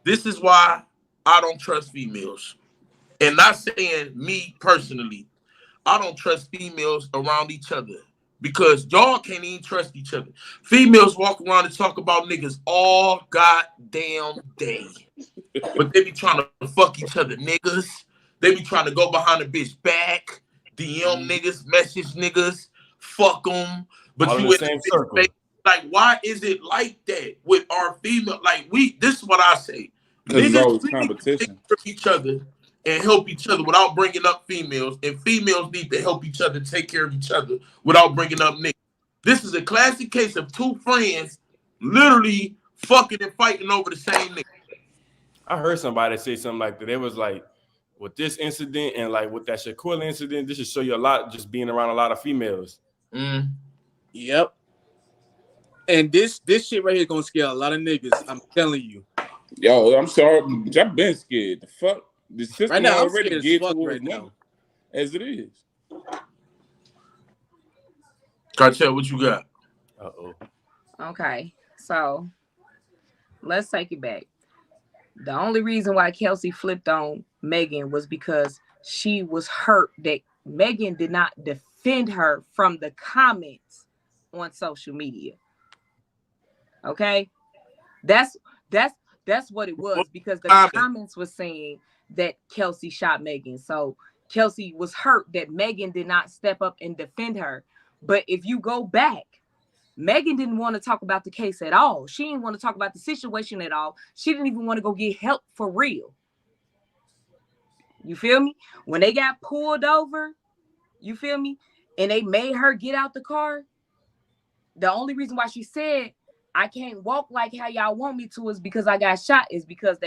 This is why I don't trust females. And not saying me personally, I don't trust females around each other because y'all can't even trust each other. Females walk around and talk about niggas all goddamn day. But they be trying to fuck each other niggas. They be trying to go behind a bitch back, DM niggas, message niggas, fuck them. But all you in the same circle. Like, why is it like that with our female? Like, this is what I say. Because it's niggas, always we competition. need to take care of each other and help each other without bringing up females. And females need to help each other take care of each other without bringing up niggas. This is a classic case of two friends literally fucking and fighting over the same nigga. I heard somebody say something like that. It was like, with this incident and like with that Shaquille incident, this should show you a lot just being around a lot of females. Mm. Yep. And this shit right here is gonna scare a lot of niggas. I'm telling you. Yo, I'm sorry. I've been scared. The fuck? The system right now, already geared towards right now. As it is. Cartel, what you got? Uh-oh. Okay, so let's take it back. The only reason why Kelsey flipped on Megan was because she was hurt that Megan did not defend her from the comments on social media. Okay, that's what it was, because the comments were saying that Kelsey shot Megan. So Kelsey was hurt that Megan did not step up and defend her. But if you go back, Megan didn't want to talk about the case at all. She didn't want to talk about the situation at all. She didn't even want to go get help for real. You feel me? When they got pulled over, you feel me? And they made her get out the car. The only reason why she said, I can't walk like how y'all want me to is because I got shot, is because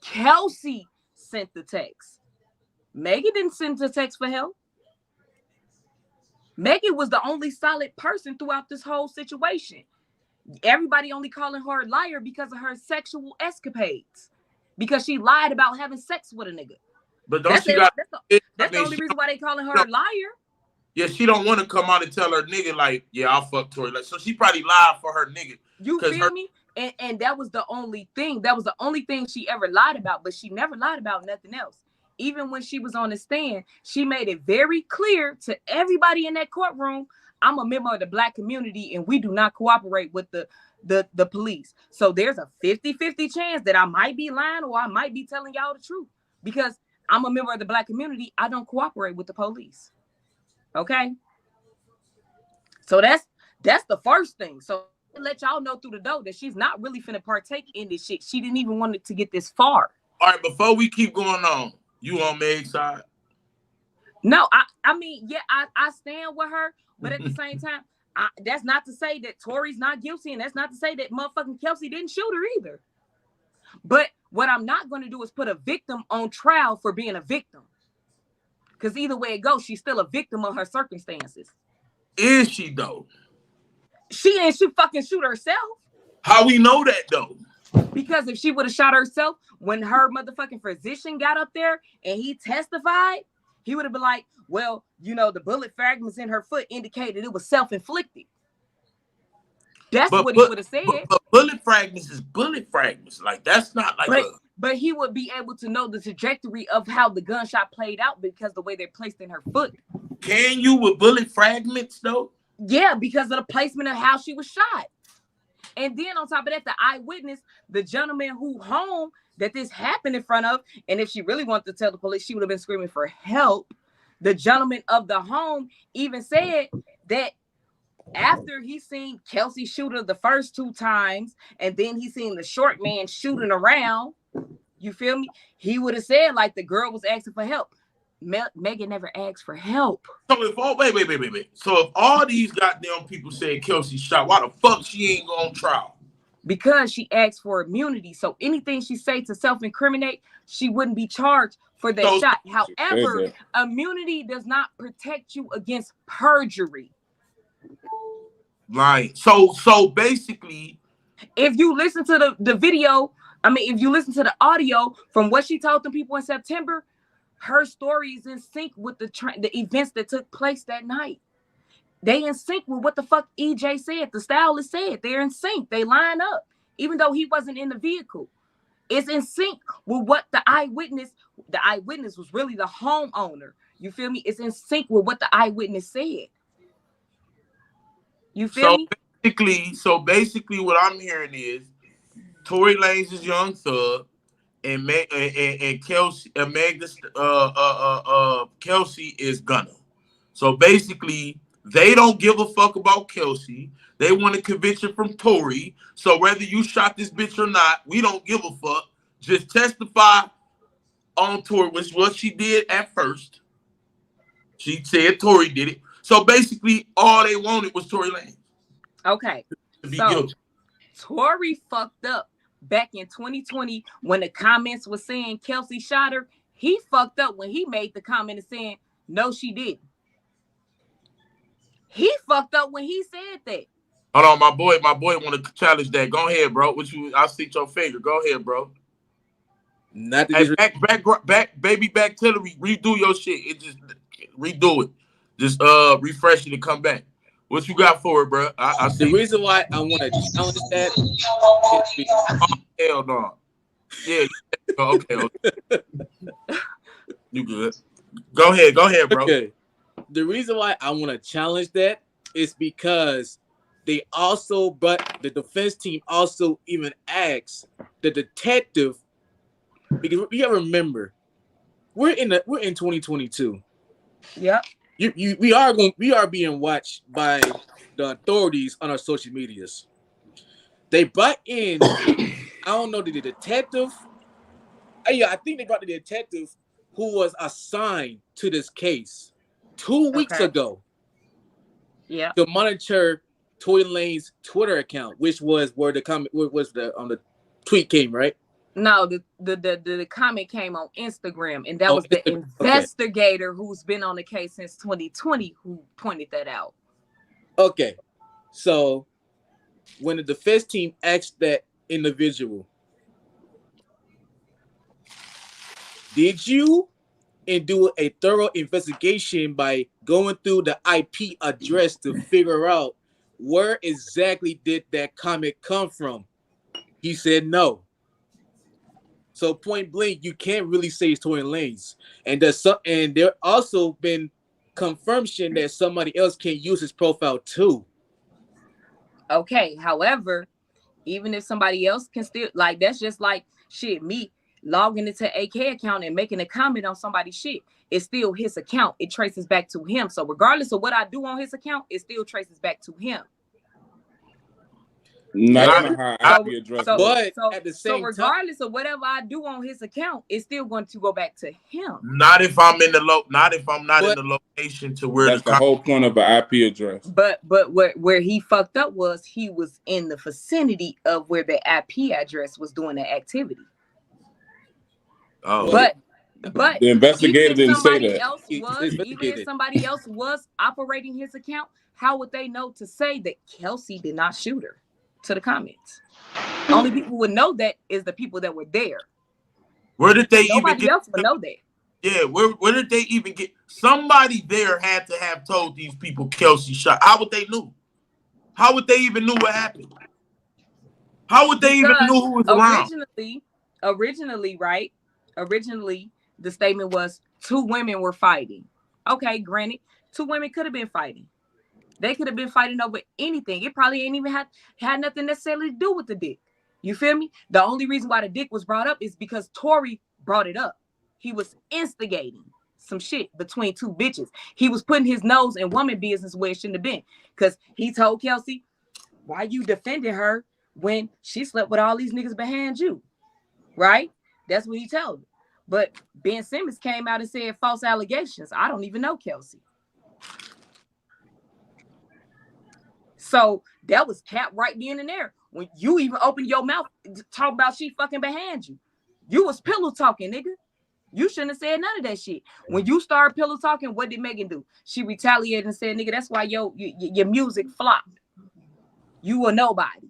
Kelsey sent the text. Megan didn't send the text for help. Megan was the only solid person throughout this whole situation. Everybody only calling her a liar because of her sexual escapades. Because she lied about having sex with a nigga. But don't she got? That's the only reason why they calling her a liar. Yeah, she don't want to come out and tell her nigga like, yeah, I'll fuck Tory. Like, so she probably lied for her nigga. You feel me? And that was the only thing. That was the only thing she ever lied about. But she never lied about nothing else. Even when she was on the stand, she made it very clear to everybody in that courtroom, I'm a member of the Black community and we do not cooperate with the police. So there's a 50-50 chance that I might be lying or I might be telling y'all the truth. Because I'm a member of the Black community. I don't cooperate with the police. Okay? So that's the first thing. So let y'all know through the door that she's not really finna partake in this shit. She didn't even want it to get this far. All right, before we keep going on, you on Meg's side? No, I mean, yeah, I stand with her, but at the same time, that's not to say that Tory's not guilty, and that's not to say that motherfucking Kelsey didn't shoot her either. But what I'm not going to do is put a victim on trial for being a victim. Because either way it goes, she's still a victim of her circumstances. Is she, though? She ain't fucking shoot herself. How we know that, though? Because if she would have shot herself when her motherfucking physician got up there and he testified, he would have been like, well, you know, the bullet fragments in her foot indicated it was self-inflicted. That's what he would have said. But bullet fragments is bullet fragments. Like, that's not like But he would be able to know the trajectory of how the gunshot played out because the way they're placed in her foot. Can you with bullet fragments, though? Yeah, because of the placement of how she was shot. And then on top of that, the eyewitness, the gentleman who home that this happened in front of, and if she really wanted to tell the police, she would have been screaming for help. The gentleman of the home even said that after he seen Kelsey shoot her the first 2 times, and then he seen the short man shooting around, you feel me? He would have said like the girl was asking for help. Megan never asked for help. So if wait. So if all these goddamn people said Kelsey shot, why the fuck she ain't on trial? Because she asked for immunity. So anything she say to self-incriminate, she wouldn't be charged for that shot. However, immunity does not protect you against perjury. Lying. So basically, if you listen to the video, I mean, if you listen to the audio from what she told the people in September, her story is in sync with the events that took place that night. They in sync with what the fuck EJ said. The stylist said they're in sync. They line up, even though he wasn't in the vehicle. It's in sync with what the eyewitness was really the homeowner. You feel me? It's in sync with what the eyewitness said. You feel me? So basically, what I'm hearing is Tory Lanez is Young Thug, and Kelsey, Kelsey is Gunna. So basically, they don't give a fuck about Kelsey. They want a conviction from Tory. So whether you shot this bitch or not, we don't give a fuck. Just testify on Tory, which what she did at first. She said Tory did it. So basically, all they wanted was Tory Lanez. Okay. To be guilty. Tory fucked up back in 2020 when the comments were saying Kelsey shot her. He fucked up when he made the comment saying, no, she didn't. He fucked up when he said that. Hold on, my boy want to challenge that. Go ahead, bro. I see your finger. Go ahead, bro. Not hey, back Tillery, redo your shit. It just redo it. Just refresh it and come back. What you got for it, bro? I see. The reason why I want to challenge that hell no. Yeah. Okay. You good. Go ahead, bro. Okay. The reason why I want to challenge that is because they also, but the defense team also even asked the detective, because you gotta remember, we're in 2022. Yeah. We are being watched by the authorities on our social medias. They brought in, I don't know, the detective. Yeah, I think they brought the detective who was assigned to this case 2 weeks ago. Yeah. To monitor Tory Lanez's Twitter account, which was where the comment was the tweet came, right? No, the comment came on Instagram, and that was the investigator who's been on the case since 2020 who pointed that out. Okay, so when the defense team asked that individual, did you do a thorough investigation by going through the IP address to figure out where exactly did that comment come from? He said no. So point blank, you can't really say it's Tory Lanez. And there also been confirmation that somebody else can use his profile too. Okay, however, even if somebody else can still, like, that's just like shit, me logging into AK account and making a comment on somebody's shit. It's still his account. It traces back to him. So regardless of what I do on his account, it still traces back to him. Not in a high IP address. But at the same time, regardless of whatever I do on his account, it's still going to go back to him. Not if I'm in the not if I'm not in the location to where that's the whole point of an IP address. But where he fucked up was he was in the vicinity of where the IP address was doing the activity. Oh, but the investigator didn't say that. Even if somebody else was operating his account, how would they know to say that Kelsey did not shoot her? To the comments, only people who would know that is the people that were there. Where did they Nobody else would know that. Yeah, where did they even get? Somebody there had to have told these people Kelsey shot. How would they know? How would they even know what happened? How would they even know who was around? Originally, right? Originally, the statement was 2 women were fighting. Okay, granted, 2 women could have been fighting. They could have been fighting over anything. It probably ain't even had nothing necessarily to do with the dick. You feel me? The only reason why the dick was brought up is because Tory brought it up. He was instigating some shit between 2 bitches. He was putting his nose in woman business where it shouldn't have been. Because he told Kelsey, why you defending her when she slept with all these niggas behind you? Right? That's what he told her. But Ben Simmons came out and said false allegations. I don't even know Kelsey. So that was cap right then and there. When you even opened your mouth to talk about she fucking behind you. You was pillow talking, nigga. You shouldn't have said none of that shit. When you started pillow talking, what did Megan do? She retaliated and said, nigga, that's why your music flopped. You were nobody.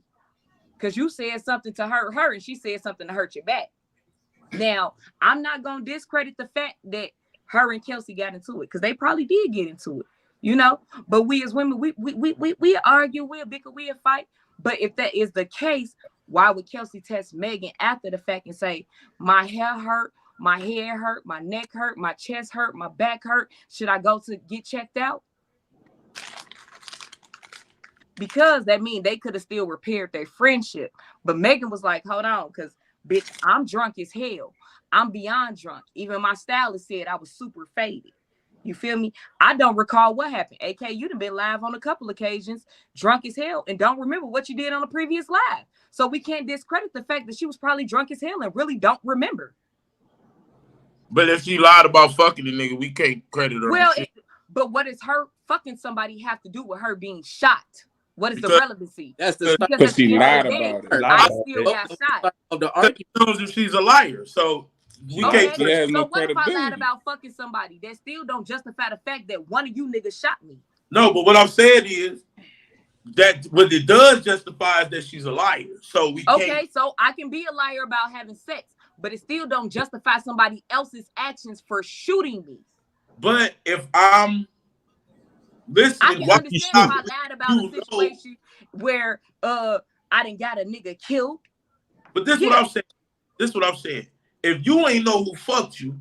Because you said something to hurt her and she said something to hurt you back. Now, I'm not going to discredit the fact that her and Kelsey got into it because they probably did get into it. You know, but we as women, we argue, we'll bicker, we'll fight. But if that is the case, why would Kelsey text Megan after the fact and say, my hair hurt, my head hurt, my neck hurt, my chest hurt, my back hurt. Should I go to get checked out? Because that means they could have still repaired their friendship. But Megan was like, hold on, because bitch, I'm drunk as hell. I'm beyond drunk. Even my stylist said I was super faded. You feel me? I don't recall what happened. AK, you done been live on a couple occasions, drunk as hell, and don't remember what you did on the previous live. So we can't discredit the fact that she was probably drunk as hell and really don't remember. But if she lied about fucking the nigga, we can't credit her. Well, but what does her fucking somebody have to do with her being shot? What is the relevancy? That's because she lied about it. I still got shot. Of the argument if she's a liar, so we can't. She has no what credibility. if I lied about fucking somebody? That still don't justify the fact that one of you niggas shot me. No, but what I'm saying is that what it does justify is that she's a liar. So we okay, can't. So I can be a liar about having sex, but it still don't justify somebody else's actions for shooting me. But if I'm listening, I can understand if I lied about a situation where I didn't got a nigga killed. But this is what I'm saying. This is what I'm saying. If you ain't know who fucked you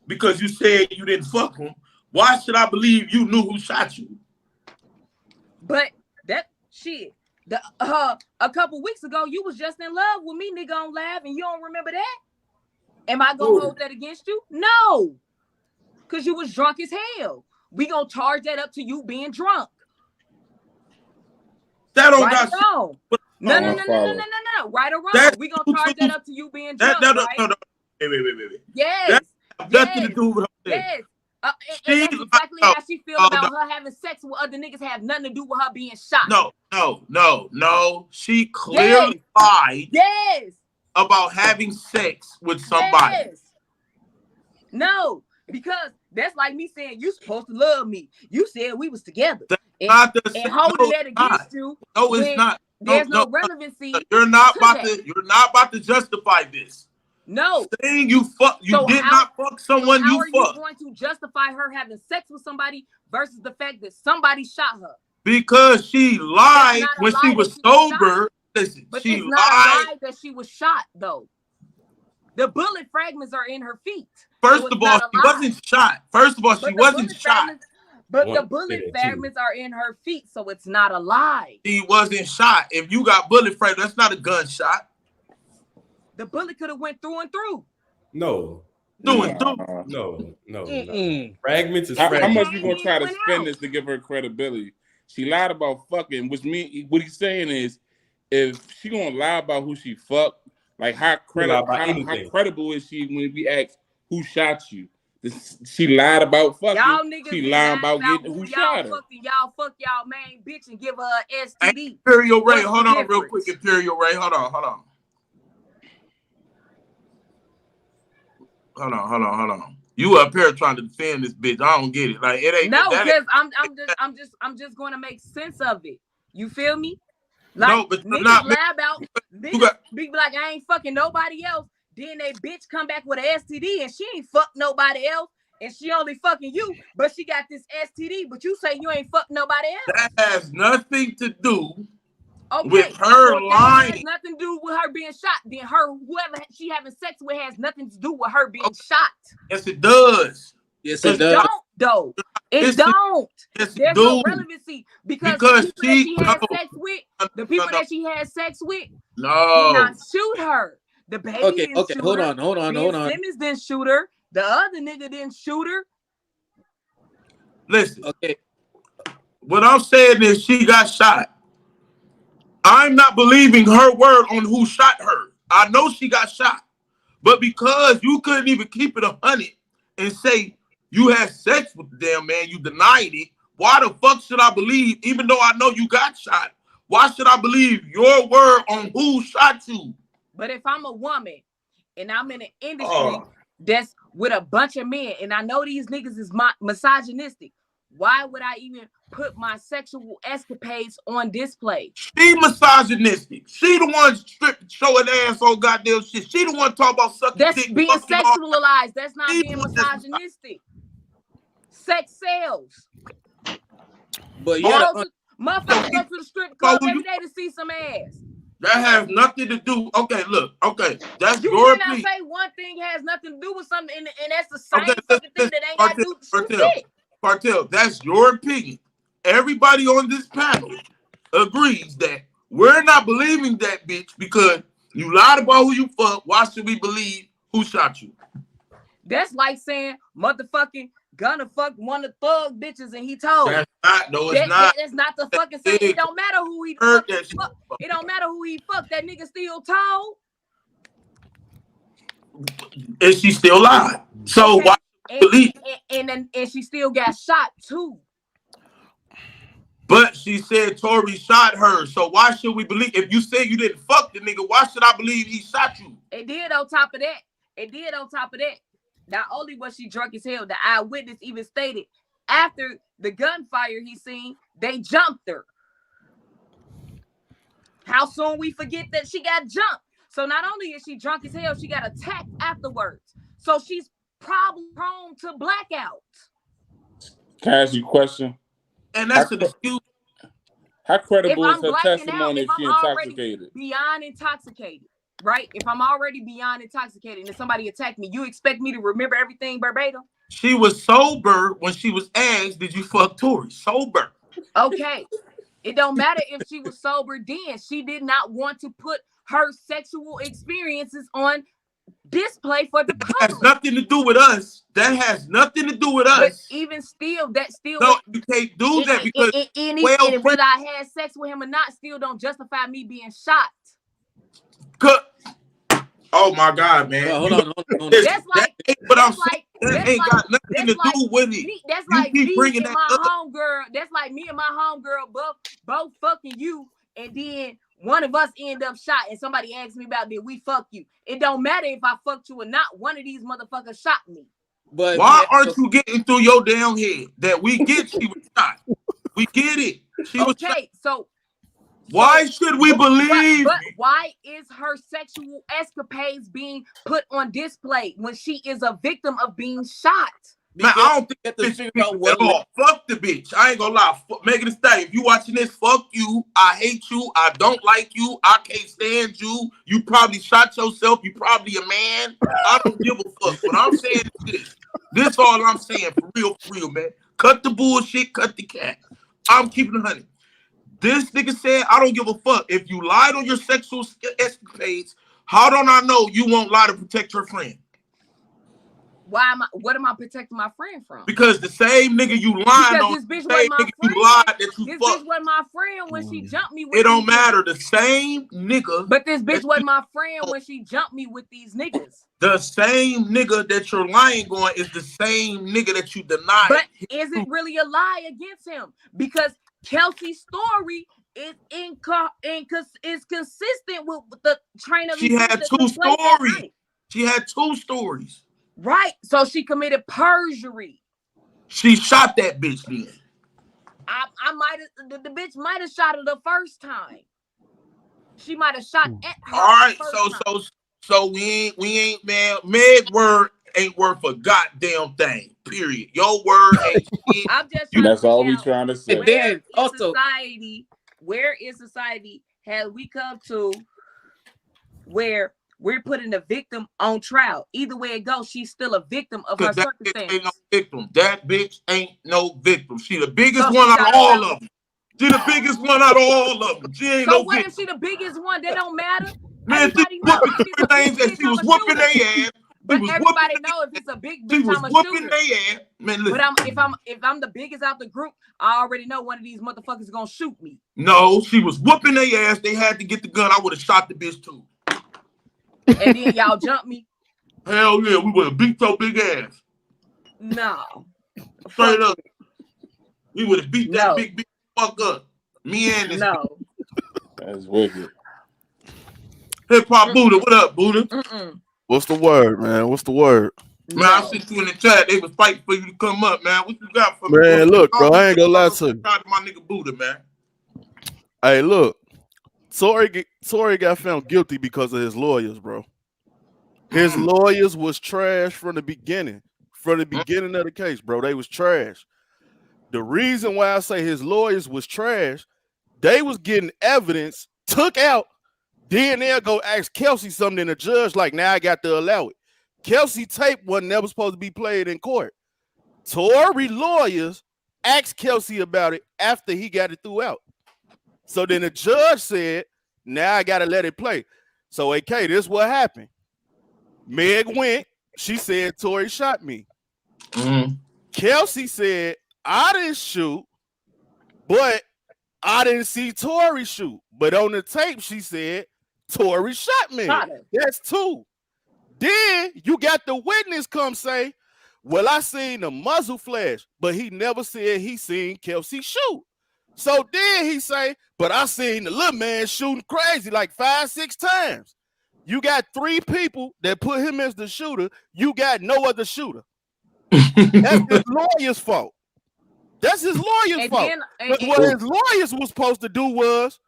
because you said you didn't fuck him, why should I believe you knew who shot you? But that shit, a couple weeks ago, you was just in love with me, nigga, on live, and you don't remember that? Am I gonna hold that against you? No, because you was drunk as hell. We gonna charge that up to you being drunk. That don't right got wrong. No. Right or wrong. We gonna charge that up to you being drunk. Right? Wait. Yes. That nothing to do with her. Yes. And that's exactly how she feels about her having sex with other niggas. Have nothing to do with her being shot. No. She clearly lied. Yes. about having sex with somebody. Yes. No, because that's like me saying you supposed to love me. You said we was together. And holding that against you. No, it's not. There's no relevancy. You're not about to justify this. No. Saying you did not fuck someone you fucked. How are you going to justify her having sex with somebody versus the fact that somebody shot her? Because she lied when she was sober. Listen, but she it's not a lie that she was shot, though. The bullet fragments are in her feet. First of all, she wasn't shot. First of all, she wasn't shot. But the bullet fragments are in her feet, so it's not a lie. She wasn't shot. If you got bullet fragments, that's not a gunshot. The bullet could have went through and through. No. No. Fragments is How fragments. much you gonna try to spend this to give her credibility? She lied about fucking, which mean what he's saying is, if she gonna lie about who she fucked, like how credible is she when we ask who shot you? She lied about fucking. Y'all niggas she lied about getting who shot her. Y'all fuck y'all main bitch and give her an STD. Imperial Ray, hold on real quick. Imperial Ray, hold on. Hold on. You up here trying to defend this bitch? I don't get it. Like it ain't. No, because I'm just going to make sense of it. You feel me? Like, no, but niggas not lie about niggas be like I ain't fucking nobody else. Then they bitch come back with an STD and she ain't fuck nobody else and she only fucking you, but she got this STD. But you say you ain't fuck nobody else. That has nothing to do with her lying. That has nothing to do with her being shot. Then whoever she having sex with has nothing to do with her being shot. Yes, it does. Yes, it does. Don't though. It don't. Yes, There's no relevancy because the people that she had sex with did not shoot her. The baby didn't shoot hold her. on. Simmons didn't shoot her. The other nigga didn't shoot her. Listen. Okay. What I'm saying is she got shot. I'm not believing her word on who shot her. I know she got shot. But because you couldn't even keep it 100 and say you had sex with the damn man, you denied it. Why the fuck should I believe, even though I know you got shot, why should I believe your word on who shot you? But if I'm a woman and I'm in an industry that's with a bunch of men and I know these niggas is misogynistic, why would I even put my sexual escapades on display? She misogynistic. She the one showing ass on goddamn shit. She the one talking about sucking dick. That's being sexualized. That's not being misogynistic. Sex sells. But motherfuckers go to the strip club every day to see some ass. That has nothing to do. Okay, look. Okay, that's you your cannot opinion. say one thing has nothing to do with something, and that's the same fucking thing that ain't got to do with shit. Cartel, that's your opinion. Everybody on this panel agrees that we're not believing that bitch because you lied about who you fucked. Why should we believe who shot you? That's like saying motherfucking gonna fuck one of the thug bitches and he told. That's not. No, it's not. That's not the fucking same. It don't matter who he fucked. It don't matter who he fucked. That nigga still told. And she still lied. So why believe? And she still got shot too. But she said Tory shot her. So why should we believe? If you said you didn't fuck the nigga, why should I believe he shot you? It did on top of that. Not only was she drunk as hell, the eyewitness even stated after the gunfire he seen, they jumped her. How soon we forget that she got jumped? So not only is she drunk as hell, she got attacked afterwards. So she's probably prone to blackouts. Can I ask you a question? And that's an excuse. How credible is her testimony if she's intoxicated? Beyond intoxicated, right? If I'm already beyond intoxicated and somebody attacked me, you expect me to remember everything verbatim? She was sober when she was asked, did you fuck Tory? Sober. Okay. It don't matter if she was sober then. She did not want to put her sexual experiences on display for the public. That has nothing to do with us. That has nothing to do with us. But even still, that still no, you can't do that because whether I had sex with him or not, still don't justify me being shot. Oh my God, man! Well, hold on. That's like, but I'm saying that ain't got nothing to do with it. That's like me and my homegirl. That's like me and my homegirl both fucking you, and then one of us end up shot and somebody asks me about did we fuck you? It don't matter if I fucked you or not. One of these motherfuckers shot me. But why aren't you getting through your damn head that we get she was shot? We get it. She was shot. So why should we believe? But why is her sexual escapades being put on display when she is a victim of being shot? Man, I don't think that bitch at all. Fuck the bitch. I ain't gonna lie. Megan Thee Stallion, if you watching this, fuck you. I hate you. I don't like you. I can't stand you. You probably shot yourself. You probably a man. I don't give a fuck. What I'm saying is this. This all I'm saying for real, man. Cut the bullshit. Cut the cat. I'm keeping it 100. This nigga said, I don't give a fuck. If you lied on your sexual escapades, how don't I know you won't lie to protect your friend? What am I protecting my friend from? Because the same nigga you lying on, this bitch the same nigga you lied that you this fucked. bitch wasn't my friend when she jumped me with It don't matter. The same nigga. But this bitch wasn't my friend when she jumped me with these niggas. The same nigga that you're lying on is the same nigga that you denied. But is it really a lie against him? Because Kelsey's story is consistent with the train of She had two stories. She had two stories. Right. So she committed perjury. She shot that bitch then. I might have the bitch might have shot her the first time. She might have shot at her. All right, so we ain't man. Meg word ain't worth a goddamn thing. Period. Your word ain't shit. I'm just that's all we trying to say. Then also where is society has we come to where we're putting the victim on trial? Either way it goes, she's still a victim of her circumstances. Ain't no victim. That bitch ain't no victim. She the biggest one out of all of them. She the biggest one out of all of them. She ain't so no what victim. if she the biggest one? That don't matter. Man, she whooping names that she was whooping their ass. But everybody know if it's a big bitch, I'm a shooter. Their ass. Man, listen. But if I'm the biggest out the group, I already know one of these motherfuckers is gonna shoot me. No, she was whooping their ass. They had to get the gun. I would have shot the bitch too. And then y'all jump me. Hell yeah, we would have beat your big ass. No. Straight up. We would have beat that big fuck up. Me and this. No. That's wicked. Hip Hop Buddha, what up, Buddha? What's the word, man? What's the word? Man, I sent you in the chat. They was fighting for you to come up, man. What you got for me? Man, look, bro, I ain't gonna lie to you. Shout out to my nigga Buddha, man. Hey, look. Tory got found guilty because of his lawyers, bro. His lawyers was trash from the beginning. From the beginning of the case, bro. They was trash. The reason why I say his lawyers was trash, they was getting evidence took out. Then they'll go ask Kelsey something, and the judge like, now I got to allow it. Kelsey tape wasn't never supposed to be played in court. Tory lawyers asked Kelsey about it after he got it threw out. So then the judge said, now I got to let it play. So, AK, this is what happened. Meg went. She said, Tory shot me. Kelsey said, I didn't shoot, but I didn't see Tory shoot. But on the tape, she said, Tory shot me. That's two. Then you got the witness come say, well, I seen the muzzle flash, but he never said he seen Kelsey shoot. So then he say, but I seen the little man shooting crazy like 5-6 times. You got 3 people that put him as the shooter. You got no other shooter. That's his lawyer's fault. That's his lawyer's fault. What his lawyers was supposed to do was,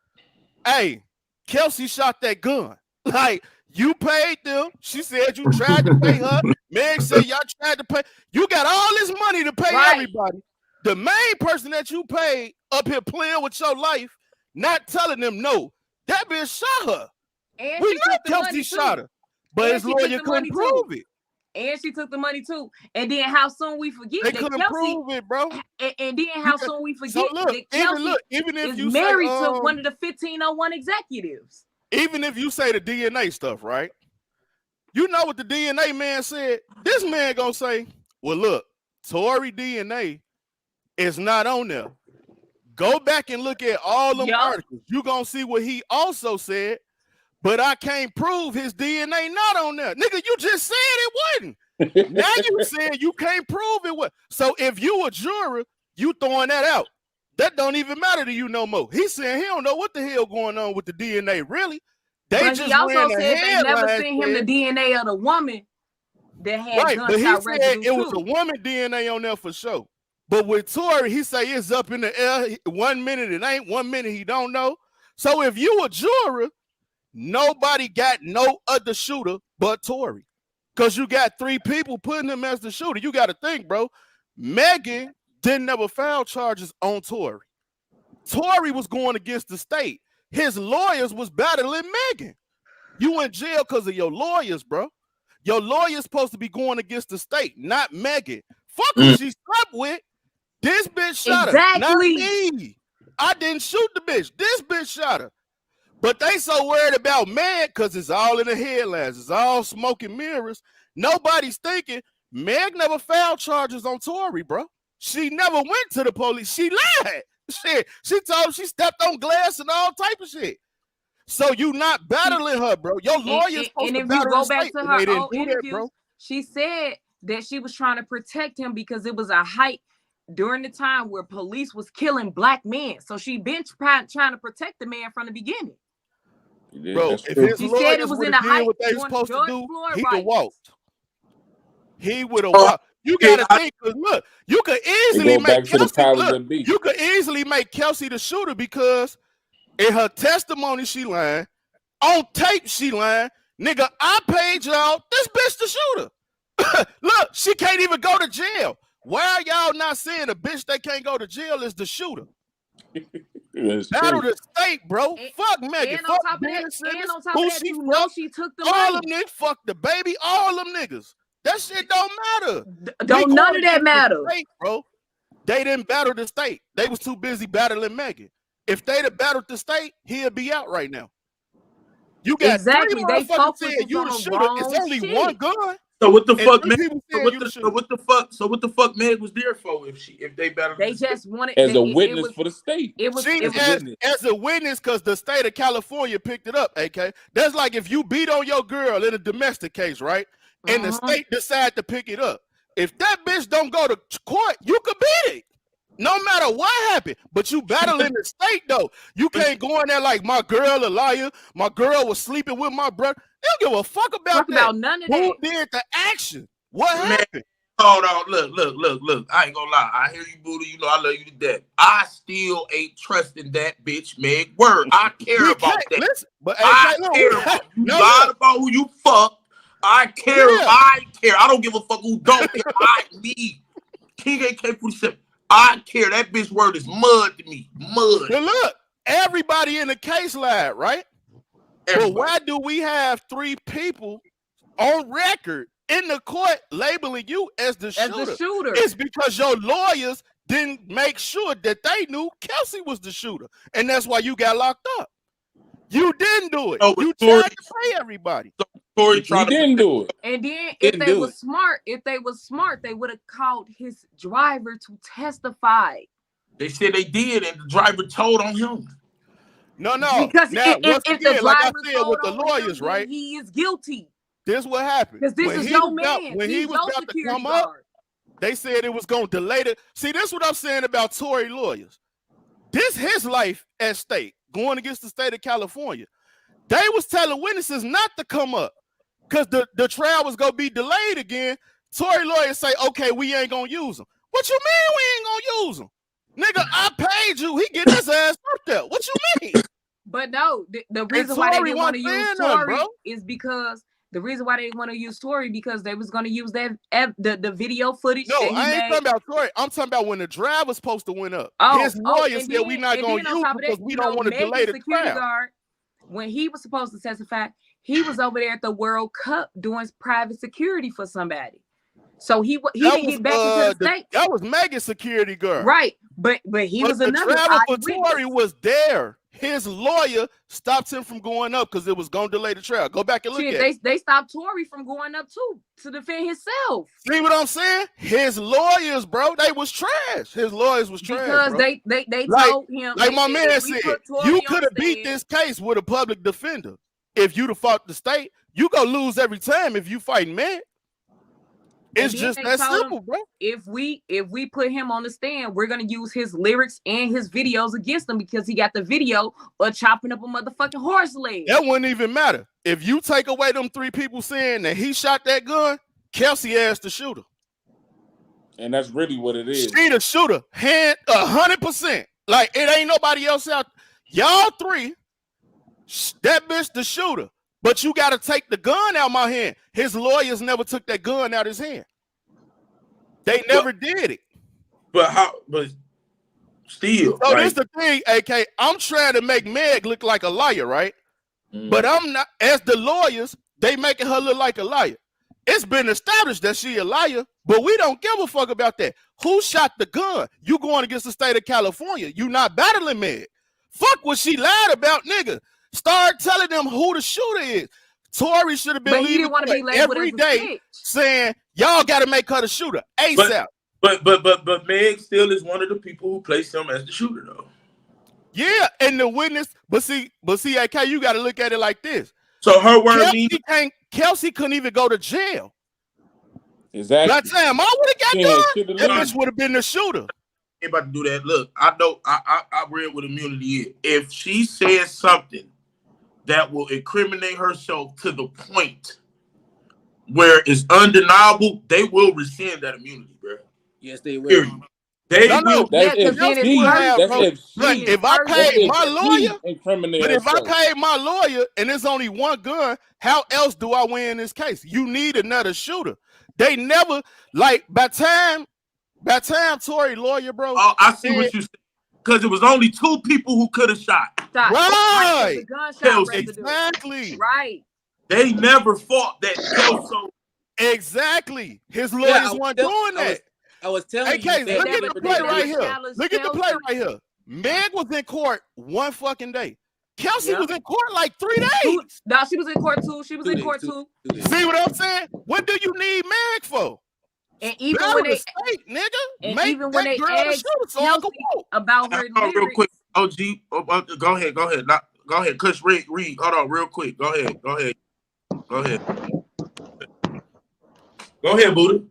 hey, Kelsey shot that gun. Like, you paid them. She said you tried to pay her. Meg said y'all tried to pay. You got all this money to pay everybody. The main person that you paid up here playing with your life, not telling them no. That bitch shot her. And we know Kelsey shot her, but his lawyer couldn't prove it. And she took the money too. And then how soon we forget they that couldn't Kelsey, prove it, bro. And then how soon we forget so look, that Kelsey even if is you married say, to one of the 1501 executives. Even if you say the DNA stuff, right? You know what the DNA man said? This man gonna say, well, look, Tory DNA is not on there. Go back and look at all them articles. You gonna see what he also said, but I can't prove his DNA not on there. Nigga, you just said it wasn't. Now you saying you can't prove it was. So if you a juror, you throwing that out. That don't even matter to you no more. He's saying he don't know what the hell going on with the DNA, really. They but just he also ran said they never headline seen him the DNA of the woman that had right, but he gunshot said residue it was too. a woman DNA on there for sure. But with Tory, he say it's up in the air. 1 minute it ain't, 1 minute he don't know. So if you a juror, nobody got no other shooter but Tory. Because you got 3 people putting him as the shooter. You got to think, bro. Megan didn't never file charges on Tory. Tory was going against the state. His lawyers was battling Megan. You in jail because of your lawyers, bro. Your lawyer's supposed to be going against the state, not Megan. Fuck who she slept with. This bitch shot her, not me. I didn't shoot the bitch. This bitch shot her. But they so worried about Meg because it's all in the headlines. It's all smoke and mirrors. Nobody's thinking Meg never filed charges on Tory, bro. She never went to the police. She lied. She told him she stepped on glass and all type of shit. So you not battling her, bro. Your lawyer's supposed to battle go the back state. to They her didn't old do that, interviews, bro. she said that she was trying to protect him because it was a height during the time where police was killing black men. So she been trying to protect the man from the beginning. Bro, if his She said it lawyers was would in a have did height what they were during supposed to George do, Floyd he'd have riots. walked. He would have walked. You gotta think, cause look, you could easily go back make to the Kelsey powers look. that be. You could easily make Kelsey the shooter because in her testimony she lying, on tape she lying. Nigga, I paid y'all. This bitch the shooter. Look, she can't even go to jail. Why are y'all not saying a bitch that can't go to jail is the shooter? Battle the state, bro. Fuck Megan. And Fuck on top of Ben that, Simmons. and on top Who of that, she you know fuck. she took the All money. them niggas. Fuck the baby. All them niggas. That shit don't matter. Don't none of that matter, state, bro. They didn't battle the state. They was too busy battling Megan. If they'd have battled the state, he'd be out right now. You got exactly. 3 They motherfuckers focus saying you on the the shooter. wrong It's only shit. 1 gun. So what the And fuck, 3 man? people So saying what you the, the so shooter. what the fuck? So what the fuck Meg was there for if they battled? They just wanted as a it witness was, for the state. It was She as a witness because the state of California picked it up, AK. That's like if you beat on your girl in a domestic case, right? And the state decide to pick it up. If that bitch don't go to court, you could beat it. No matter what happened. But you battle in the state, though. You can't go in there like my girl a liar. My girl was sleeping with my brother. They don't give a fuck about that. About none of Who that. did the action? What Man, happened? hold on, look. I ain't gonna lie. I hear you, Buddha. You know I love you to death. I still ain't trusting that bitch Meg word. I care about that. Listen, but I AK, care about you. Lied about who you fucked. I care. Yeah. I care. I don't give a fuck who don't care. Me. King AK-47. I care. That bitch word is mud to me. Mud. But look, everybody in the case lied, right? But why do we have 3 people on record in the court labeling you as the shooter? It's because your lawyers didn't make sure that they knew Kelsey was the shooter. And that's why you got locked up. You didn't do it. You tried to pay everybody. Tory didn't do it. And then if they was smart, they would have called his driver to testify. They said they did, and the driver told on him. No. Because now, once if again, the like I driver said told with the on lawyers, him, right? then he is guilty. This what happened. Because this When is he your was about- man. when he He's was your about to security come up, guard. they said it was going to delay the. See, this is what I'm saying about Tory lawyers. This his life at stake, going against the state of California. They was telling witnesses not to come up because the trial was going to be delayed again. Tory lawyers say, okay, we ain't going to use them. What you mean we ain't going to use them? Nigga, I paid you. He getting his ass up there. What you mean? But no, the reason why they Tory didn't want to wasn't use saying nothing, Tory bro. is because the reason why they didn't want to use Tory because they was going to use that the video footage. No, that he I ain't made. talking about Tory. I'm talking about when the drive was supposed to win up. Oh, His lawyer and said we not and going to then on use top it of that, because we you don't know, want to delay Megan's the security trial. guard, when he was supposed to testify, he was over there at the World Cup doing private security for somebody. So he didn't get back into the States. That was Megan's security guard. Right. But he was another driver for eyewitness. Tory was there. His lawyer stopped him from going up because it was going to delay the trial. Go back and look Shit, at it. they stopped Tory from going up too to defend himself. See what I'm saying? His lawyers, bro, they was trash. His lawyers was trash, Because bro. they Like- told him, Like they my said, man if we said, put Tory you on could have beat stand- this case with a public defender. If you'd have fought the state, you gonna lose every time if you fighting man. It's just that simple, bro. If we put him on the stand, we're gonna use his lyrics and his videos against him because he got the video of chopping up a motherfucking horse leg. That wouldn't even matter. If you take away them 3 people saying that he shot that gun, Kelsey asked the shooter. And that's really what it is. She the shooter, 100%. Like, it ain't nobody else out. Y'all 3, that bitch the shooter. But you got to take the gun out my hand. His lawyers never took that gun out his hand. They never did it. But still. So this the thing, AK. I'm trying to make Meg look like a liar, right? But I'm not. As the lawyers, they making her look like a liar. It's been established that she a liar, but we don't give a fuck about that. Who shot the gun? You going against the state of California. You not battling Meg. Fuck what she lied about, nigga. Start telling them who the shooter is. Tory should have been leaving every day saying, y'all got to make her the shooter ASAP. But Meg still is one of the people who placed him as the shooter, though. Yeah, and the witness, but see, AK, you got to look at it like this. So her word Kelsey couldn't even go to jail. Exactly. By the time I would have got done, that bitch would have been the shooter. Ain't about to do that. Look, I know I read what immunity is. If she says something that will incriminate herself to the point where it's undeniable, they will rescind that immunity, bro. Yes, they will. Period. They will. If I paid my lawyer, but if I paid my lawyer and there's only one gun, how else do I win this case? You need another shooter. They never, like, by time Tory lawyer, bro. Oh, I see what you said. Because it was only 2 people who could have shot. Right. Exactly. Right. They never fought that Kelso. Exactly. His lawyers weren't doing that. I was telling you. Look at the play right here. Look at the play right here. Meg was in court one fucking day. Kelsey was in court like 3 days. No, she was in court too. She was in court too. See what I'm saying? What do you need Meg for? And even when they nigga, and even when they asked Kelsey about her lyrics, real quick, OG, go ahead. Go ahead. Cush, read. Hold on, real quick. Go ahead. Go ahead, Buddha.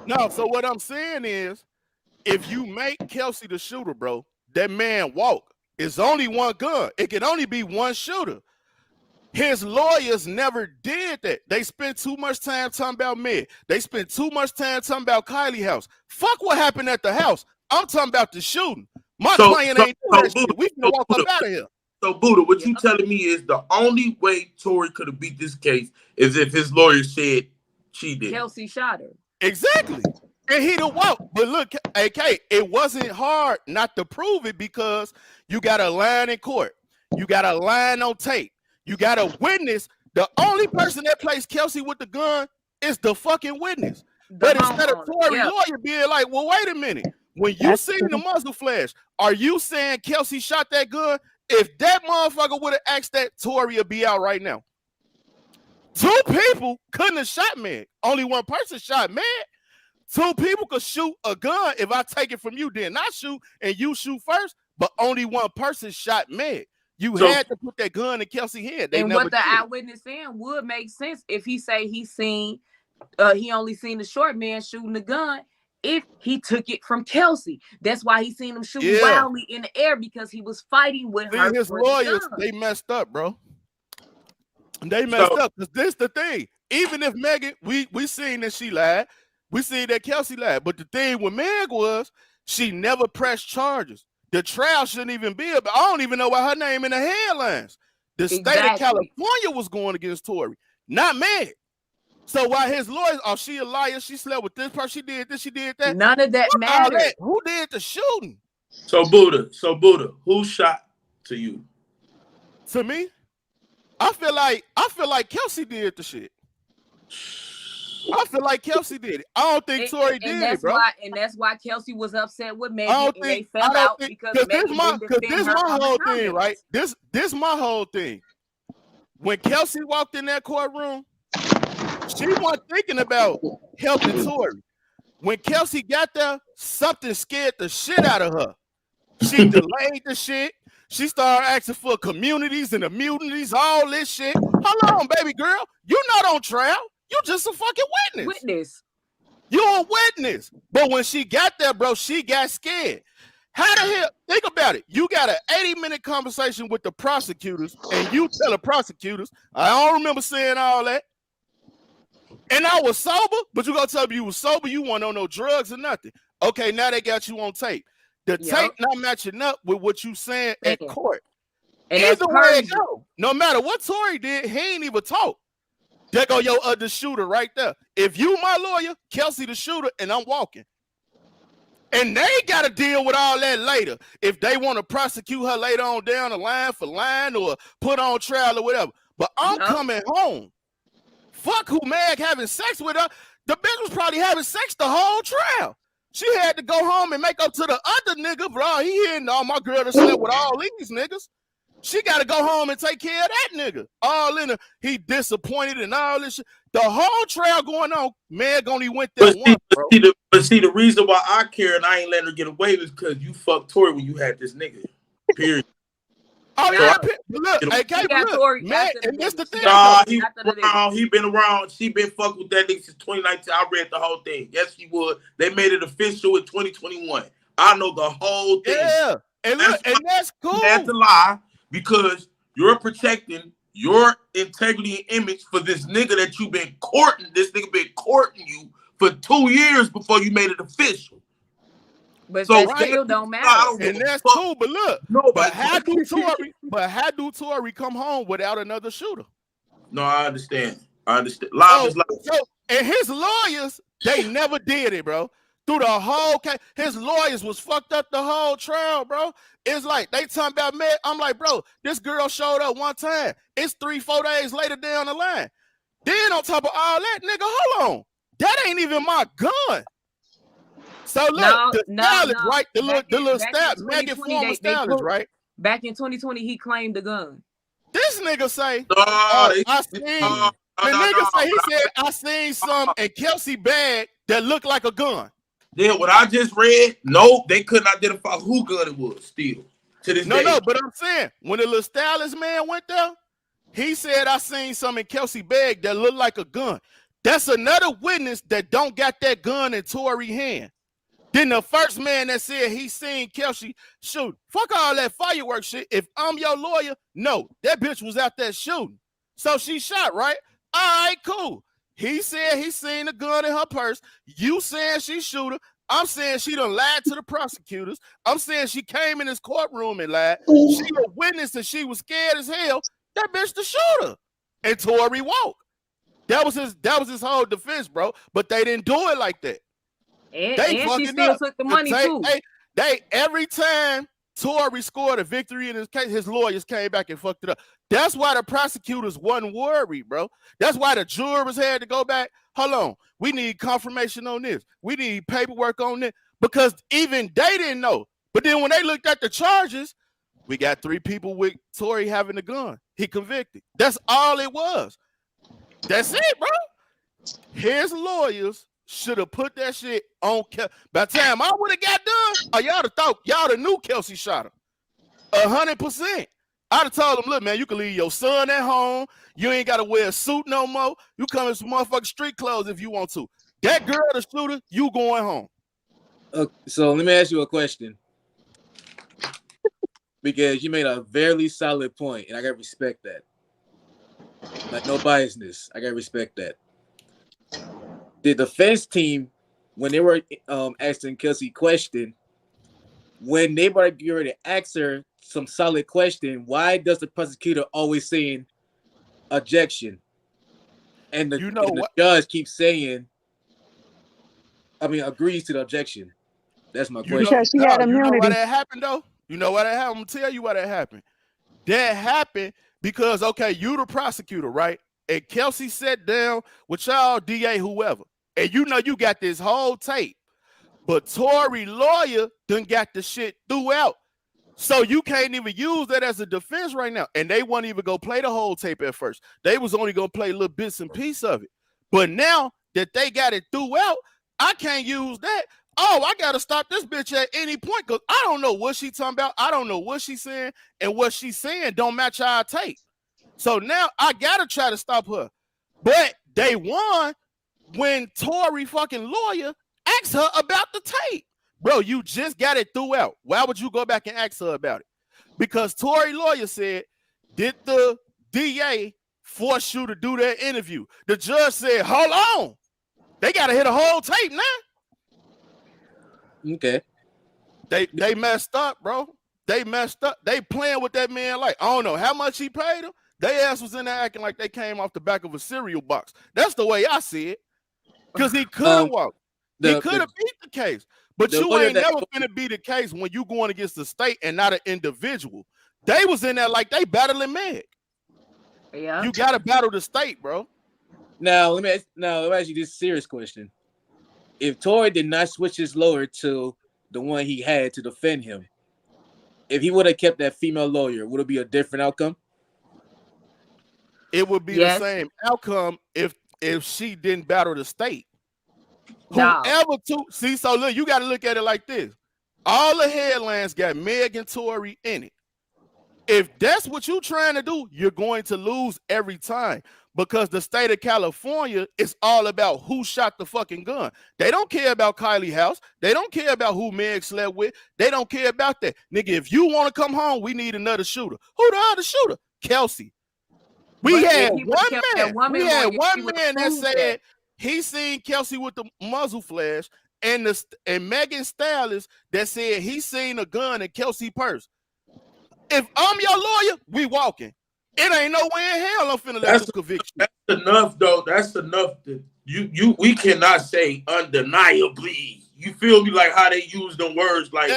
No, so what I'm saying is, if you make Kelsey the shooter, bro, that man walk. It's only one gun. It can only be one shooter. His lawyers never did that. They spent too much time talking about Meg. They spent too much time talking about Kylie house. Fuck what happened at the house. I'm talking about the shooting. My client ain't doing that shit. We can walk up out of here. So, Buddha, what you telling me is the only way Tory could have beat this case is if his lawyer said she did. Kelsey shot her. Exactly. And he'd have walked. But look, AK, it wasn't hard not to prove it because you got a line in court. You got a line on tape. You got a witness. The only person that plays Kelsey with the gun is the fucking witness. But instead of Tory lawyer being like, well, wait a minute. When you seen the muzzle flash, are you saying Kelsey shot that gun? If that motherfucker would have asked that, Tory would be out right now. 2 people couldn't have shot Meg. Only one person shot Meg. 2 people could shoot a gun. If I take it from you, then I shoot and you shoot first. But only one person shot Meg. You had to put that gun in Kelsey's head. And what the eyewitness saying would make sense if he say he only seen the short man shooting the gun if he took it from Kelsey. That's why he seen him shooting wildly in the air because he was fighting with her. His lawyers, they messed up, bro. They messed up because this the thing. Even if Megan, we seen that she lied. We seen that Kelsey lied. But the thing with Meg was she never pressed charges. The trial shouldn't even be about. I don't even know why her name in the headlines. The state of California was going against Tory, not Meg. So while his lawyers, oh, she a liar, she slept with this person, she did this, she did that. None of that matters. Who did the shooting? So Buddha, who shot to you? To me? I feel like Kelsey did the shit. I feel like Kelsey did it. I don't think Tory did it, bro. And that's why Kelsey was upset with Megan. And they fell out because this my whole thing, right? This my whole thing. When Kelsey walked in that courtroom, she wasn't thinking about helping Tory. When Kelsey got there, something scared the shit out of her. She delayed the shit. She started asking for communities and immunities, all this shit. Hold on, baby girl. You're not on trial. You just a fucking witness. Witness. You a witness. But when she got there, bro, she got scared. How the hell? Think about it. You got an 80-minute conversation with the prosecutors, and you tell the prosecutors, I don't remember saying all that. And I was sober, but you gonna tell me you was sober, you weren't on no drugs or nothing. Okay, now they got you on tape. The tape not matching up with what you saying at court. And either way it go, no matter what Tory did, he ain't even talk. There go your other shooter right there. If you my lawyer, Kelsey the shooter, and I'm walking. And they got to deal with all that later. If they want to prosecute her later on down the line for lying or put on trial or whatever. But I'm coming home. Fuck who Meg having sex with her. The bitch was probably having sex the whole trial. She had to go home and make up to the other nigga, bro. He hitting all my girl that slept with all these niggas. She got to go home and take care of that nigga. All in her, he disappointed and all this shit. The whole trial going on, Meg only went there once, bro. But see, the reason why I care and I ain't letting her get away is because you fucked Tory when you had this nigga. Period. Oh yeah, look, look, man, and that's the thing. Nah, he been around. She been fucking with that nigga since 2019. I read the whole thing. Yes, she would. They made it official in 2021. I know the whole thing. Yeah, and look, and that's cool. That's a lie because you're protecting your integrity and image for this nigga that you've been courting. This nigga been courting you for 2 years before you made it official. But so that still don't matter. And that's cool, but look, but how do Tory come home without another shooter? No, I understand. Live is live. So, and his lawyers, they never did it, bro. Through the whole case, his lawyers was fucked up the whole trial, bro. It's like they talking about me. I'm like, bro, this girl showed up one time. It's 3-4 days later down the line. Then on top of all that, nigga, hold on. That ain't even my gun. So look, the stylist, right? The little stylist, Megan former stylist, right? Back in 2020, he claimed the gun. This nigga say, the nigga say he said I seen some in Kelsey bag that looked like a gun. Yeah, what I just read, no, they couldn't identify who gun it was still to this day. No, but I'm saying when the little stylist man went there, he said I seen some in Kelsey bag that looked like a gun. That's another witness that don't got that gun in Tory hand. Then the first man that said he seen Kelsey shoot. Fuck all that fireworks shit. If I'm your lawyer, no, that bitch was out there shooting. So she shot, right? All right, cool. He said he seen a gun in her purse. You saying she shooter. I'm saying she done lied to the prosecutors. I'm saying she came in his courtroom and lied. She a witness and she was scared as hell. That bitch the shooter. And Tory walked. That was his whole defense, bro. But they didn't do it like that. And she still took the money too. They every time Tory scored a victory in his case, his lawyers came back and fucked it up. That's why the prosecutors wasn't worried, bro. That's why the jurors had to go back. Hold on, we need confirmation on this. We need paperwork on this because even they didn't know. But then when they looked at the charges, we got 3 people with Tory having a gun. He convicted. That's all it was. That's it, bro. His lawyers should have put that shit on. By the time I would have got done, y'all would have knew Kelsey shot her. 100%. I'd have told him, look, man, you can leave your son at home. You ain't got to wear a suit no more. You come in some motherfucking street clothes if you want to. That girl, the shooter, you going home. Okay, so let me ask you a question. Because you made a very solid point, and I got to respect that. Like, no biasness. I got to respect that. The defense team, when they were asking Kelsey question, when they were getting ready to ask her some solid question, why does the prosecutor always saying objection? And the judge keeps saying, agrees to the objection. That's my question. Because she had immunity. You know why that happened, though? You know why that happened? I'm going to tell you why that happened. That happened because, okay, you the prosecutor, right? And Kelsey sat down with y'all, DA, whoever. And you know you got this whole tape. But Tory lawyer done got the shit throughout. So you can't even use that as a defense right now. And they won't even go play the whole tape at first. They was only going to play little bits and pieces of it. But now that they got it throughout, I can't use that. Oh, I got to stop this bitch at any point because I don't know what she talking about. I don't know what she's saying. And what she's saying don't match our tape. So now I got to try to stop her. But they won when Tory fucking lawyer asked her about the tape. Bro, you just got it threw out. Why would you go back and ask her about it? Because Tory lawyer said, did the DA force you to do that interview? The judge said, hold on. They got to hit a whole tape now. Okay. They messed up, bro. They messed up. They playing with that man like, I don't know how much he paid him. They ass was in there acting like they came off the back of a cereal box. That's the way I see it. Because he could have walked. He could have beat the case. But you ain't never gonna be the case when you going against the state and not an individual. They was in there like they battling Meg. Yeah. You gotta battle the state, bro. Now let me ask you this serious question. If Tory did not switch his lawyer to the one he had to defend him, if he would have kept that female lawyer, would it be a different outcome? It would be the same outcome if she didn't battle the state. No. Whoever to see, so look, you got to look at it like this. All the headlines got Meg and Tory in it. If that's what you're trying to do, you're going to lose every time because the state of California is all about who shot the fucking gun. They don't care about Kylie House. They don't care about who Meg slept with. They don't care about that. Nigga, if you want to come home, we need another shooter. Who the other shooter? Kelsey. We had one man. We had one man that said he seen Kelsey with the muzzle flash, and Megan Stallion that said he seen a gun in Kelsey purse. If I'm your lawyer, we walking. It ain't no way in hell I'm finna let you convict you. That's enough, though. That's enough that we cannot say undeniably. You feel me? Like how they use the words like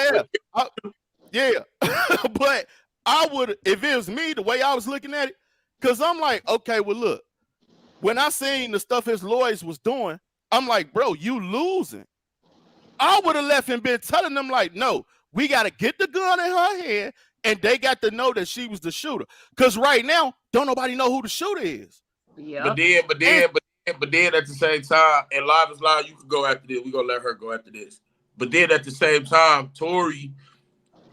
but I would, if it was me, the way I was looking at it, because I'm like, okay, well, look, when I seen the stuff his lawyers was doing, I'm like, bro, you losing. I would have left and been telling them, like, no, we got to get the gun in her hand, and they got to know that she was the shooter. Because right now, don't nobody know who the shooter is. Yeah. But then at the same time, and Live is Live, you can go after this. We're going to let her go after this. But then at the same time, Tory,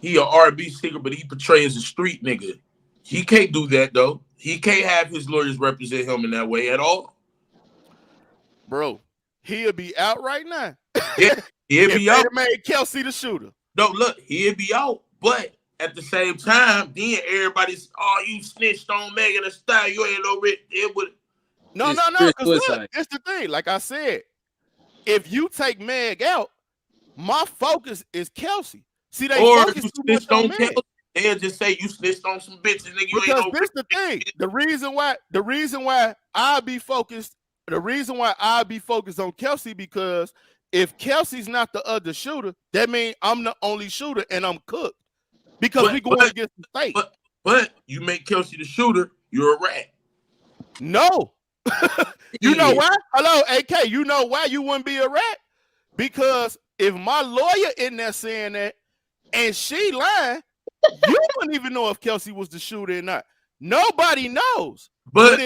he a R&B singer, but he portrays a street nigga. He can't do that, though. He can't have his lawyers represent him in that way at all. Bro, he'll be out right now. Yeah, he'll be out. Made Kelsey the shooter. No, look, he'll be out. But at the same time, then everybody's, oh, you snitched on Megan Thee Stallion. You ain't no rich. It would. No. Because look, it's the thing. Like I said, if you take Meg out, my focus is Kelsey. See, they focus too much on Meg. They'll just say you snitched on some bitches, nigga. You because ain't no this the thing. The reason why I be focused on Kelsey, because if Kelsey's not the other shooter, that means I'm the only shooter and I'm cooked. Because we going against the state. But you make Kelsey the shooter, you're a rat. No. You know why? Hello, AK. You know why you wouldn't be a rat? Because if my lawyer in there saying that and she lying, you wouldn't even know if Kelsey was the shooter or not. Nobody knows. But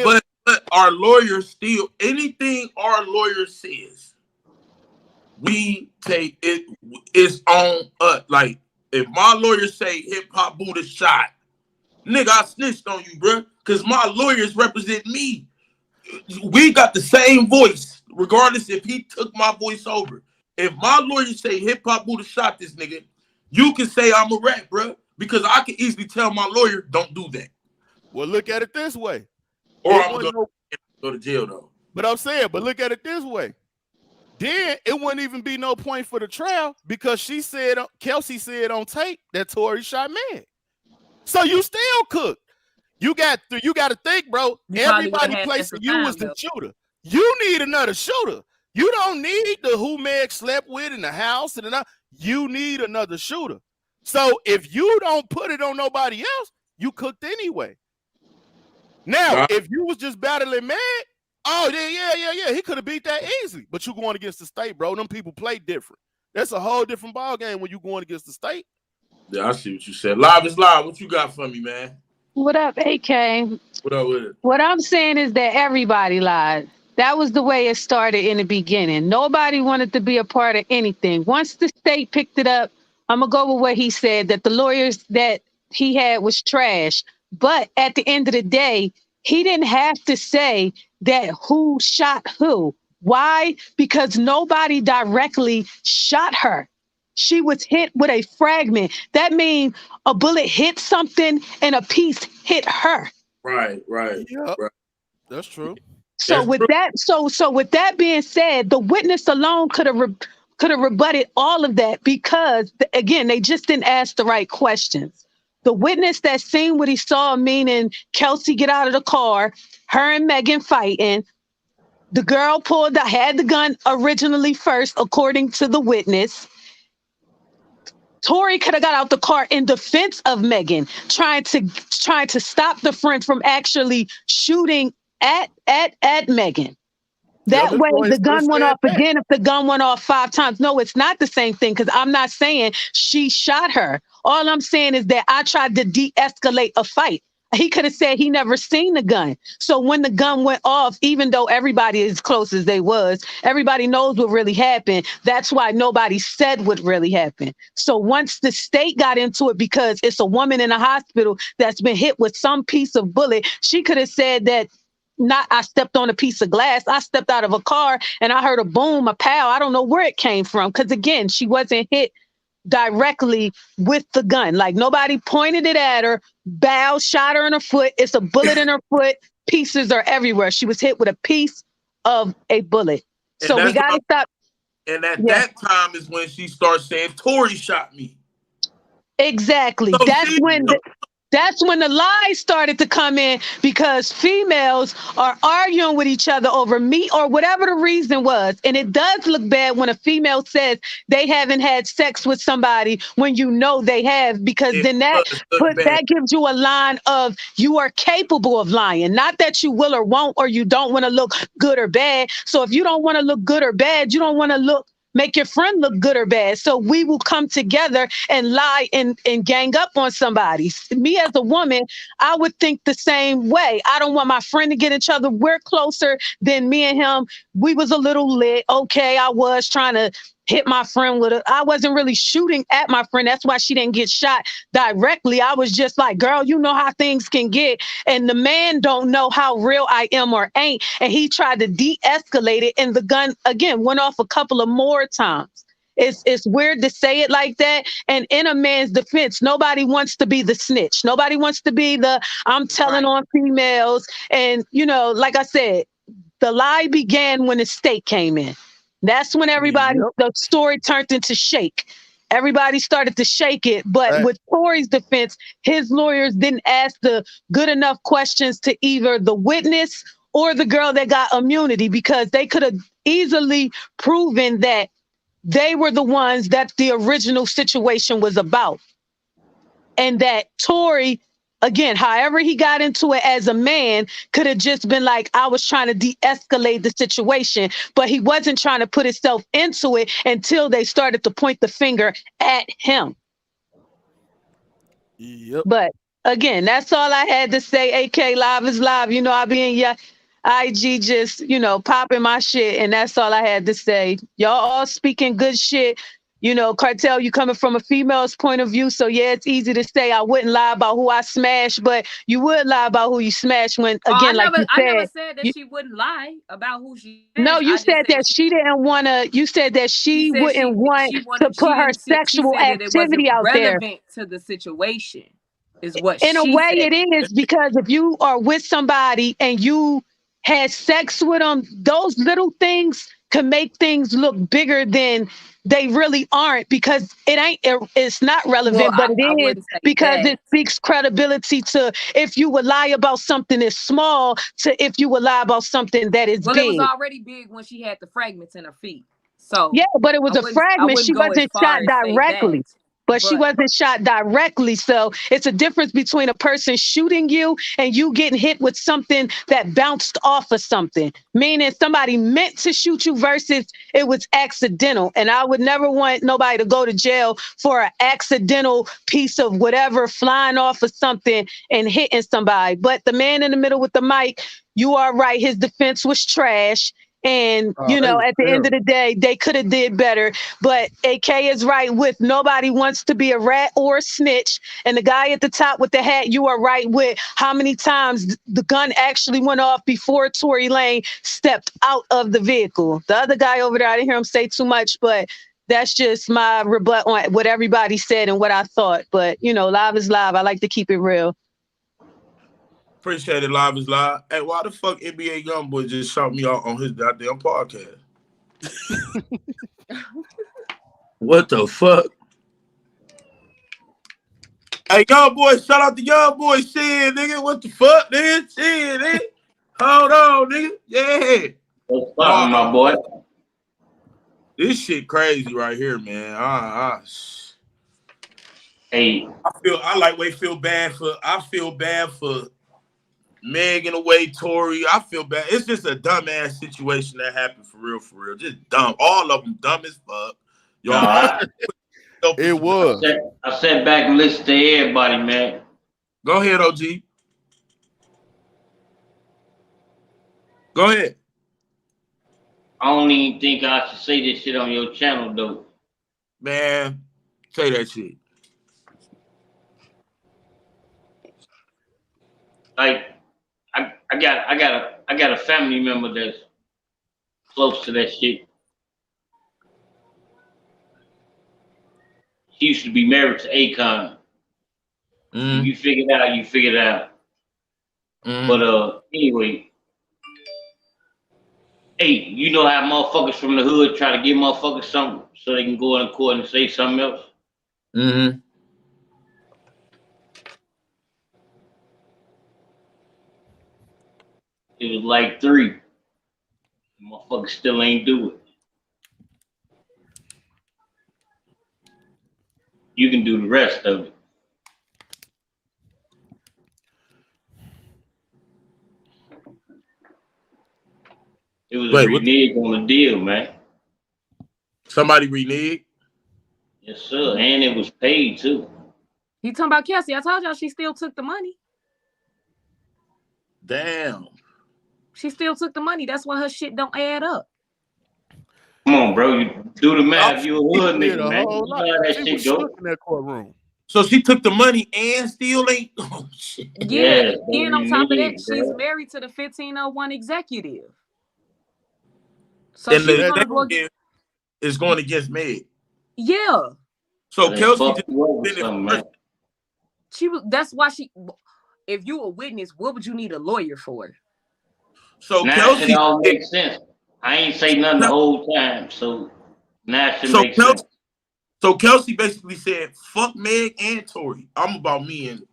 our lawyers still, anything our lawyer says, we take it. It's on us. Like if my lawyer say Hip Hop Buddha shot, nigga, I snitched on you, bro. Because my lawyers represent me. We got the same voice, regardless if he took my voice over. If my lawyer say Hip Hop Buddha shot this nigga, you can say I'm a rat, bro. Because I can easily tell my lawyer, don't do that. Well, look at it this way. Or I'm going to go to jail, though. But I'm saying, but look at it this way. Then it wouldn't even be no point for the trial because Kelsey said on tape that Tory shot Meg. So you still cooked. You got to think, bro. Everybody placing you was the shooter. You need another shooter. You don't need the who Meg slept with in the house and another. You need another shooter. So if you don't put it on nobody else, you cooked anyway. Now, if you was just battling Meg, oh yeah, he could have beat that easily. But you going against the state, bro. Them people play different. That's a whole different ball game when you going against the state. Yeah, I see what you said. Live is live. What you got for me, man? What up, AK? What up with it? What I'm saying is that everybody lied. That was the way it started in the beginning. Nobody wanted to be a part of anything. Once the state picked it up, I'm going to go with what he said, that the lawyers that he had was trash. But at the end of the day, he didn't have to say that who shot who. Why? Because nobody directly shot her. She was hit with a fragment. That means a bullet hit something and a piece hit her. Right. Yep. Right. That's true. So with that being said, the witness alone could have rebutted all of that because again, they just didn't ask the right questions. The witness that seen what he saw, meaning Kelsey get out of the car, her and Megan fighting. The girl had the gun originally first, according to the witness. Tory could have got out the car in defense of Megan, trying to stop the friend from actually shooting at Megan. That way, the gun went off again. If the gun went off 5 times, no, it's not the same thing. Because I'm not saying she shot her. All I'm saying is that I tried to de-escalate a fight. He could have said he never seen the gun. So when the gun went off, even though everybody is close as they was, everybody knows what really happened. That's why nobody said what really happened. So once the state got into it, because it's a woman in a hospital that's been hit with some piece of bullet, she could have said that I stepped on a piece of glass. I stepped out of a car and I heard a boom, a pow. I don't know where it came from. Because again, she wasn't hit directly with the gun. Like nobody pointed it at her, shot her in her foot. It's a bullet in her foot. Pieces are everywhere. She was hit with a piece of a bullet. So we got to stop. And at that time is when she starts saying, Tory shot me. Exactly. So that's when the lies started to come in, because females are arguing with each other over meat or whatever the reason was. And it does look bad when a female says they haven't had sex with somebody when you know they have, because then that gives you a line of you are capable of lying. Not that you will or won't, or you don't want to look good or bad. So if you don't want to look good or bad, you don't want to make your friend look good or bad. So we will come together and lie and gang up on somebody. Me as a woman, I would think the same way. I don't want my friend to get each other. We're closer than me and him. We was a little lit. Okay, I was trying to hit my friend I wasn't really shooting at my friend. That's why she didn't get shot directly. I was just like, girl, you know how things can get. And the man don't know how real I am or ain't. And he tried to de-escalate it. And the gun, again, went off a couple of more times. It's weird to say it like that. And in a man's defense, nobody wants to be the snitch. Nobody wants to be I'm telling on females. And, like I said, the lie began when the state came in. That's when the story turned into shake. Everybody started to shake it. But with Tory's defense, his lawyers didn't ask the good enough questions to either the witness or the girl that got immunity, because they could have easily proven that they were the ones that the original situation was about. And that Tory, again, however he got into it as a man, could have just been like, I was trying to de-escalate the situation, but he wasn't trying to put himself into it until they started to point the finger at him. Yep. But again, that's all I had to say. AK Live is live. I be in your IG just, popping my shit. And that's all I had to say. Y'all all speaking good shit. Cartel, you coming from a female's point of view. So yeah, it's easy to say I wouldn't lie about who I smashed, but you would lie about who you smashed when, again, I never said that she wouldn't lie about who she smashed. No, you said that she didn't want to, you said that she wouldn't want to put her sexual activity out there. Relevant to the situation is what in a way said. It is, because if you are with somebody and you had sex with them, those little things can make things look bigger than they really aren't, because it's not relevant, but it is because it speaks credibility to if you would lie about something that's small to if you would lie about something that is big. It was already big when she had the fragments in her feet. So yeah, but it was a fragment. She wasn't shot directly. But she wasn't shot directly. So it's a difference between a person shooting you and you getting hit with something that bounced off of something. Meaning somebody meant to shoot you versus it was accidental. And I would never want nobody to go to jail for an accidental piece of whatever flying off of something and hitting somebody. But the man in the middle with the mic, you are right. His defense was trash. And, you know, at the end of the day, they could have did better. But AK is right with nobody wants to be a rat or a snitch. And the guy at the top with the hat, you are right with how many times the gun actually went off before Tory Lanez stepped out of the vehicle. The other guy over there, I didn't hear him say too much, but that's just my rebut on what everybody said and what I thought. But, you know, live is live. I like to keep it real. Appreciate it, live is live. Hey, why the fuck NBA Youngboy just shot me out on his goddamn podcast? What the fuck? Hey, Youngboy, shout out to Youngboy. Shit, nigga. What the fuck, nigga? Shit, nigga. Hold on, nigga. Yeah. What's poppin', my boy? This shit crazy right here, man. Hey, I feel bad for Meg in a way, Tory. I feel bad. It's just a dumbass situation that happened for real. Just dumb. All of them dumb as fuck. It was. I sat back and listened to everybody, man. Go ahead, OG. Go ahead. I don't even think I should say this shit on your channel, though. Man, say that shit. Like, I got a family member that's close to that shit. She used to be married to Akon. You figure it out. But anyway, hey, you know how motherfuckers from the hood try to give motherfuckers something so they can go in court and say something else? It was like 3. Motherfuckers still ain't do it. You can do the rest of it. It was a renege on the deal, man. Somebody reneged? Yes, sir. And it was paid too. You talking about Kelsey? I told y'all she still took the money. Damn. She still took the money. That's why her shit don't add up. Come on, bro. You do the math. You a hood nigga, man. You know how that shit go. In that courtroom. So she took the money and still ain't. Oh shit. Yeah. And on top of that, she's married to the 1501 executive. So and she's is going against Meg. Yeah. So Kelsey that's why she. If you a witness, what would you need a lawyer for? So now Kelsey, it all makes sense. I ain't say nothing the whole time, so now it should make sense. So Kelsey basically said, "Fuck Meg and Tory. I'm about me and."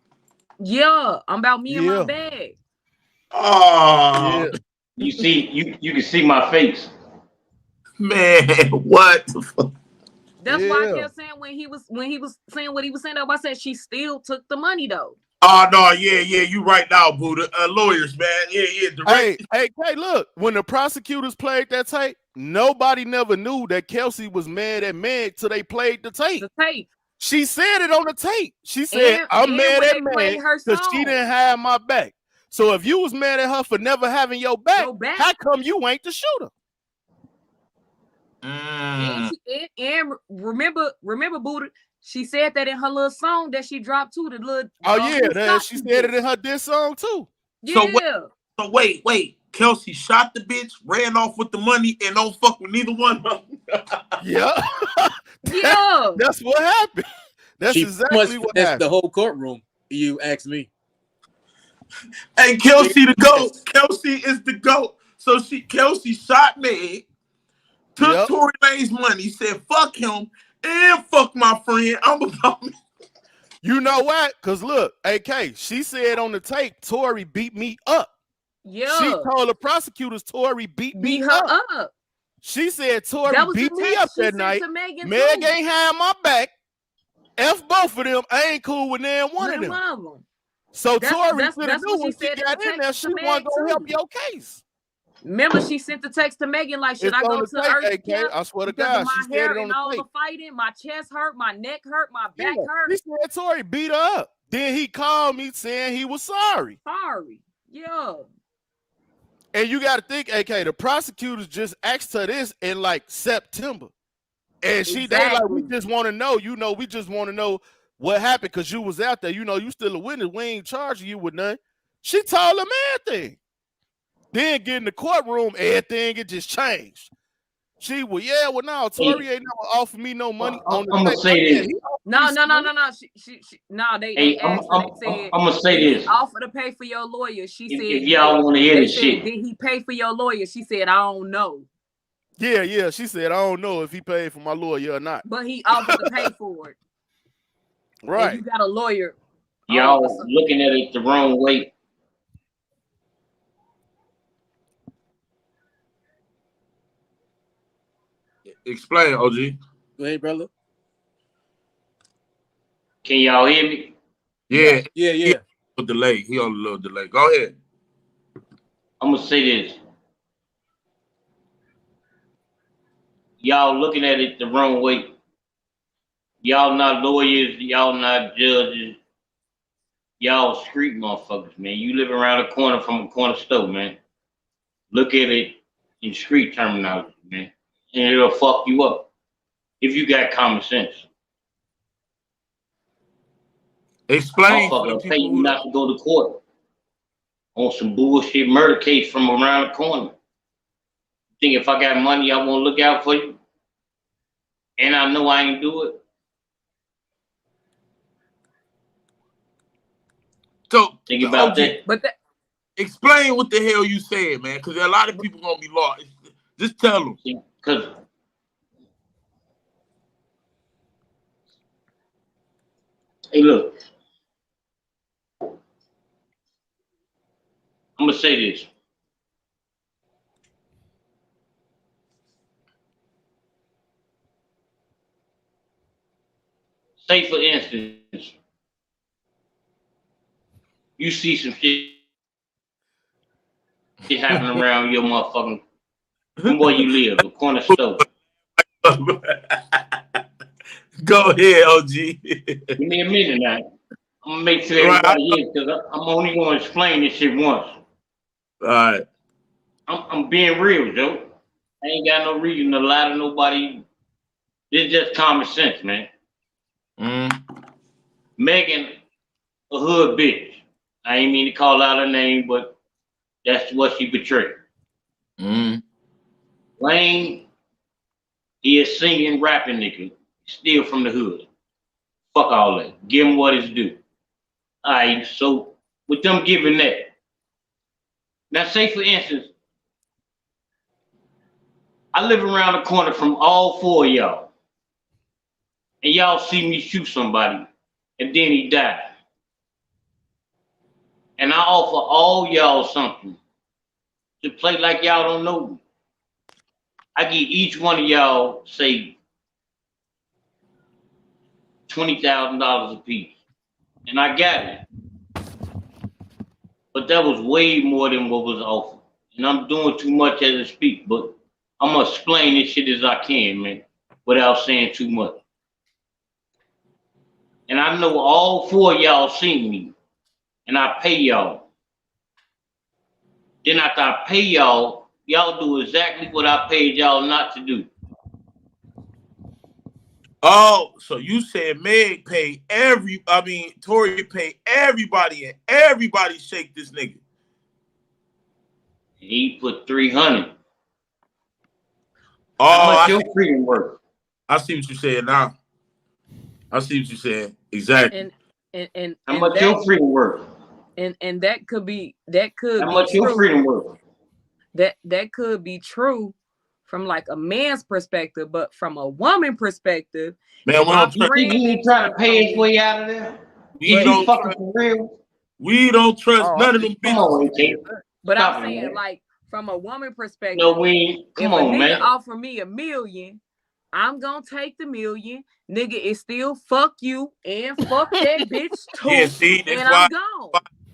Yeah, I'm about me and my bag. Oh, yeah. You can see my face. Man, what the fuck? That's why I kept saying when he was saying what he was saying, I said she still took the money though. Oh no, yeah, you right now, Buddha. Lawyers, man, yeah. Hey, look, when the prosecutors played that tape, nobody never knew that Kelsey was mad at Meg till they played the tape. She said it on the tape. She said, "I'm mad at Meg because she didn't have my back." So if you was mad at her for never having your back, how come you ain't the shooter? And remember, Buddha, she said that in her little song that she dropped too. The little she said it in her diss song too. Yeah. So wait. Kelsey shot the bitch, ran off with the money, and don't fuck with neither one of them. Yeah. That's what happened. That's exactly what happened. The whole courtroom. You ask me. And Kelsey the GOAT. Kelsey is the GOAT. So Kelsey shot Meg, took Tory Lanez's money, said fuck him, and fuck my friend. I'm about me. You know what? Because look, AK, she said on the tape, Tory beat me up. Yeah. She told the prosecutors Tory beat me up. She said Tory beat me up that night. Meg ain't had my back. F both of them. I ain't cool with none one of them. So Tory should have knew when she got in there, she wasn't going to help your case. Remember, she sent the text to Megan like, should I go to Earth Camp? I swear to God, she my hair said it on and all the the fighting, my chest hurt, my neck hurt, my back hurt. He said Tory beat her up. Then he called me saying he was sorry. Yeah. And you got to think, AK, the prosecutors just asked her this in like September. And they like, we just want to know, we just want to know what happened because you was out there. You still a witness. We ain't charging you with nothing. She told them everything. Then get in the courtroom, everything, it just changed. She was, no, Tory ain't never offered me no money on the I'm gonna say this. No. They asked her, they said, I'm gonna say did this. he offer to pay for your lawyer? She said, if y'all want to hear this shit, did he pay for your lawyer? She said, I don't know. Yeah. She said, I don't know if he paid for my lawyer or not. But he offered to pay for it. Right. And you got a lawyer. Y'all looking at it the wrong way. Explain, OG. Hey, brother. Can y'all hear me? Yeah. Yeah. A delay. He on a little delay. Go ahead. I'm gonna say this. Y'all looking at it the wrong way. Y'all not lawyers. Y'all not judges. Y'all street motherfuckers, man. You live around the corner from a corner store, man. Look at it in street terminology, man. And it'll fuck you up if you got common sense. Explain. Motherfucker pay you not to go to court on some bullshit murder case from around the corner. Think if I got money, I won't look out for you? And I know I ain't do it. So think about that. But explain what the hell you said, man, because a lot of people gonna be lost. Just tell them. Because hey, look, I'm gonna say this. Say for instance, you see some shit happening around your motherfucking from where you live, the corner store. Go ahead, OG. Give me a minute now. I'm gonna make sure everybody hears because I'm only gonna explain this shit once. All right. I'm being real, Joe. I ain't got no reason to lie to nobody. It's just common sense, man. Megan, a hood bitch. I ain't mean to call out her name, but that's what she betrayed. Lane, he is singing, rapping nigga, still from the hood. Fuck all that. Give him what is due. All right, so with them giving that, now say for instance, I live around the corner from all four of y'all, and y'all see me shoot somebody, and then he died. And I offer all y'all something to play like y'all don't know me. I give each one of y'all, say, $20,000 a piece. And I got it. But that was way more than what was offered. And I'm doing too much as I speak, but I'm gonna explain this shit as I can, man, without saying too much. And I know all four of y'all seen me, and I pay y'all. Then after I pay y'all, y'all do exactly what I paid y'all not to do. Oh, so you said Meg paid Tory paid everybody, and everybody shake this nigga. He put 300. Oh, how much your freedom worth? I see what you saying now. I see what you saying. Exactly. And how much your freedom worth? And that could be how much your freedom worth? That could be true from like a man's perspective, but from a woman perspective, man, he ain't trying to pay his way out of there. We don't fucking for real. We don't trust none of them bitches. But I'm saying, like, from a woman perspective, no, we come if on, a nigga man. offer me $1 million, I'm gonna take the $1 million. Nigga, it's still fuck you and fuck that bitch too. Yeah, see, that's and why, I'm gone.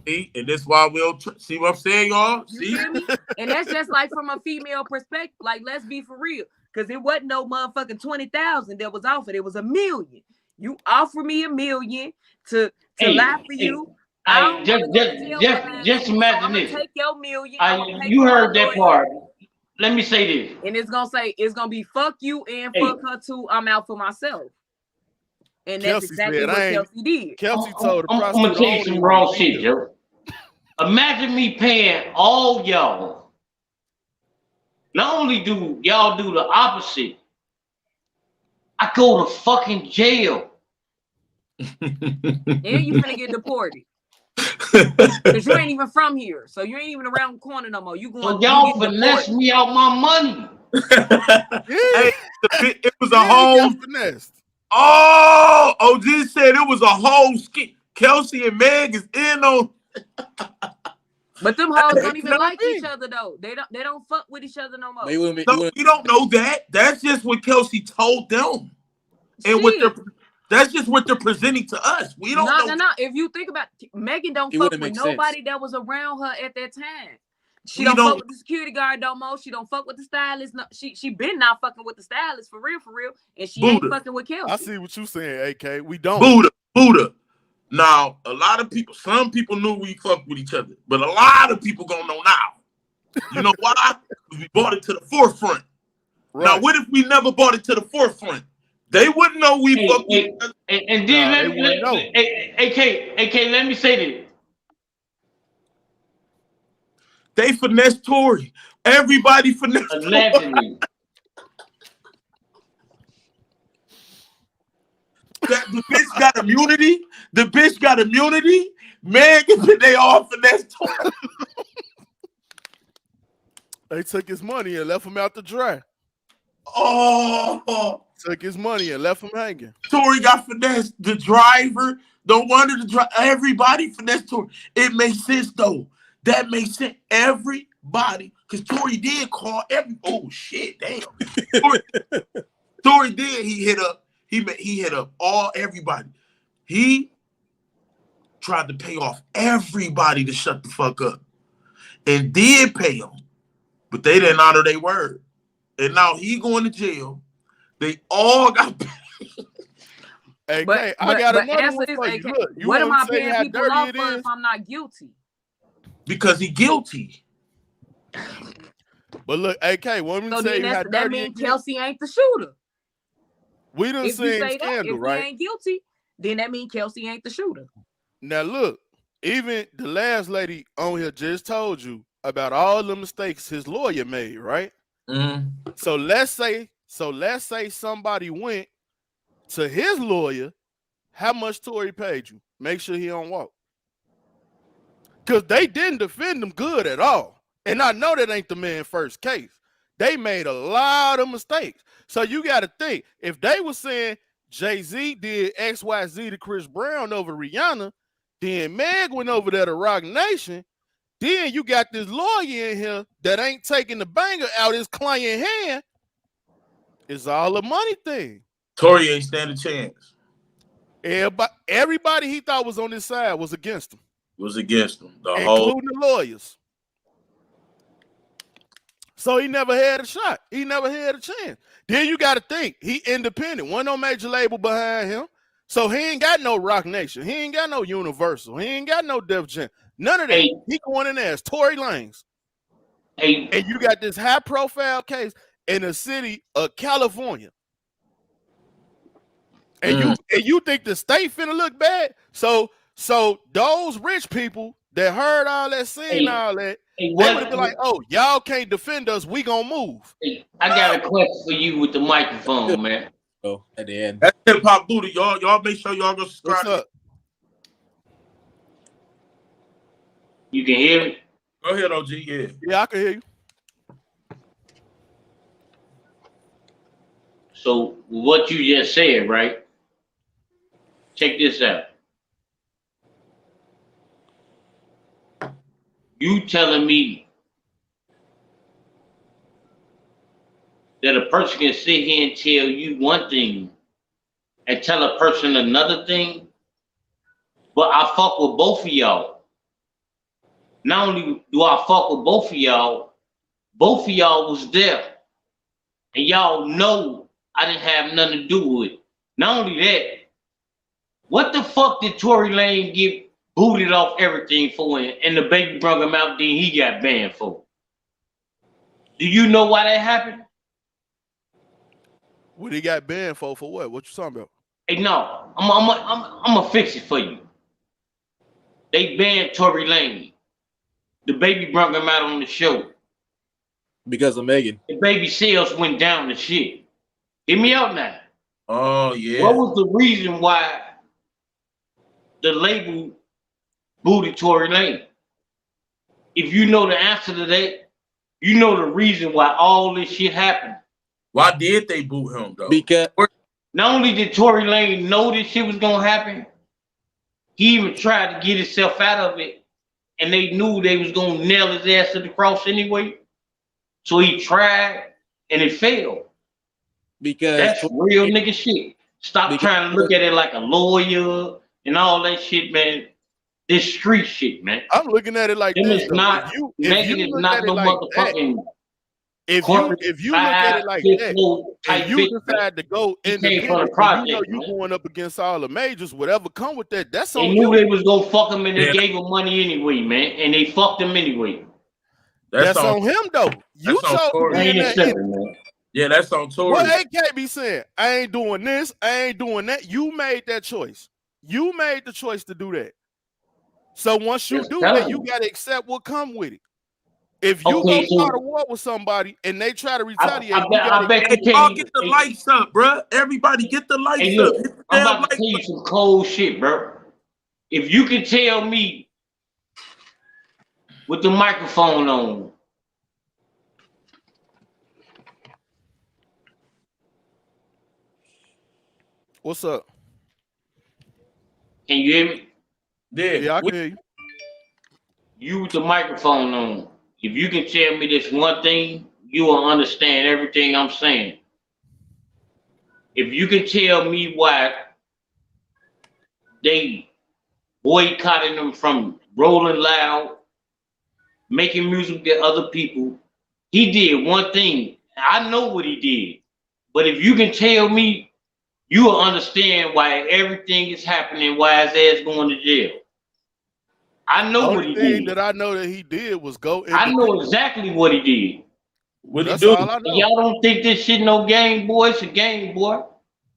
See, and that's why we don't see what I'm saying, y'all. You See? feel me? And that's just like from a female perspective. Like, let's be for real, because it wasn't no motherfucking 20,000 that was offered. It was $1 million. You offer me $1 million to lie for you. Just imagine this. Take your $1 million. You heard that part. Let me say this. And it's gonna be fuck you and fuck her too. I'm out for myself. And that's exactly what Kelsey did. Kelsey told the prosecutor. I'm gonna tell you some wrong shit, Joe. Imagine me paying all y'all. Not only do y'all do the opposite, I go to fucking jail. And you finna get deported. Because you ain't even from here. So you ain't even around the corner no more. You going so y'all finesse me out my money. Hey, it was a whole finesse. Oh, OG said it was a whole skit. Kelsey and Meg is in on. But them hoes don't even like each other though. They don't fuck with each other no more. We don't know that. That's just what Kelsey told them, and that's just what they're presenting to us. We don't know. No. If you think about Megan, don't fuck with nobody that was around her at that time. She don't fuck with the security guard no more. She don't fuck with the stylist. No, she been not fucking with the stylist for real, and she ain't fucking with Kelsey. I see what you saying, AK. We don't. Buddha. Now, some people knew we fucked with each other, but a lot of people gonna know now. You know why? We brought it to the forefront. Right. Now, what if we never brought it to the forefront? They wouldn't know we fucked with each other. And then AK, let me say this. They finessed Tory. Everybody finessed Tory. The bitch got immunity. The bitch got immunity. Man, they all finessed Tory. They took his money and left him out to dry. Oh. Took his money and left him hanging. Tory got finessed. The driver. Don't wonder everybody finessed Tory. It makes sense though. That makes sense. Everybody, because Tory did call oh shit, damn. Tory did. He hit up everybody. He tried to pay off everybody to shut the fuck up, and did pay them, but they didn't honor their word, and now he going to jail. They all got paid. Hey, I got another one for you. Look, what am I paying people off for if I'm not guilty? Because he guilty. But look, AK, what me say you had that means Kelsey ain't the shooter. We done seen scandal, right? If he ain't guilty, then that means Kelsey ain't the shooter. Now look, even the last lady on here just told you about all the mistakes his lawyer made, right? Mm-hmm. So let's say somebody went to his lawyer. How much Tory paid you? Make sure he don't walk. Because they didn't defend him good at all. And I know that ain't the man's first case. They made a lot of mistakes. So you got to think, if they were saying Jay-Z did XYZ to Chris Brown over Rihanna, then Meg went over there to Rock Nation, then you got this lawyer in here that ain't taking the banger out his client hand. It's all a money thing. Tory ain't stand a chance. Everybody he thought was on his side was against him. Including the lawyers. So he never had a shot. He never had a chance. Then you got to think, he independent. Wasn't no major label behind him. So he ain't got no Rock Nation. He ain't got no Universal. He ain't got no Def Jam. None of that. He going in there as Tory Lanez. And you got this high-profile case in the city of California. And you think the state finna look bad? So those rich people that heard all that, seen all that, they would have been like, oh, y'all can't defend us. We gonna move. I got a question for you with the microphone, man. Oh, at the end. That's Hip Hop Booty. Y'all make sure y'all go subscribe. What's up? You can hear me? Go ahead, OG. Yeah. Yeah, I can hear you. So what you just said, right? Check this out. You telling me that a person can sit here and tell you one thing and tell a person another thing, but I fuck with both of y'all. Not only do I fuck with both of y'all was there. And y'all know I didn't have nothing to do with it. Not only that, what the fuck did Tory Lanez give booted off everything for him, and the baby brought him out, then he got banned for it. Do you know why that happened? What he got banned for what? What you talking about? Hey, no, I'm gonna fix it for you. They banned Tory Lanez. The baby brought him out on the show because of Megan. The baby sales went down to shit. Hear me out now. Oh yeah. What was the reason why the label booted Tory Lanez? If you know the answer to that, you know the reason why all this shit happened. Why did they boot him though? Because not only did Tory Lanez know this shit was gonna happen, he even tried to get himself out of it, and they knew they was gonna nail his ass to the cross anyway. So he tried, and it failed. Because that's real nigga shit. Stop trying to look at it like a lawyer and all that shit, man. This street shit, man. I'm looking at it like this. Is not, Megan is not no motherfucking. If you look at it like that, and you decide to go independent, you know you going up against all the majors, whatever come with that, that's on you. They knew they was gonna fuck him, and they gave him money anyway, man, and they fucked him anyway. That's on him though. You chose to be in that. Yeah, that's on Tory. What AK be saying? I ain't doing this. I ain't doing that. You made that choice. You made the choice to do that. So once you do that, you got to accept what come with it. If you go start a war with somebody and they try to retaliate, I bet you all get the lights up, bro. Everybody get the lights up. I'm about to tell you some cold shit, bro. If you can tell me with the microphone on, what's up? Can you hear me? Yeah, I can hear you. You with the microphone on. If you can tell me this one thing, you will understand everything I'm saying. If you can tell me why they boycotted them from rolling loud, making music with other people, he did one thing. I know what he did. But if you can tell me, you will understand why everything is happening, why his ass going to jail. I know what he did. The only thing that I know that he did was go. I know exactly what he did. What he do? All I know. Y'all don't think this shit no game, boy? It's a game, boy.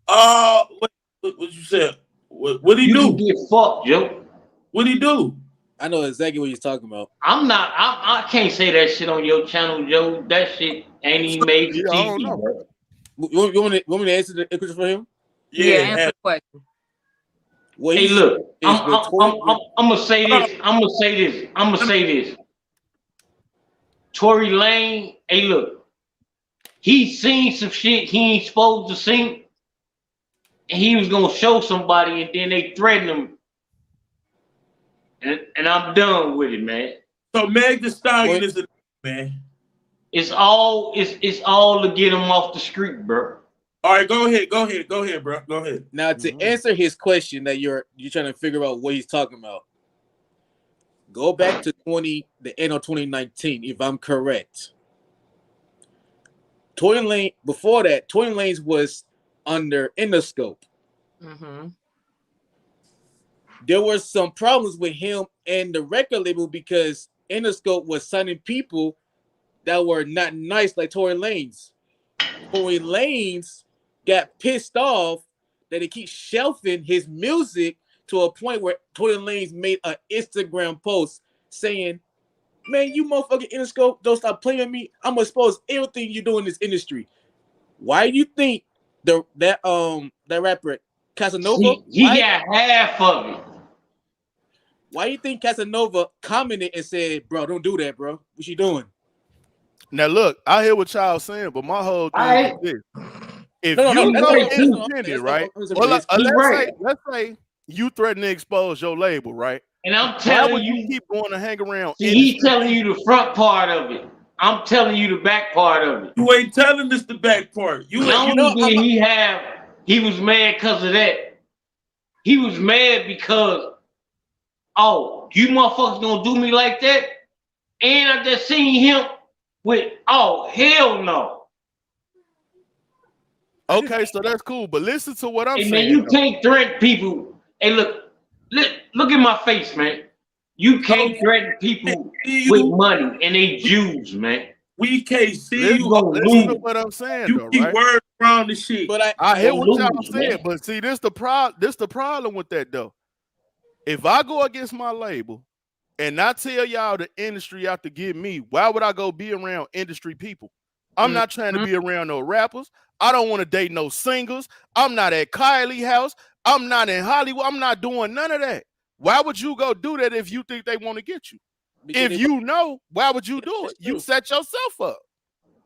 What you said? What he do? You get fucked, Joe. What he do? I know exactly what he's talking about. I can't say that shit on your channel, Joe. That shit ain't even made for TV, bro. You want me to answer the question for him? Yeah, answer the question. Well, hey, look, I'm gonna say this. I'm gonna say this. Tory Lanez, hey, look, he seen some shit he ain't supposed to see, and he was gonna show somebody, and then they threatened him, and I'm done with it, man. So Meg Thee Stallion is a man. It's all to get him off the street, bro. All right, go ahead, bro. Go ahead. Now to answer his question that you're trying to figure out what he's talking about. Go back to the end of 2019, if I'm correct. Tory Lanez, before that, Tory Lanez was under Interscope. Mm-hmm. There were some problems with him and the record label because Interscope was signing people that were not nice like Tory Lanez. Tory Lanez got pissed off that they keep shelving his music to a point where Tory Lanez made an Instagram post saying, "Man, you motherfucking Interscope, don't stop playing with me. I'm gonna expose everything you do in this industry." Why do you think that rapper Casanova? He got half of it. Why do you think Casanova commented and said, "Bro, don't do that, bro. What you doing?" Now look, I hear what y'all saying, but my whole thing is this. If you go independent, right? Well, let's say you threaten to expose your label, right? And I'm telling you keep going to hang around. He's telling you the front part of it. I'm telling you the back part of it. You ain't telling us the back part. He was mad because of that. He was mad because, oh, you motherfuckers gonna do me like that? And I just seen him with, oh, hell no. Okay, so that's cool, but listen to what I'm saying. Man, you can't threaten people. Hey, look, look at my face, man. You can't threaten people with money and they Jews, man. We can't see listen, you. Listen to what I'm saying, you though, keep right? words around the shit. But I hear what y'all lose, saying, man. but see, this the problem with that though. If I go against my label and I tell y'all the industry out to get me, why would I go be around industry people? I'm not trying to be around no rappers. I don't want to date no singers. I'm not at Kylie house. I'm not in Hollywood. I'm not doing none of that. Why would you go do that if you think they want to get you? If you know, why would you do it? You set yourself up.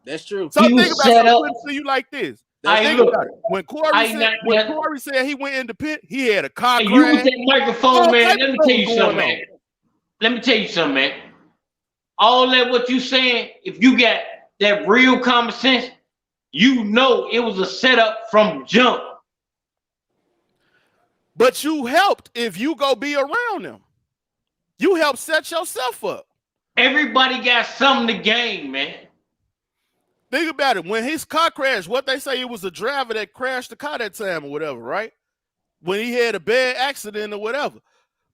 That's true. So think about it. I'm putting it to you like this. Think about it. When Corey said he went independent, he had a car Hey, crash. you with that microphone, man. Let me tell you something, man. Let me tell you something, man. All that what you saying, if you got that real common sense, you know it was a setup from jump. But you helped if you go be around them. You helped set yourself up. Everybody got something to gain, man. Think about it. When his car crashed, what they say it was a driver that crashed the car that time or whatever, right? When he had a bad accident or whatever.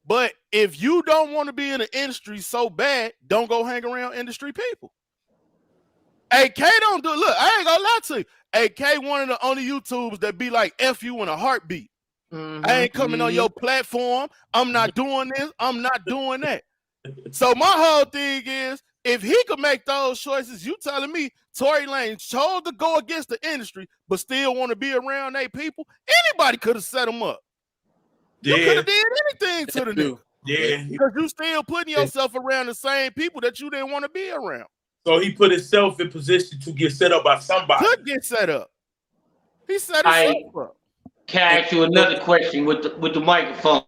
But if you don't want to be in the industry so bad, don't go hang around industry people. AK don't do. Look, I ain't gonna lie to you. AK one of the only YouTubers that be like F you in a heartbeat. I ain't coming on your platform. I'm not doing this. I'm not doing that. So my whole thing is, if he could make those choices, you telling me Tory Lanez chose to go against the industry, but still want to be around they people, anybody could have set him up. You could have did anything to the nigga. Yeah. Because you still putting yourself around the same people that you didn't want to be around. So he put himself in position to get set up by somebody. Could get set up. He set himself up. Can I ask you another question with the microphone?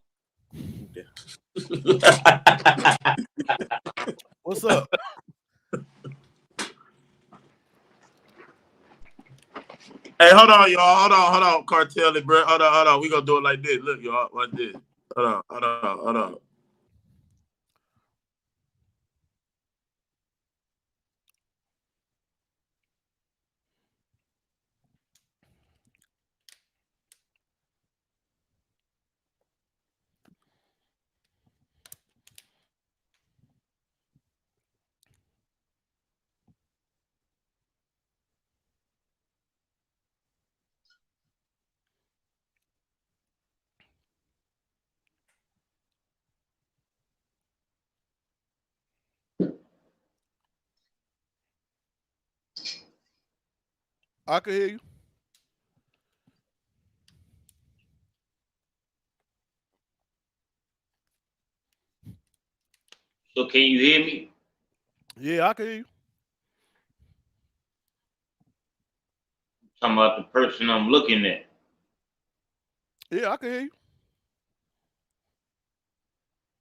What's up? Hey, hold on, y'all. Hold on, Cartel and bro. Hold on. We gonna do it like this. Look, y'all, like this. Hold on. I can hear you. So can you hear me? Yeah, I can hear you. Talking about the person I'm looking at. Yeah, I can hear you.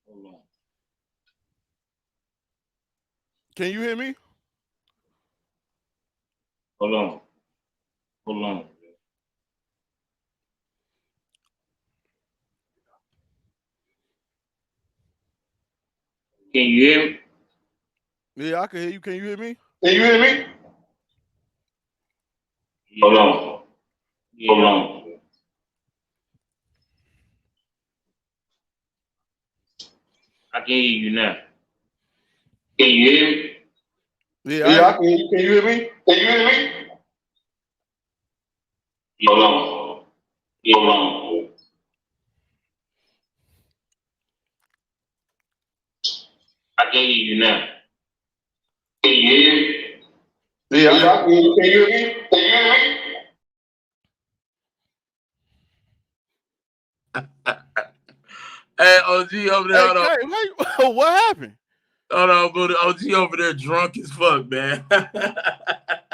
Hold on. Can you hear me? Hold on. Can you hear me? Yeah, I can hear you. Can you hear me? Can you hear me? Hold on. I can hear you now. Can you hear me? Yeah, I can hear you. Can you hear me? Hold on. I can hear you now. Can you hear me? Yeah, I can hear you. Can you hear me? Hey, OG over there. Hold on. Hey, what happened? Hold on, bro. OG over there drunk as fuck, man.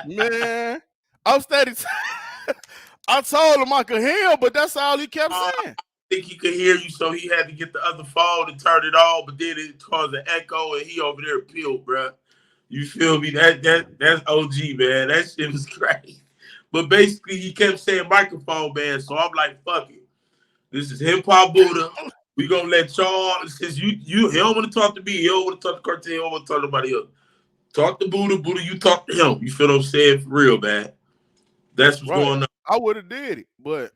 Man, I'm steady. I told him I could hear him, but that's all he kept saying. I think he could hear you, so he had to get the other phone and turn it off, but then it caused an echo, and he over there peeled, bro. You feel me? That's OG, man. That shit was crazy. But basically, he kept saying microphone, man. So I'm like, fuck it. This is Hip Hop Buddha. We gonna let y'all, since you he don't want to talk to me, he don't want to talk to Cartel, he don't want to talk to nobody else. Talk to Buddha, you talk to him. You feel what I'm saying? For real, man. That's what's going on. I would have did it, but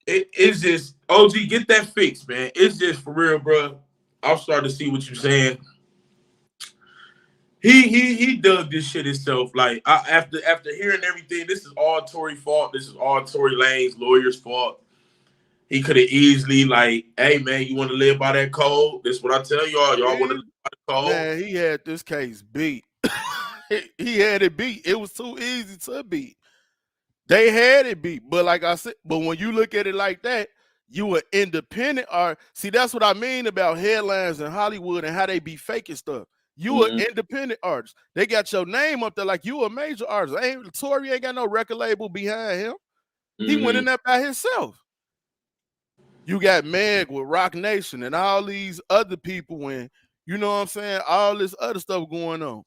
It's just OG, get that fixed, man. It's just for real, bro. I'm starting to see what you're saying. He dug this shit himself. Like after hearing everything, this is all Tory fault. This is all Tory Lanez lawyer's fault. He could have easily like, hey man, you want to live by that code? This is what I tell y'all. Y'all want to live by the code? Man, he had this case beat. He had it beat. It was too easy to beat. They had it beat, but like I said, but when you look at it like that, you an independent art. See, that's what I mean about headlines in Hollywood and how they be faking stuff. You an independent artist. They got your name up there like you a major artist. Tory ain't got no record label behind him. He went in there by himself. You got Meg with Rock Nation and all these other people, and you know what I'm saying, all this other stuff going on.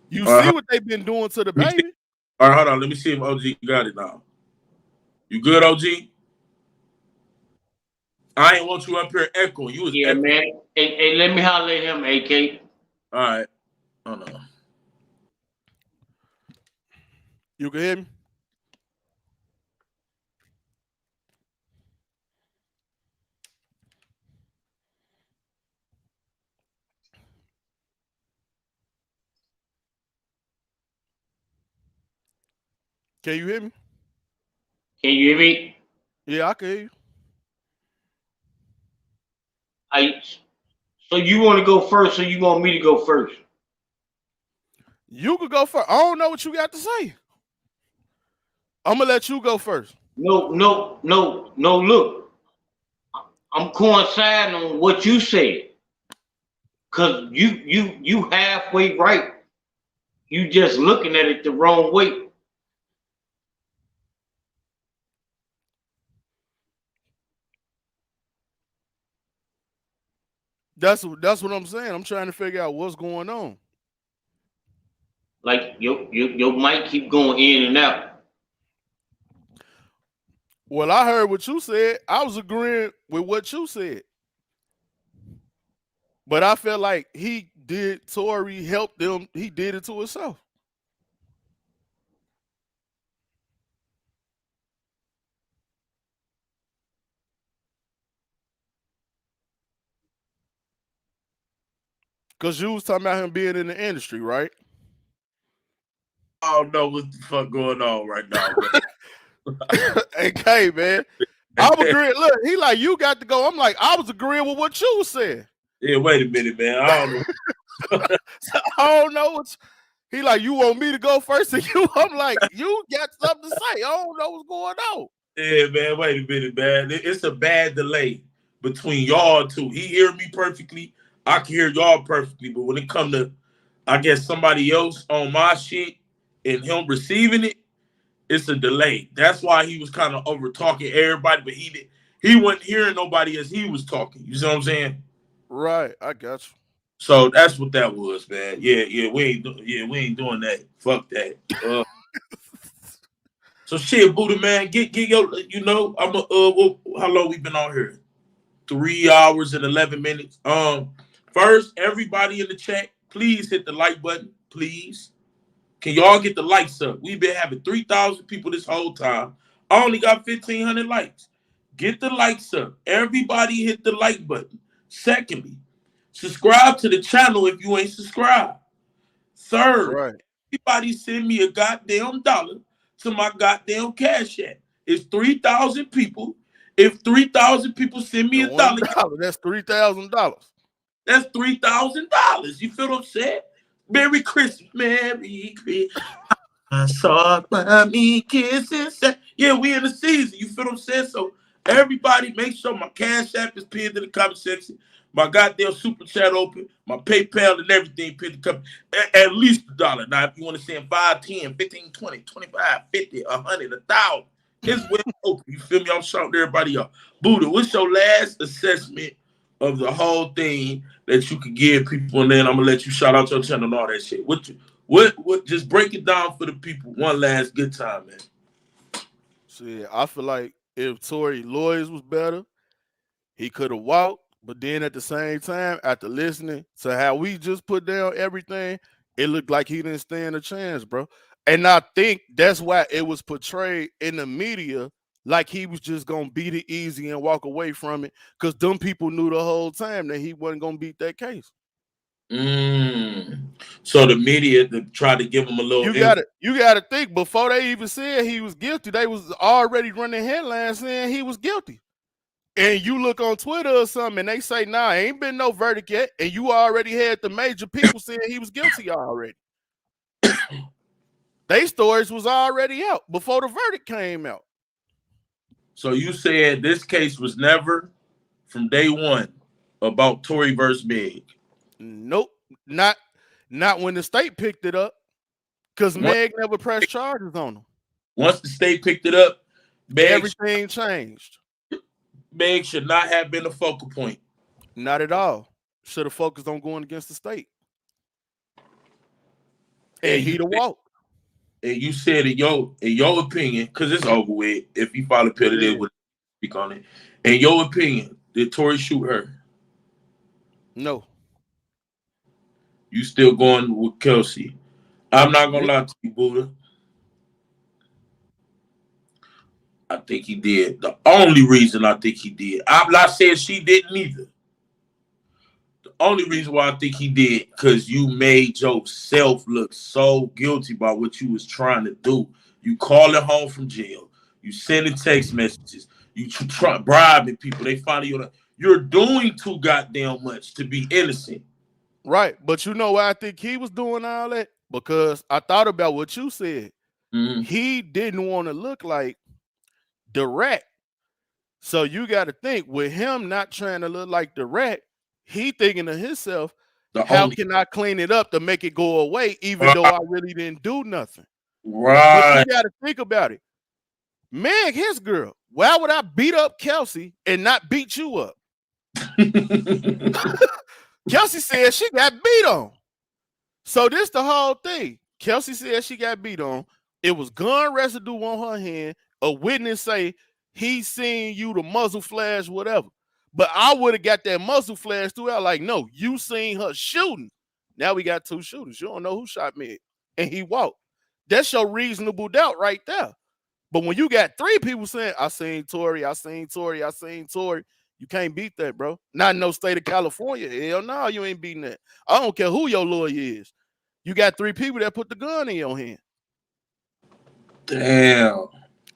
You see what they've been doing to the baby? All right, hold on. Let me see if OG got it now. You good, OG? I ain't want you up here echoing. You was echoing. Man. Hey, let me holler at him, AK. All right. Hold on. You can hear me? Can you hear me? Can you hear me? Yeah, I can hear you. So you want to go first, or you want me to go first? You could go first. I don't know what you got to say. I'm gonna let you go first. No. Look, I'm coinciding on what you said, cause you halfway right. You just looking at it the wrong way. That's what I'm saying. I'm trying to figure out what's going on. Like your mic keep going in and out. Well, I heard what you said. I was agreeing with what you said. But I felt like Tory helped them. He did it to himself. Because you was talking about him being in the industry, right? I don't know what the fuck going on right now, bro. Okay, man. I'm agreeing. Look, he like, you got to go. I'm like, I was agreeing with what you said. Yeah, wait a minute, man. I don't know. I don't know what he like, you want me to go first to you? I'm like, you got something to say. I don't know what's going on. Yeah, man, wait a minute, man. It's a bad delay between y'all two. He hear me perfectly. I can hear y'all perfectly. But when it come to, I guess, somebody else on my shit and him receiving it, it's a delay. That's why he was kind of over talking everybody, but he wasn't hearing nobody as he was talking. You see what I'm saying? Right, I got you. So that's what that was, man. Yeah, we ain't doing that. Fuck that. So shit, Buddha, man, get your, you know, I'm how long we been on here? 3 hours and 11 minutes. First, everybody in the chat, please hit the like button, please. Can y'all get the likes up? We've been having 3,000 people this whole time. I only got 1,500 likes. Get the likes up. Everybody hit the like button. Secondly, subscribe to the channel if you ain't subscribed. Third, everybody send me a goddamn dollar to my goddamn Cash App. It's 3,000 people. If 3,000 people send me a dollar, that's $3,000. That's $3,000. You feel what I'm saying? Merry Christmas, Merry Christmas. I saw me kissing. Yeah, we in the season. You feel what I'm saying? So everybody, make sure my Cash App is pinned in the comment section. My goddamn super chat open. My PayPal and everything pinned in the comment. At least $1. Now, if you want to send 5, 10, 15, 20, 25, 50, 100, 1,000, it's way open. You feel me? I'm shouting to everybody up. Buddha, what's your last assessment of the whole thing that you could give people, and then I'm gonna let you shout out your channel and all that shit. What just break it down for the people one last good time, man. See, I feel like if Tory lawyers was better, he could have walked, but then at the same time, after listening to how we just put down everything, it looked like he didn't stand a chance, bro. And I think that's why it was portrayed in the media like he was just gonna beat it easy and walk away from it, because them people knew the whole time that he wasn't gonna beat that case. So the media tried to give him a little. You gotta think, before they even said he was guilty, they was already running headlines saying he was guilty. And you look on Twitter or something, and they say, "Nah, ain't been no verdict yet," and you already had the major people saying he was guilty already. They stories was already out before the verdict came out. So you said this case was never, from day one, about Tory versus Meg? Nope, not when the state picked it up, because Meg never pressed charges on him. Once the state picked it up, everything changed. Meg should not have been a focal point. Not at all. Should have focused on going against the state. And he'd have walked. And you said in your opinion, because it's over with, if you follow Peter, they would speak on it. In your opinion, did Tory shoot her? No. You still going with Kelsey? I'm not gonna lie to you, Buddha. I think he did. The only reason I think he did, I'm not saying she didn't either. The only reason why I think he did, because you made yourself look so guilty about what you was trying to do. You calling home from jail. You sending text messages. You bribing people. They find you. You're doing too goddamn much to be innocent. Right. But you know why I think he was doing all that? Because I thought about what you said. He didn't want to look like the rat. So you got to think, with him not trying to look like the rat, he thinking to himself, how can I clean it up to make it go away, even though I really didn't do nothing? Right. But you got to think about it. Meg, his girl. Why would I beat up Kelsey and not beat you up? Kelsey said she got beat on. So this the whole thing. Kelsey said she got beat on. It was gun residue on her hand. A witness say he seen you, the muzzle flash, whatever. But I would have got that muzzle flash throughout. Like, no, you seen her shooting. Now we got two shooters. You don't know who shot Meg. And he walked. That's your reasonable doubt right there. But when you got three people saying, I seen Tory, I seen Tory, I seen Tory, you can't beat that, bro. Not in no state of California. Hell no, you ain't beating that. I don't care who your lawyer is. You got three people that put the gun in your hand. Damn.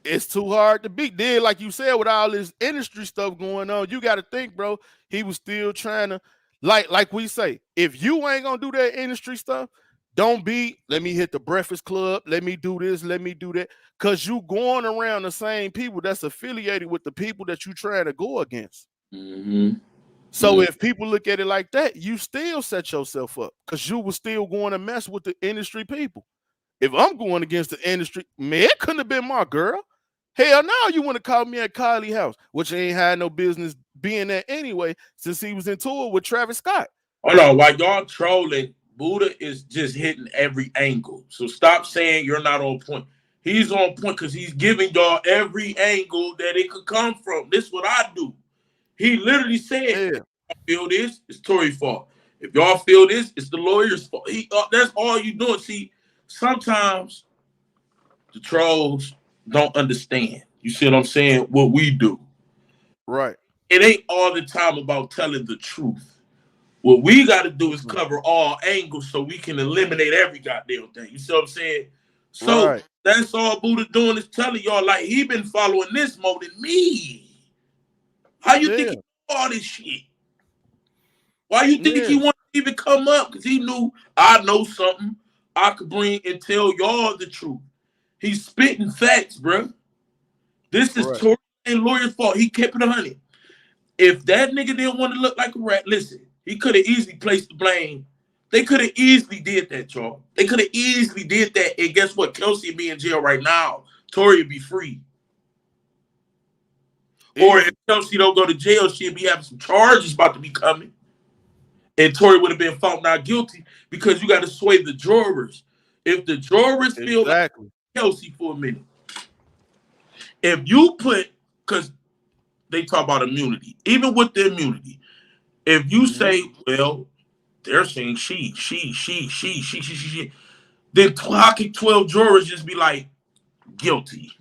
It's too hard to beat. Then, like you said, with all this industry stuff going on, you got to think, bro, he was still trying to, like we say, if you ain't going to do that industry stuff, don't be, let me hit the Breakfast Club, let me do this, let me do that. Because you going around the same people that's affiliated with the people that you trying to go against. So if people look at it like that, you still set yourself up, because you were still going to mess with the industry people. If I'm going against the industry, man, it couldn't have been my girl. Hell no, you want to call me at Kylie's house, which ain't had no business being there anyway, since he was in tour with Travis Scott. Hold on, while y'all trolling, Buddha is just hitting every angle. So stop saying you're not on point. He's on point because he's giving y'all every angle that it could come from. This is what I do. He literally said, if y'all feel this, it's Tory's fault. If y'all feel this, it's the lawyer's fault. That's all you doing. See, sometimes the trolls don't understand. You see what I'm saying? What we do. Right. It ain't all the time about telling the truth. What we got to do is cover all angles so we can eliminate every goddamn thing. You see what I'm saying? So that's all Buddha doing, is telling y'all, like, he been following this more than me. How you think he knew all this shit? Why you think he wanted to even come up? Because he knew I know something I could bring and tell y'all the truth. He's spitting facts, bro. This is Tory and lawyer's fault. He kept it 100. If that nigga didn't want to look like a rat, listen, he could have easily placed the blame. They could have easily did that, y'all. They could have easily did that. And guess what? Kelsey would be in jail right now. Tory would be free. Or if Kelsey don't go to jail, she'll be having some charges about to be coming. And Tory would have been found not guilty, because you got to sway the jurors. If the jurors feel like Kelsey for a minute, if you put, because they talk about immunity, even with the immunity, if you say, well, they're saying she, then how can 12 jurors just be like, guilty?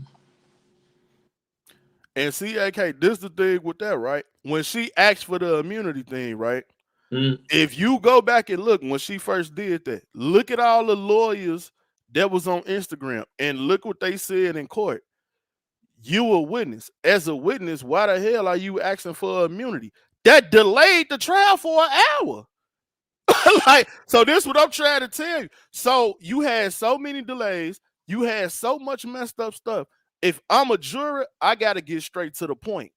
And see, AK, this is the thing with that, right? When she asked for the immunity thing, right? If you go back and look when she first did that, look at all the lawyers that was on Instagram and look what they said in court. You a witness. As a witness, why the hell are you asking for immunity? That delayed the trial for an hour. Like, so this is what I'm trying to tell you. So you had so many delays, you had so much messed up stuff. If I'm a juror, I gotta get straight to the point.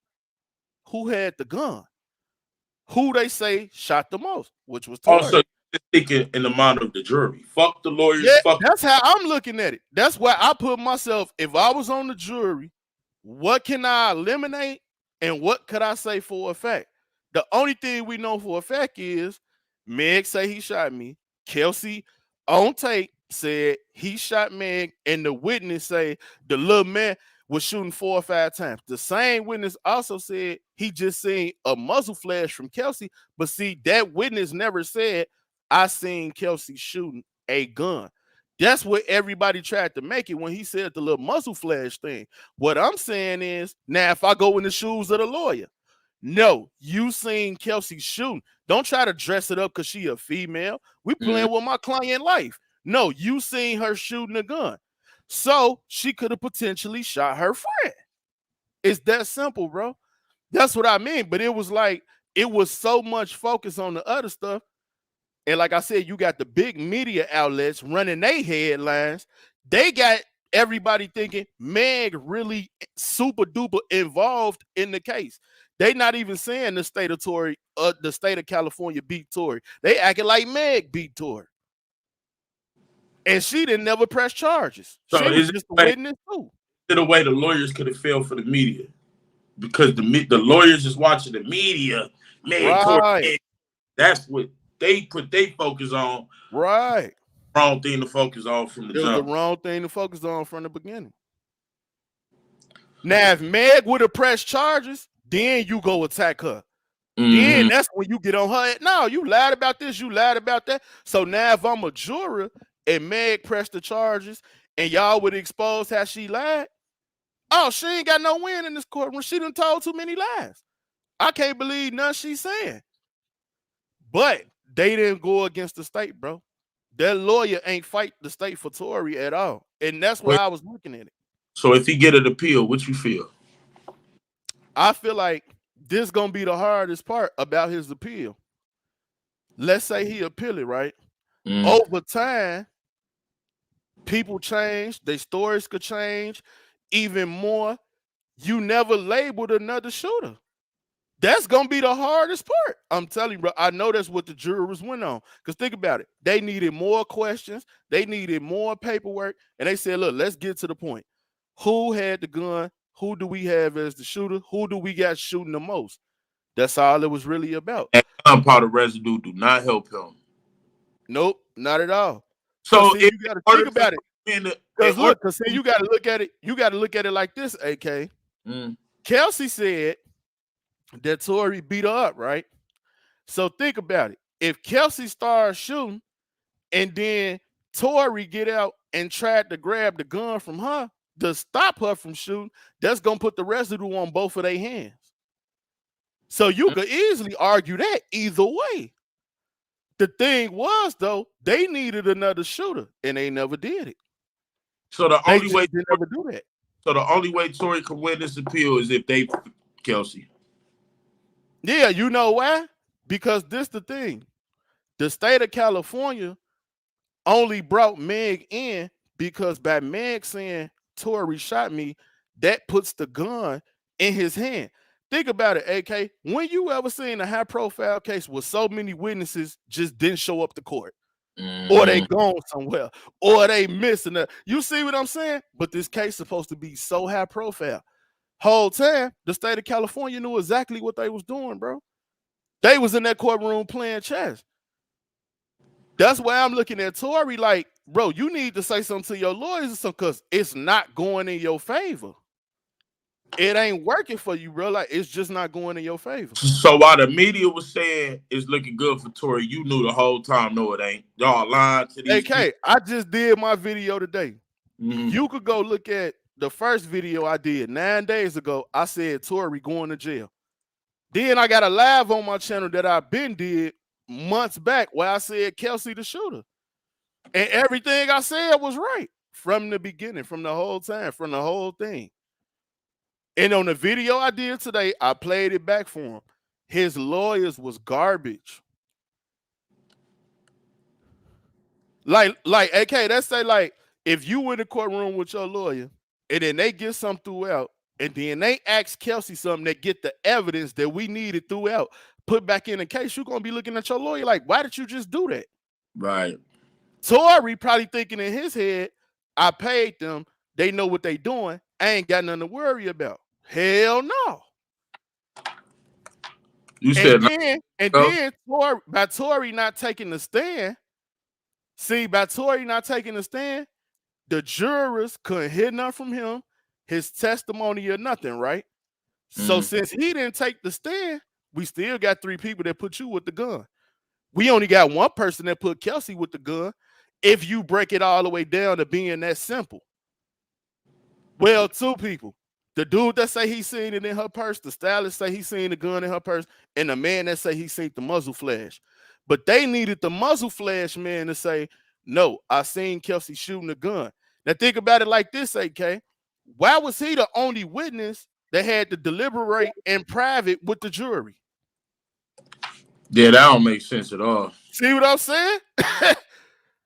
Who had the gun? Who they say shot the most, which was Tory. Also, thinking in the mind of the jury. Fuck the lawyers. Yeah, fuck. that's how I'm looking at it. That's why I put myself, if I was on the jury, what can I eliminate and what could I say for a fact? The only thing we know for a fact is Meg say he shot me. Kelsey on tape said he shot Meg, and the witness say the little man was shooting 4 or 5 times. The same witness also said he just seen a muzzle flash from Kelsey, but see, that witness never said I seen Kelsey shooting a gun. That's what everybody tried to make it when he said the little muzzle flash thing. What I'm saying is, now if I go in the shoes of the lawyer, no, you seen Kelsey shooting. Don't try to dress it up because she a female. We playing with my client life. No, you seen her shooting a gun. So she could have potentially shot her friend. It's that simple, bro. That's what I mean. But it was like, it was so much focus on the other stuff. And like I said, you got the big media outlets running their headlines. They got everybody thinking Meg really super duper involved in the case. They not even saying the state of Tory, the state of California beat Tory. They acting like Meg beat Tory. And she didn't never press charges. So she was just a witness too. The way the lawyers could have failed for the media, because the lawyers is watching the media. Meg, Tory, that's what they put their focus on. Right. Wrong thing to focus on from the It was jump. the wrong thing to focus on from the beginning. Now, if Meg would have pressed charges, then you go attack her. Then that's when you get on her head. No, you lied about this, you lied about that. So now if I'm a juror and Meg pressed the charges and y'all would expose how she lied, oh, she ain't got no win in this courtroom. She done told too many lies. I can't believe none she's saying. But they didn't go against the state, bro. That lawyer ain't fight the state for Tory at all. And that's why I was looking at it. So if he get an appeal, what you feel? I feel like this gonna be the hardest part about his appeal. Let's say he appeal it, right? Over time, people change, their stories could change even more. You never labeled another shooter. That's gonna be the hardest part. I'm telling you, bro. I know that's what the jurors went on. Because think about it. They needed more questions, they needed more paperwork, and they said, look, let's get to the point. Who had the gun? Who do we have as the shooter? Who do we got shooting the most? That's all it was really about. And gunpowder residue do not help him. Nope, not at all. So see, you got to think about it. Because look, you got to look at it. You got to look at it like this, AK. Kelsey said that Tory beat her up, right? So think about it. If Kelsey starts shooting and then Tory get out and tried to grab the gun from her to stop her from shooting, that's going to put the residue on both of their hands. So you could easily argue that either way. The thing was, though, they needed another shooter, and they never did it. So the only way they never do that. So the only way Tory can win this appeal is if they Kelsey. Yeah, you know why? Because this the thing. The state of California only brought Meg in because by Meg saying Tory shot me, that puts the gun in his hand. Think about it, AK. When you ever seen a high-profile case where so many witnesses just didn't show up to court, or they gone somewhere, or they missing it? You see what I'm saying? But this case is supposed to be so high-profile. Whole time, the state of California knew exactly what they was doing, bro. They was in that courtroom playing chess. That's why I'm looking at Tory like, bro, you need to say something to your lawyers or something because it's not going in your favor. It ain't working for you, bro. Like, it's just not going in your favor. So while the media was saying it's looking good for Tory, you knew the whole time, no, it ain't. Y'all lying to these AK, I just did my video today. You could go look at the first video I did 9 days ago, I said Tory going to jail. Then I got a live on my channel that I been did months back where I said Kelsey the shooter. And everything I said was right from the beginning, from the whole time, from the whole thing. And on the video I did today, I played it back for him. His lawyers was garbage. Like, AK, let's say like if you were in the courtroom with your lawyer and then they get something throughout, and then they ask Kelsey something that get the evidence that we needed throughout, put back in the case, you're gonna be looking at your lawyer like, why did you just do that? Right. Tory probably thinking in his head, I paid them, they know what they doing, I ain't got nothing to worry about. Hell no. You said then by Tory not taking the stand, by Tory not taking the stand, the jurors couldn't hear nothing from him, his testimony or nothing, right? So since he didn't take the stand, we still got 3 people that put you with the gun. We only got 1 person that put Kelsey with the gun. If you break it all the way down to being that simple. Well, 2 people. The dude that say he seen it in her purse, the stylist say he seen the gun in her purse, and the man that say he seen the muzzle flash. But they needed the muzzle flash man to say, no, I seen Kelsey shooting the gun. Now think about it like this, AK. Why was he the only witness that had to deliberate in private with the jury? Yeah, that don't make sense at all. See what I'm saying?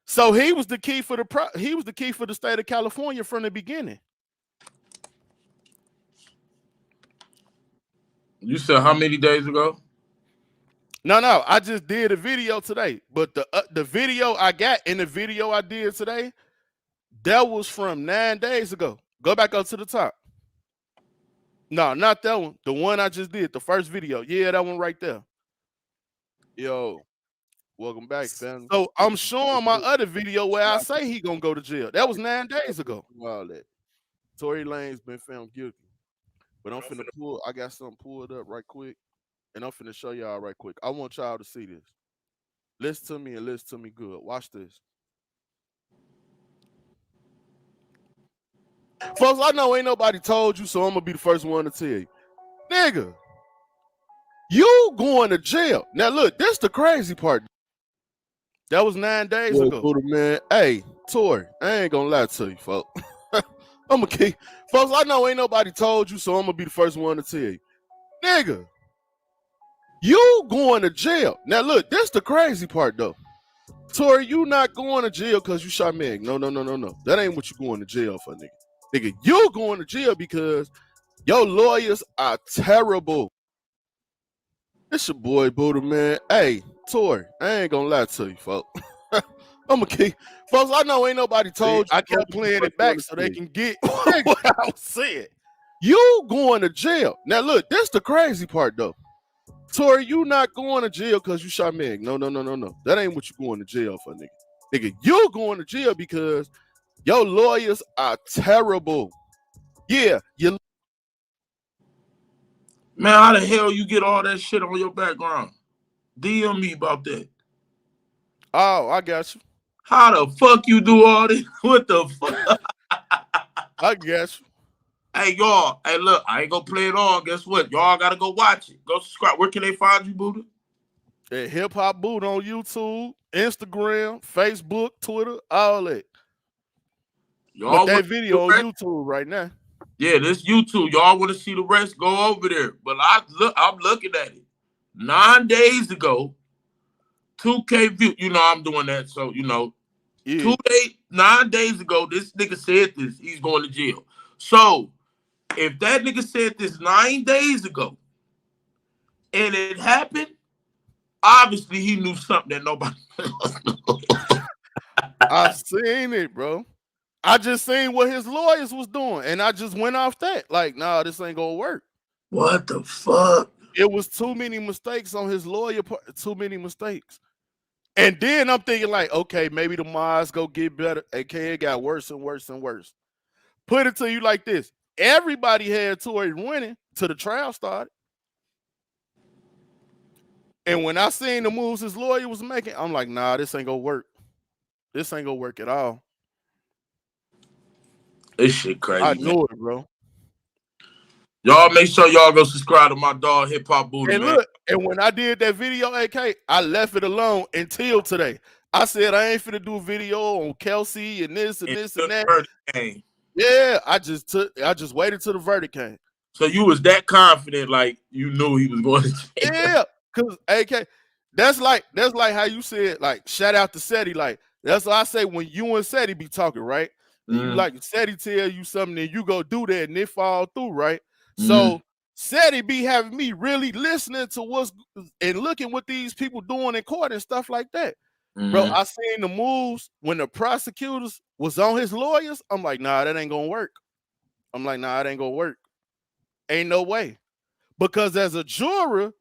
So he was the key for the state of California from the beginning. You said how many days ago? No, I just did a video today, but the video I got and the video I did today, that was from 9 days ago. Go back up to the top. No, not that one. The one I just did, the first video. Yeah, that one right there. Yo, welcome back, fam. So I'm showing my other video where I say he gonna go to jail. That was 9 days ago. All that. Tory Lanez been found guilty. But I'm finna I got something pulled up right quick. And I'm finna show y'all right quick. I want y'all to see this. Listen to me and listen to me good. Watch this. Folks, I know ain't nobody told you, so I'm gonna be the first one to tell you. Nigga, you going to jail. Now look, this the crazy part. That was 9 days ago. Man. Hey, Tory, I ain't gonna lie to you, folks. I'm gonna keep, folks, I know ain't nobody told you, so I'm gonna be the first one to tell you. Nigga, you going to jail. Now look, this the crazy part though. Tory, you not going to jail because you shot Meg. No. That ain't what you going to jail for, nigga. Nigga, you going to jail because your lawyers are terrible. It's your boy Buddha, man. Hey, Tory, I ain't gonna lie to you, folks. I'm gonna keep, folks, I know ain't nobody told you. I kept playing it back so they can get what I was saying. You going to jail. Now look, this the crazy part though. Tory, you not going to jail because you shot Meg. No. That ain't what you going to jail for, nigga. Nigga, you going to jail because your lawyers are terrible. Yeah, you. Man, how the hell you get all that shit on your background? DM me about that. Oh, I got you. How the fuck you do all this? What the fuck? I got you. Hey, y'all. Hey, look, I ain't gonna play it all. Guess what? Y'all gotta go watch it. Go subscribe. Where can they find you, Buddha? At Hip Hop Buddha on YouTube, Instagram, Facebook, Twitter, all that. Y'all but that video on YouTube right now. Yeah, this YouTube. Y'all want to see the rest? Go over there. But I'm looking at it. 9 days ago, 2K view. You know I'm doing that, so you know. Yeah. 9 days ago, this nigga said this. He's going to jail. So if that nigga said this 9 days ago, and it happened, obviously he knew something that nobody else knew. I seen it, bro. I just seen what his lawyers was doing, and I just went off that. Like, nah, this ain't gonna work. What the fuck? It was too many mistakes on his lawyer part, too many mistakes. And then I'm thinking like, okay, maybe the mods go get better. Okay, it got worse and worse and worse. Put it to you like this. Everybody had Tory winning till the trial started. And when I seen the moves his lawyer was making, I'm like, nah, this ain't gonna work. This ain't gonna work at all. This shit crazy, I man. know it, bro. Y'all make sure y'all go subscribe to my dog Hip Hop Booty, And man. look, and when I did that video, AK, I left it alone until today. I said I ain't finna do a video on Kelsey and this and this and that. Yeah, I just waited till the verdict came. So you was that confident, like you knew he was going to jail. Yeah, cause AK, that's like how you said, like, shout out to Seti. Like, that's what I say when you and Seti be talking, right? And you like Seti tell you something and you go do that and it fall through, right? So Seti be having me really listening to what's and looking what these people doing in court and stuff like that. Bro, I seen the moves when the prosecutors was on his lawyers. I'm like, nah, that ain't gonna work. I'm like, nah, it ain't gonna work. Ain't no way. Because as a juror,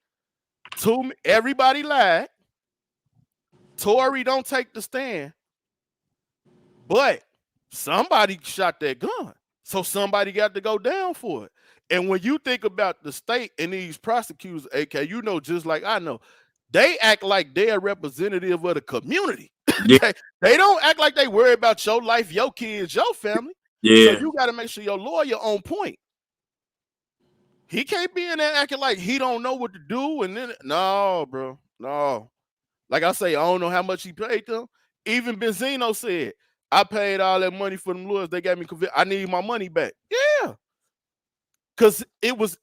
everybody lied. Tory don't take the stand, but somebody shot that gun. So somebody got to go down for it. And when you think about the state and these prosecutors, AK, you know, just like I know, they act like they're a representative of the community. Yeah. They don't act like they worry about your life, your kids, your family. Yeah. So you got to make sure your lawyer on point. He can't be in there acting like he don't know what to do. And then, no, bro, no. Like I say, I don't know how much he paid them. Even Benzino said, I paid all that money for them lawyers. They got me convinced. I need my money back. Yeah. Because it was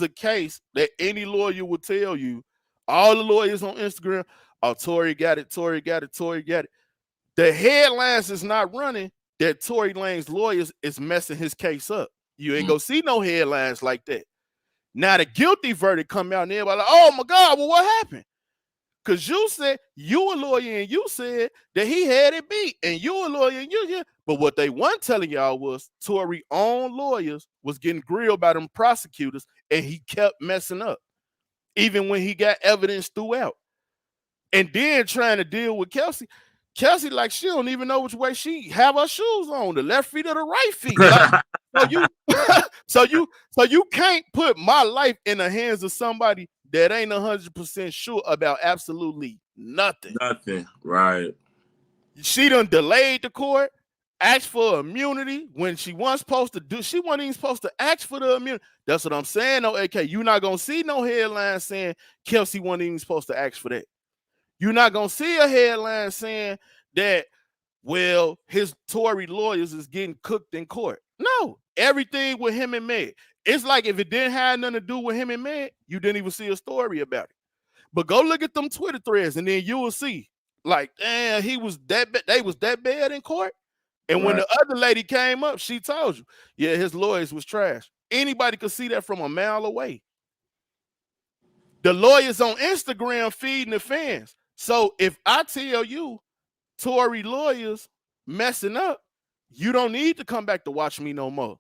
a case that any lawyer would tell you. All the lawyers on Instagram, oh, Tory got it, Tory got it, Tory got it. The headlines is not running that Tory Lanez lawyers is messing his case up. You ain't gonna see no headlines like that. Now the guilty verdict come out and everybody like, oh my God, well, what happened? Because you said you a lawyer and you said that he had it beat, and you a lawyer and you. But what they weren't telling y'all was Tory own lawyers was getting grilled by them prosecutors, and he kept messing up, even when he got evidence throughout. And then trying to deal with Kelsey. Kelsey, like, she don't even know which way she have her shoes on, the left feet or the right feet. Like, so you can't put my life in the hands of somebody that ain't 100% sure about absolutely nothing. Nothing, right? She done delayed the court, asked for immunity when she wasn't supposed to do. She wasn't even supposed to ask for the immunity. That's what I'm saying. No, AK, you're not gonna see no headline saying Kelsey wasn't even supposed to ask for that. You're not gonna see a headline saying that, well, his Tory lawyers is getting cooked in court. No, everything with him and Meg. It's like if it didn't have nothing to do with him and Meg, you didn't even see a story about it. But go look at them Twitter threads, and then you will see, like, damn, he was that bad. They was that bad in court. And when the other lady came up, she told you, yeah, his lawyers was trash. Anybody could see that from a mile away. The lawyers on Instagram feeding the fans. So if I tell you Tory lawyers messing up, you don't need to come back to watch me no more.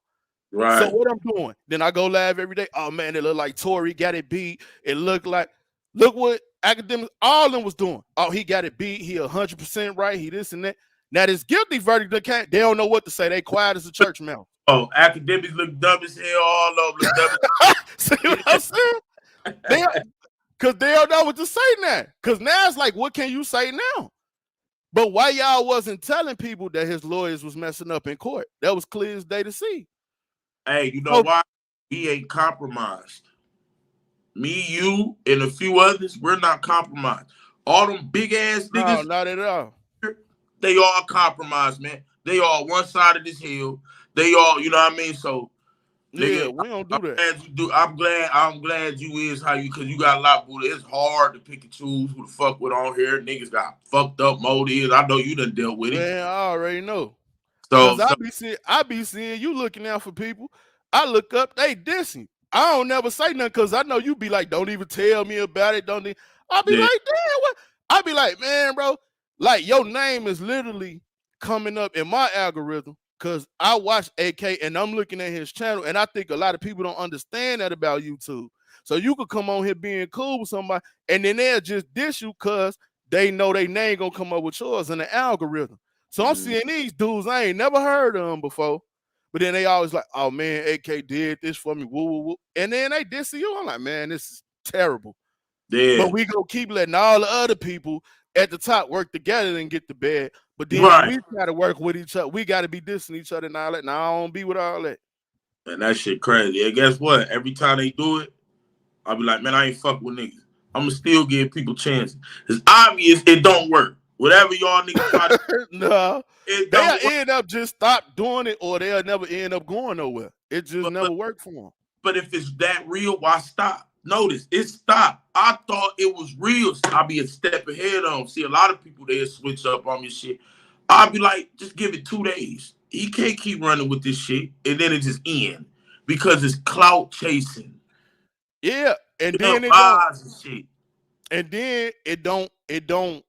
Right. So what I'm doing, then I go live every day. Oh man, it looked like Tory got it beat. It looked like, look what academics, all of them was doing. Oh, he got it beat. He 100% right. He this and that. Now this guilty verdict, they don't know what to say. They quiet as a church mouse. Oh, academics look dumb as hell all over the See what I'm saying? Because they don't know what to say now. Because now it's like, what can you say now? But why y'all wasn't telling people that his lawyers was messing up in court? That was clear as day to see. Hey, you know why? He ain't compromised. Me, you, and a few others, we're not compromised. All them big ass niggas. No, not at all. They all compromised, man. They all one side of this hill. They all, you know what I mean? So, yeah, nigga, we don't do that. I'm glad you is how you, because you got a lot of Buddha. It's hard to pick and choose who the fuck with on here. Niggas got fucked up motives. I know you done dealt with it. Man, I already know. So, I be seeing you looking out for people. I look up, they dissing. I don't never say nothing because I know you be like, don't even tell me about it. I'll be like, damn, what? I be like, man, bro, like your name is literally coming up in my algorithm because I watch AK and I'm looking at his channel, and I think a lot of people don't understand that about YouTube. So you could come on here being cool with somebody, and then they'll just diss you because they know their name gonna come up with yours in the algorithm. So I'm seeing these dudes I ain't never heard of them before, but then they always like, oh man, AK did this for me, woo woo woo, and then they diss you. I'm like, man, this is terrible. Yeah. But we gonna keep letting all the other people at the top work together and get the bed. But then Right. when we try to work with each other, we got to be dissing each other and all that. Now I don't be with all that. And that shit crazy. And guess what? Every time they do it, I'll be like, man, I ain't fuck with niggas. I'm gonna still give people chances. It's obvious it don't work. Whatever y'all niggas try to No, it they'll don't work. end up just stop doing it, or they'll never end up going nowhere. It just never worked for them. But if it's that real, why stop? Notice it stopped. I thought it was real. I'll be a step ahead on. See, a lot of people they switch up on this shit. I'll be like, just give it 2 days. He can't keep running with this shit, and then it just end because it's clout chasing. Yeah, and then it don't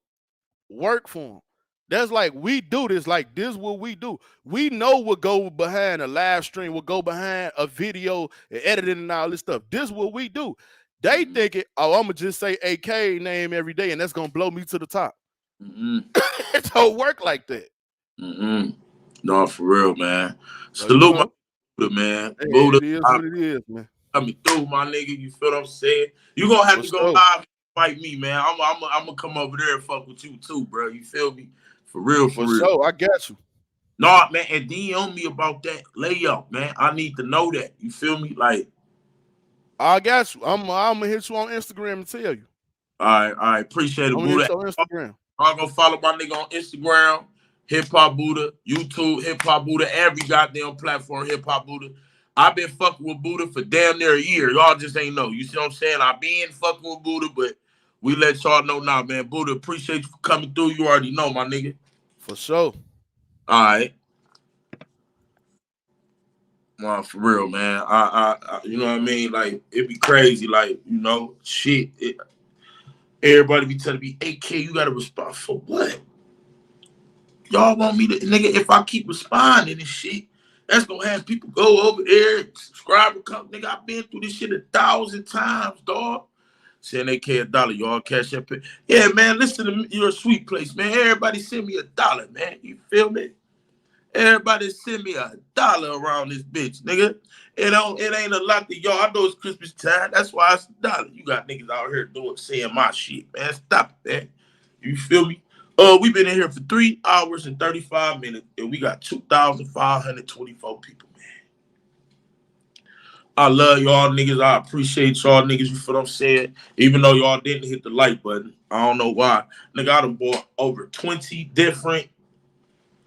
work for them. That's like we do this. Like this, what we do. We know what go behind a live stream, what go behind a video and editing and all this stuff. This what we do. They think it. Oh, I'm gonna just say AK name every day, and that's gonna blow me to the top. It don't work like that. No, for real, man. Salute my Buddha, man. Hey, Buddha, it is what it is, man. Coming through, my nigga. You feel what I'm saying? You gonna have to go live and fight me, man. I'm gonna come over there and fuck with you too, bro. You feel me? For real, for real. Sure, I got you. No, man, and DM me about that layup, man. I need to know that. You feel me? Like, I got you. I'm gonna hit you on Instagram and tell you. All right. Appreciate it, I'm Buddha. hit you on Instagram. I'm gonna follow my nigga on Instagram, Hip Hop Buddha, YouTube, Hip Hop Buddha, every goddamn platform, Hip Hop Buddha. I've been fucking with Buddha for damn near a year. Y'all just ain't know. You see what I'm saying? I've been fucking with Buddha, but we let y'all know now, man. Buddha, appreciate you for coming through. You already know, my nigga. For sure. All right. Nah, for real, man. I you know what I mean? Like, it'd be crazy. Like, you know, shit. Everybody be telling me, AK, you gotta respond for what? Y'all want me to, nigga, if I keep responding and shit, that's gonna have people go over there, subscribe and come. Nigga, I've been through this shit 1,000 times, dog. Send AK $1, y'all cash that pay. Yeah, man, listen to me, you're a sweet place, man. Everybody send me $1, man. You feel me? Everybody send me $1 around this bitch, nigga. It ain't a lot to y'all. I know it's Christmas time. That's why it's $1. You got niggas out here saying my shit, man. Stop it, man. You feel me? We've been in here for 3 hours and 35 minutes, and we got 2,524 people, man. I love y'all niggas. I appreciate y'all niggas. You feel what I'm saying? Even though y'all didn't hit the like button, I don't know why. Nigga, I done bought over 20 different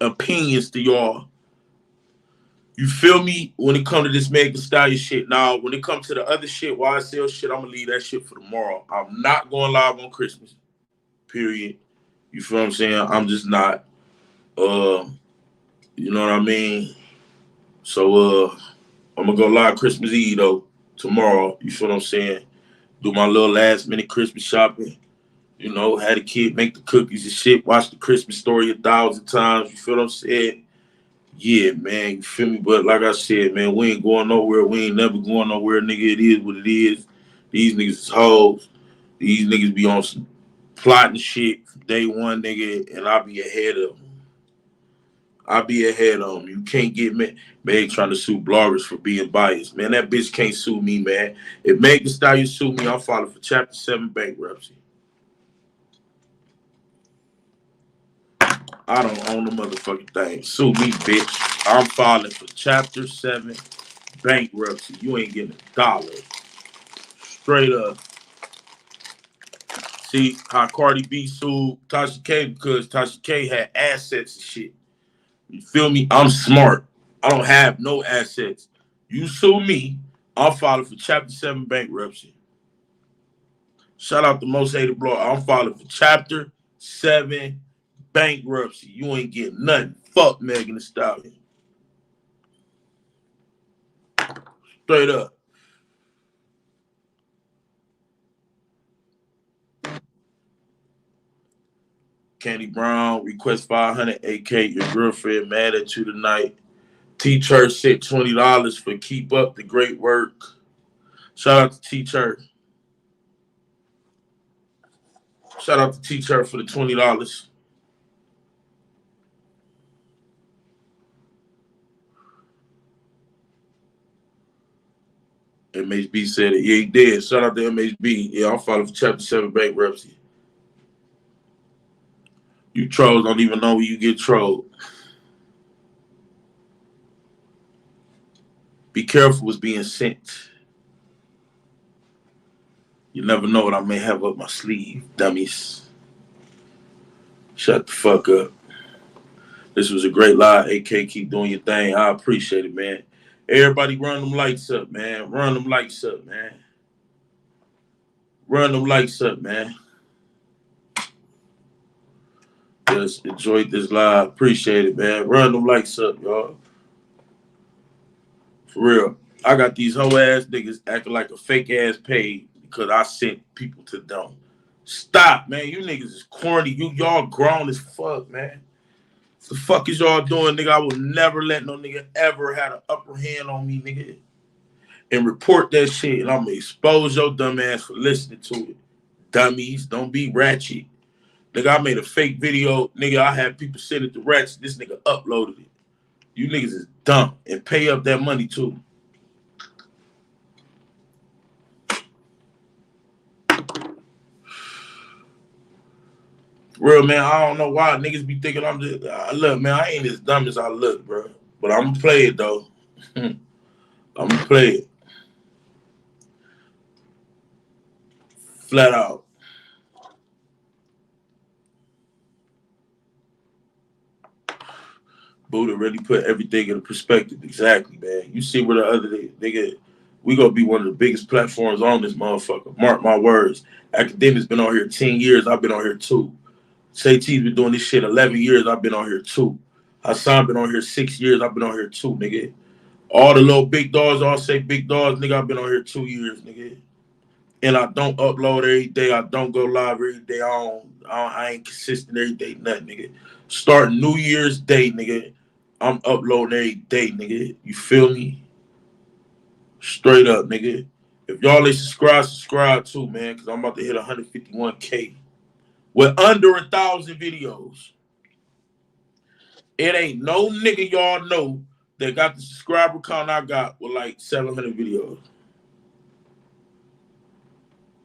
opinions to y'all. You feel me? When it comes to this Megan Thee Stallion shit. Now, when it comes to the other shit, YSL shit, I'm gonna leave that shit for tomorrow. I'm not going live on Christmas. Period. You feel what I'm saying? I'm just not. You know what I mean? So I'm gonna go live Christmas Eve though, tomorrow. You feel what I'm saying? Do my little last minute Christmas shopping. You know, had a kid make the cookies and shit, watch the Christmas Story 1,000 times. You feel what I'm saying? Yeah, man, you feel me? But like I said, man, we ain't going nowhere. We ain't never going nowhere, nigga. It is what it is. These niggas is hoes. These niggas be on some plotting shit from day one, nigga, and I'll be ahead of them. I'll be ahead of them. You can't get Meg trying to sue bloggers for being biased. Man, that bitch can't sue me, man. If Meg Thee Stallion sue me, I'll file for Chapter 7 bankruptcy. I don't own the motherfucking thing. Sue me, bitch. I'm filing for Chapter 7 bankruptcy. You ain't getting $1. Straight up. See how Cardi B sued Tasha K because Tasha K had assets and shit. You feel me? I'm smart. I don't have no assets. You sue me, I'll file for Chapter 7 bankruptcy. Shout out to Most Hated Blog. I'm filing for Chapter 7 bankruptcy. You ain't getting nothing. Fuck Megan Thee Stallion. Straight up. Candy Brown, request 500. AK, your girlfriend mad at you tonight. T-Church said $20 for keep up the great work. Shout out to T-Church. Shout out to T-Church for the $20. MHB said it. Yeah, he did. Shout out to MHB. Yeah, I'm filing for Chapter 7 bankruptcy. You trolls don't even know when you get trolled. Be careful what's being sent. You never know what I may have up my sleeve, dummies. Shut the fuck up. This was a great live. AK, keep doing your thing. I appreciate it, man. Everybody run them lights up, man. Run them lights up, man. Run them lights up, man. Just enjoyed this live. Appreciate it, man. Run them lights up, y'all. For real. I got these hoe ass niggas acting like a fake ass page because I sent people to them. Stop, man. You niggas is corny. Y'all grown as fuck, man. What the fuck is y'all doing, nigga? I will never let no nigga ever have an upper hand on me, nigga. And report that shit, and I'm gonna expose your dumb ass for listening to it. Dummies, don't be ratchet. Nigga, I made a fake video. Nigga, I had people send it to Ratchet. This nigga uploaded it. You niggas is dumb and pay up that money too. Real, man, I don't know why niggas be thinking I'm just... look, man, I ain't as dumb as I look, bro. But I'm gonna play it, though. I'm gonna play it. Flat out. Buddha really put everything in perspective. Exactly, man. You see where the other nigga, we gonna be one of the biggest platforms on this motherfucker. Mark my words. Academics been on here 10 years. I've been on here 2. Say T's been doing this shit 11 years. I've been on here 2. Hassan been on here 6 years. I've been on here 2, nigga. All the little big dogs all say big dogs, nigga. I've been on here 2 years, nigga. And I don't upload every day. I don't go live every day. I ain't consistent every day, nothing, nigga. Start New Year's Day, nigga. I'm uploading every day, nigga. You feel me? Straight up, nigga. If y'all ain't subscribe too, man, because I'm about to hit 151K with under 1,000 videos. It ain't no nigga y'all know that got the subscriber count I got with like 700 videos.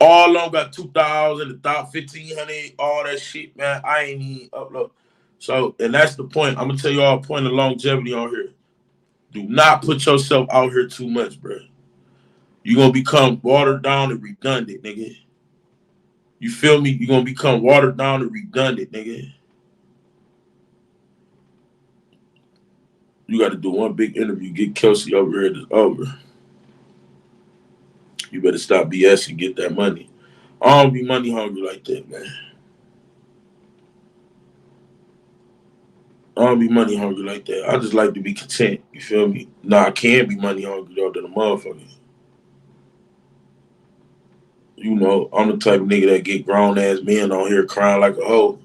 All of them got 2,000, 1,500, all that shit, man. I ain't even upload. So, and that's the point. I'm going to tell y'all a point of longevity on here. Do not put yourself out here too much, bro. You're going to become watered down and redundant, nigga. You feel me? You're going to become watered down and redundant, nigga. You got to do one big interview. Get Kelsey over here. It's over. You better stop BS and get that money. I don't be money hungry like that, man. I don't be money hungry like that. I just like to be content. You feel me? Nah, I can be money hungry though than a motherfucker. You know, I'm the type of nigga that get grown ass men on here crying like a hoe.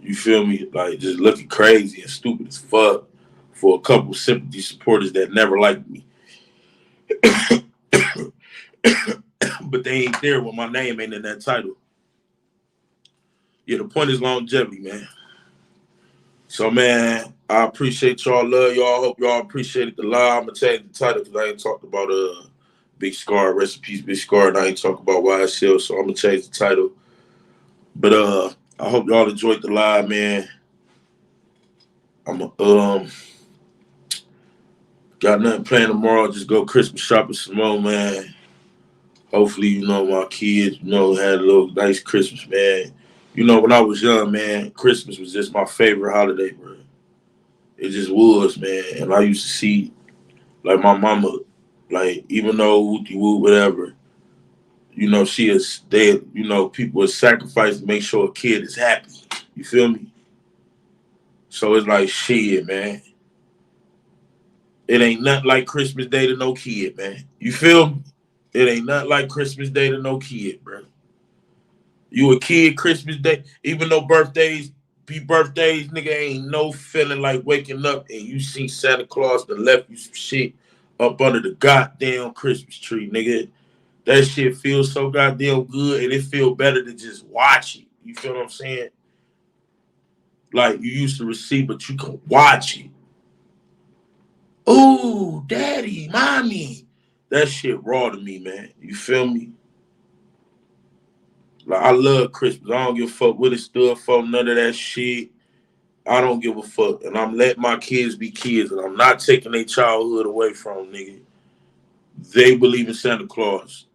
You feel me? Like just looking crazy and stupid as fuck for a couple sympathy supporters that never liked me. But they ain't there when my name ain't in that title. Yeah, the point is longevity, man. So, man, I appreciate y'all. Love y'all. Hope y'all appreciated the live. I'm going to change the title because I ain't talked about Big Scar, recipes Big Scar, and I ain't talked about YSL, so I'm going to change the title. But I hope y'all enjoyed the live, man. I'm got nothing planned tomorrow. Just go Christmas shopping some more, man. Hopefully, you know, my kids, you know, had a little nice Christmas, man. You know, when I was young, man, Christmas was just my favorite holiday, bro. It just was, man. And I used to see, like, my mama, like, even though woo whatever, you know, you know, people would sacrifice to make sure a kid is happy. You feel me? So it's like, shit, man. It ain't nothing like Christmas Day to no kid, man. You feel me? It ain't nothing like Christmas Day to no kid, bro. You a kid Christmas Day, even though birthdays, nigga, ain't no feeling like waking up and you see Santa Claus that left you some shit up under the goddamn Christmas tree, nigga. That shit feels so goddamn good and it feel better to just watch it. You feel what I'm saying? Like you used to receive, but you can watch it. Ooh, daddy, mommy. That shit raw to me, man. You feel me? Like, I love Christmas. I don't give a fuck what it stood for, none of that shit. I don't give a fuck. And I'm letting my kids be kids, and I'm not taking their childhood away from them, nigga. They believe in Santa Claus.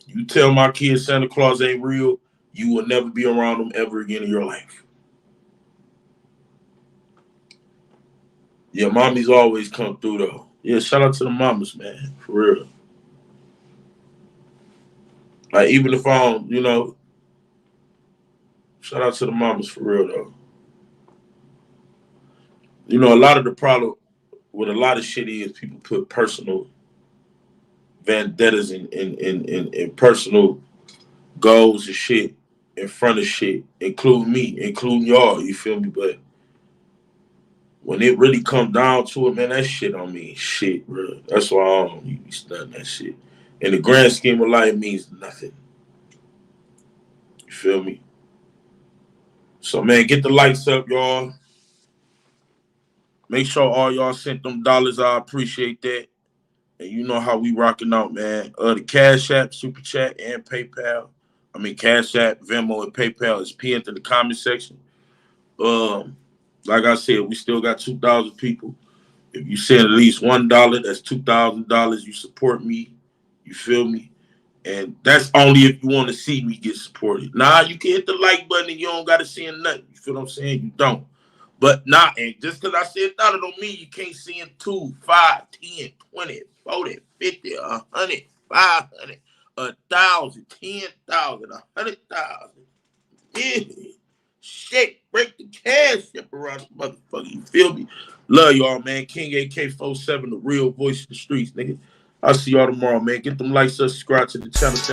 You tell my kids Santa Claus ain't real, you will never be around them ever again in your life. Yeah, mommies always come through, though. Yeah, shout out to the mamas, man. For real. Like, even if I don't, you know, shout out to the mamas for real, though. You know, a lot of the problem with a lot of shit is people put personal vendettas and personal goals and shit in front of shit, including me, including y'all, you feel me? But when it really comes down to it, man, that shit don't mean shit, bro. That's why I don't be studying that shit. In the grand scheme of life, it means nothing. You feel me? So, man, get the lights up, y'all. Make sure all y'all sent them dollars. I appreciate that. And you know how we rocking out, man. The Cash App, Super Chat, and PayPal. I mean, Cash App, Venmo, and PayPal is pinned in the comment section. Like I said, we still got 2,000 people. If you send at least $1, that's $2,000. You support me. You feel me? And that's only if you want to see me get supported. Nah, you can hit the like button and you don't got to see nothing. You feel what I'm saying? You don't. But nah, and just because I said that, it don't mean you can't see in 2, 5, 10, 20, 40, 50, 100, 500, 1,000, 10,000, 100,000. Yeah. Shit, break the cash up around this motherfucker. You feel me? Love y'all, man. King AK47, the real voice of the streets, nigga. I'll see y'all tomorrow, man. Get them likes, subscribe to the channel. Send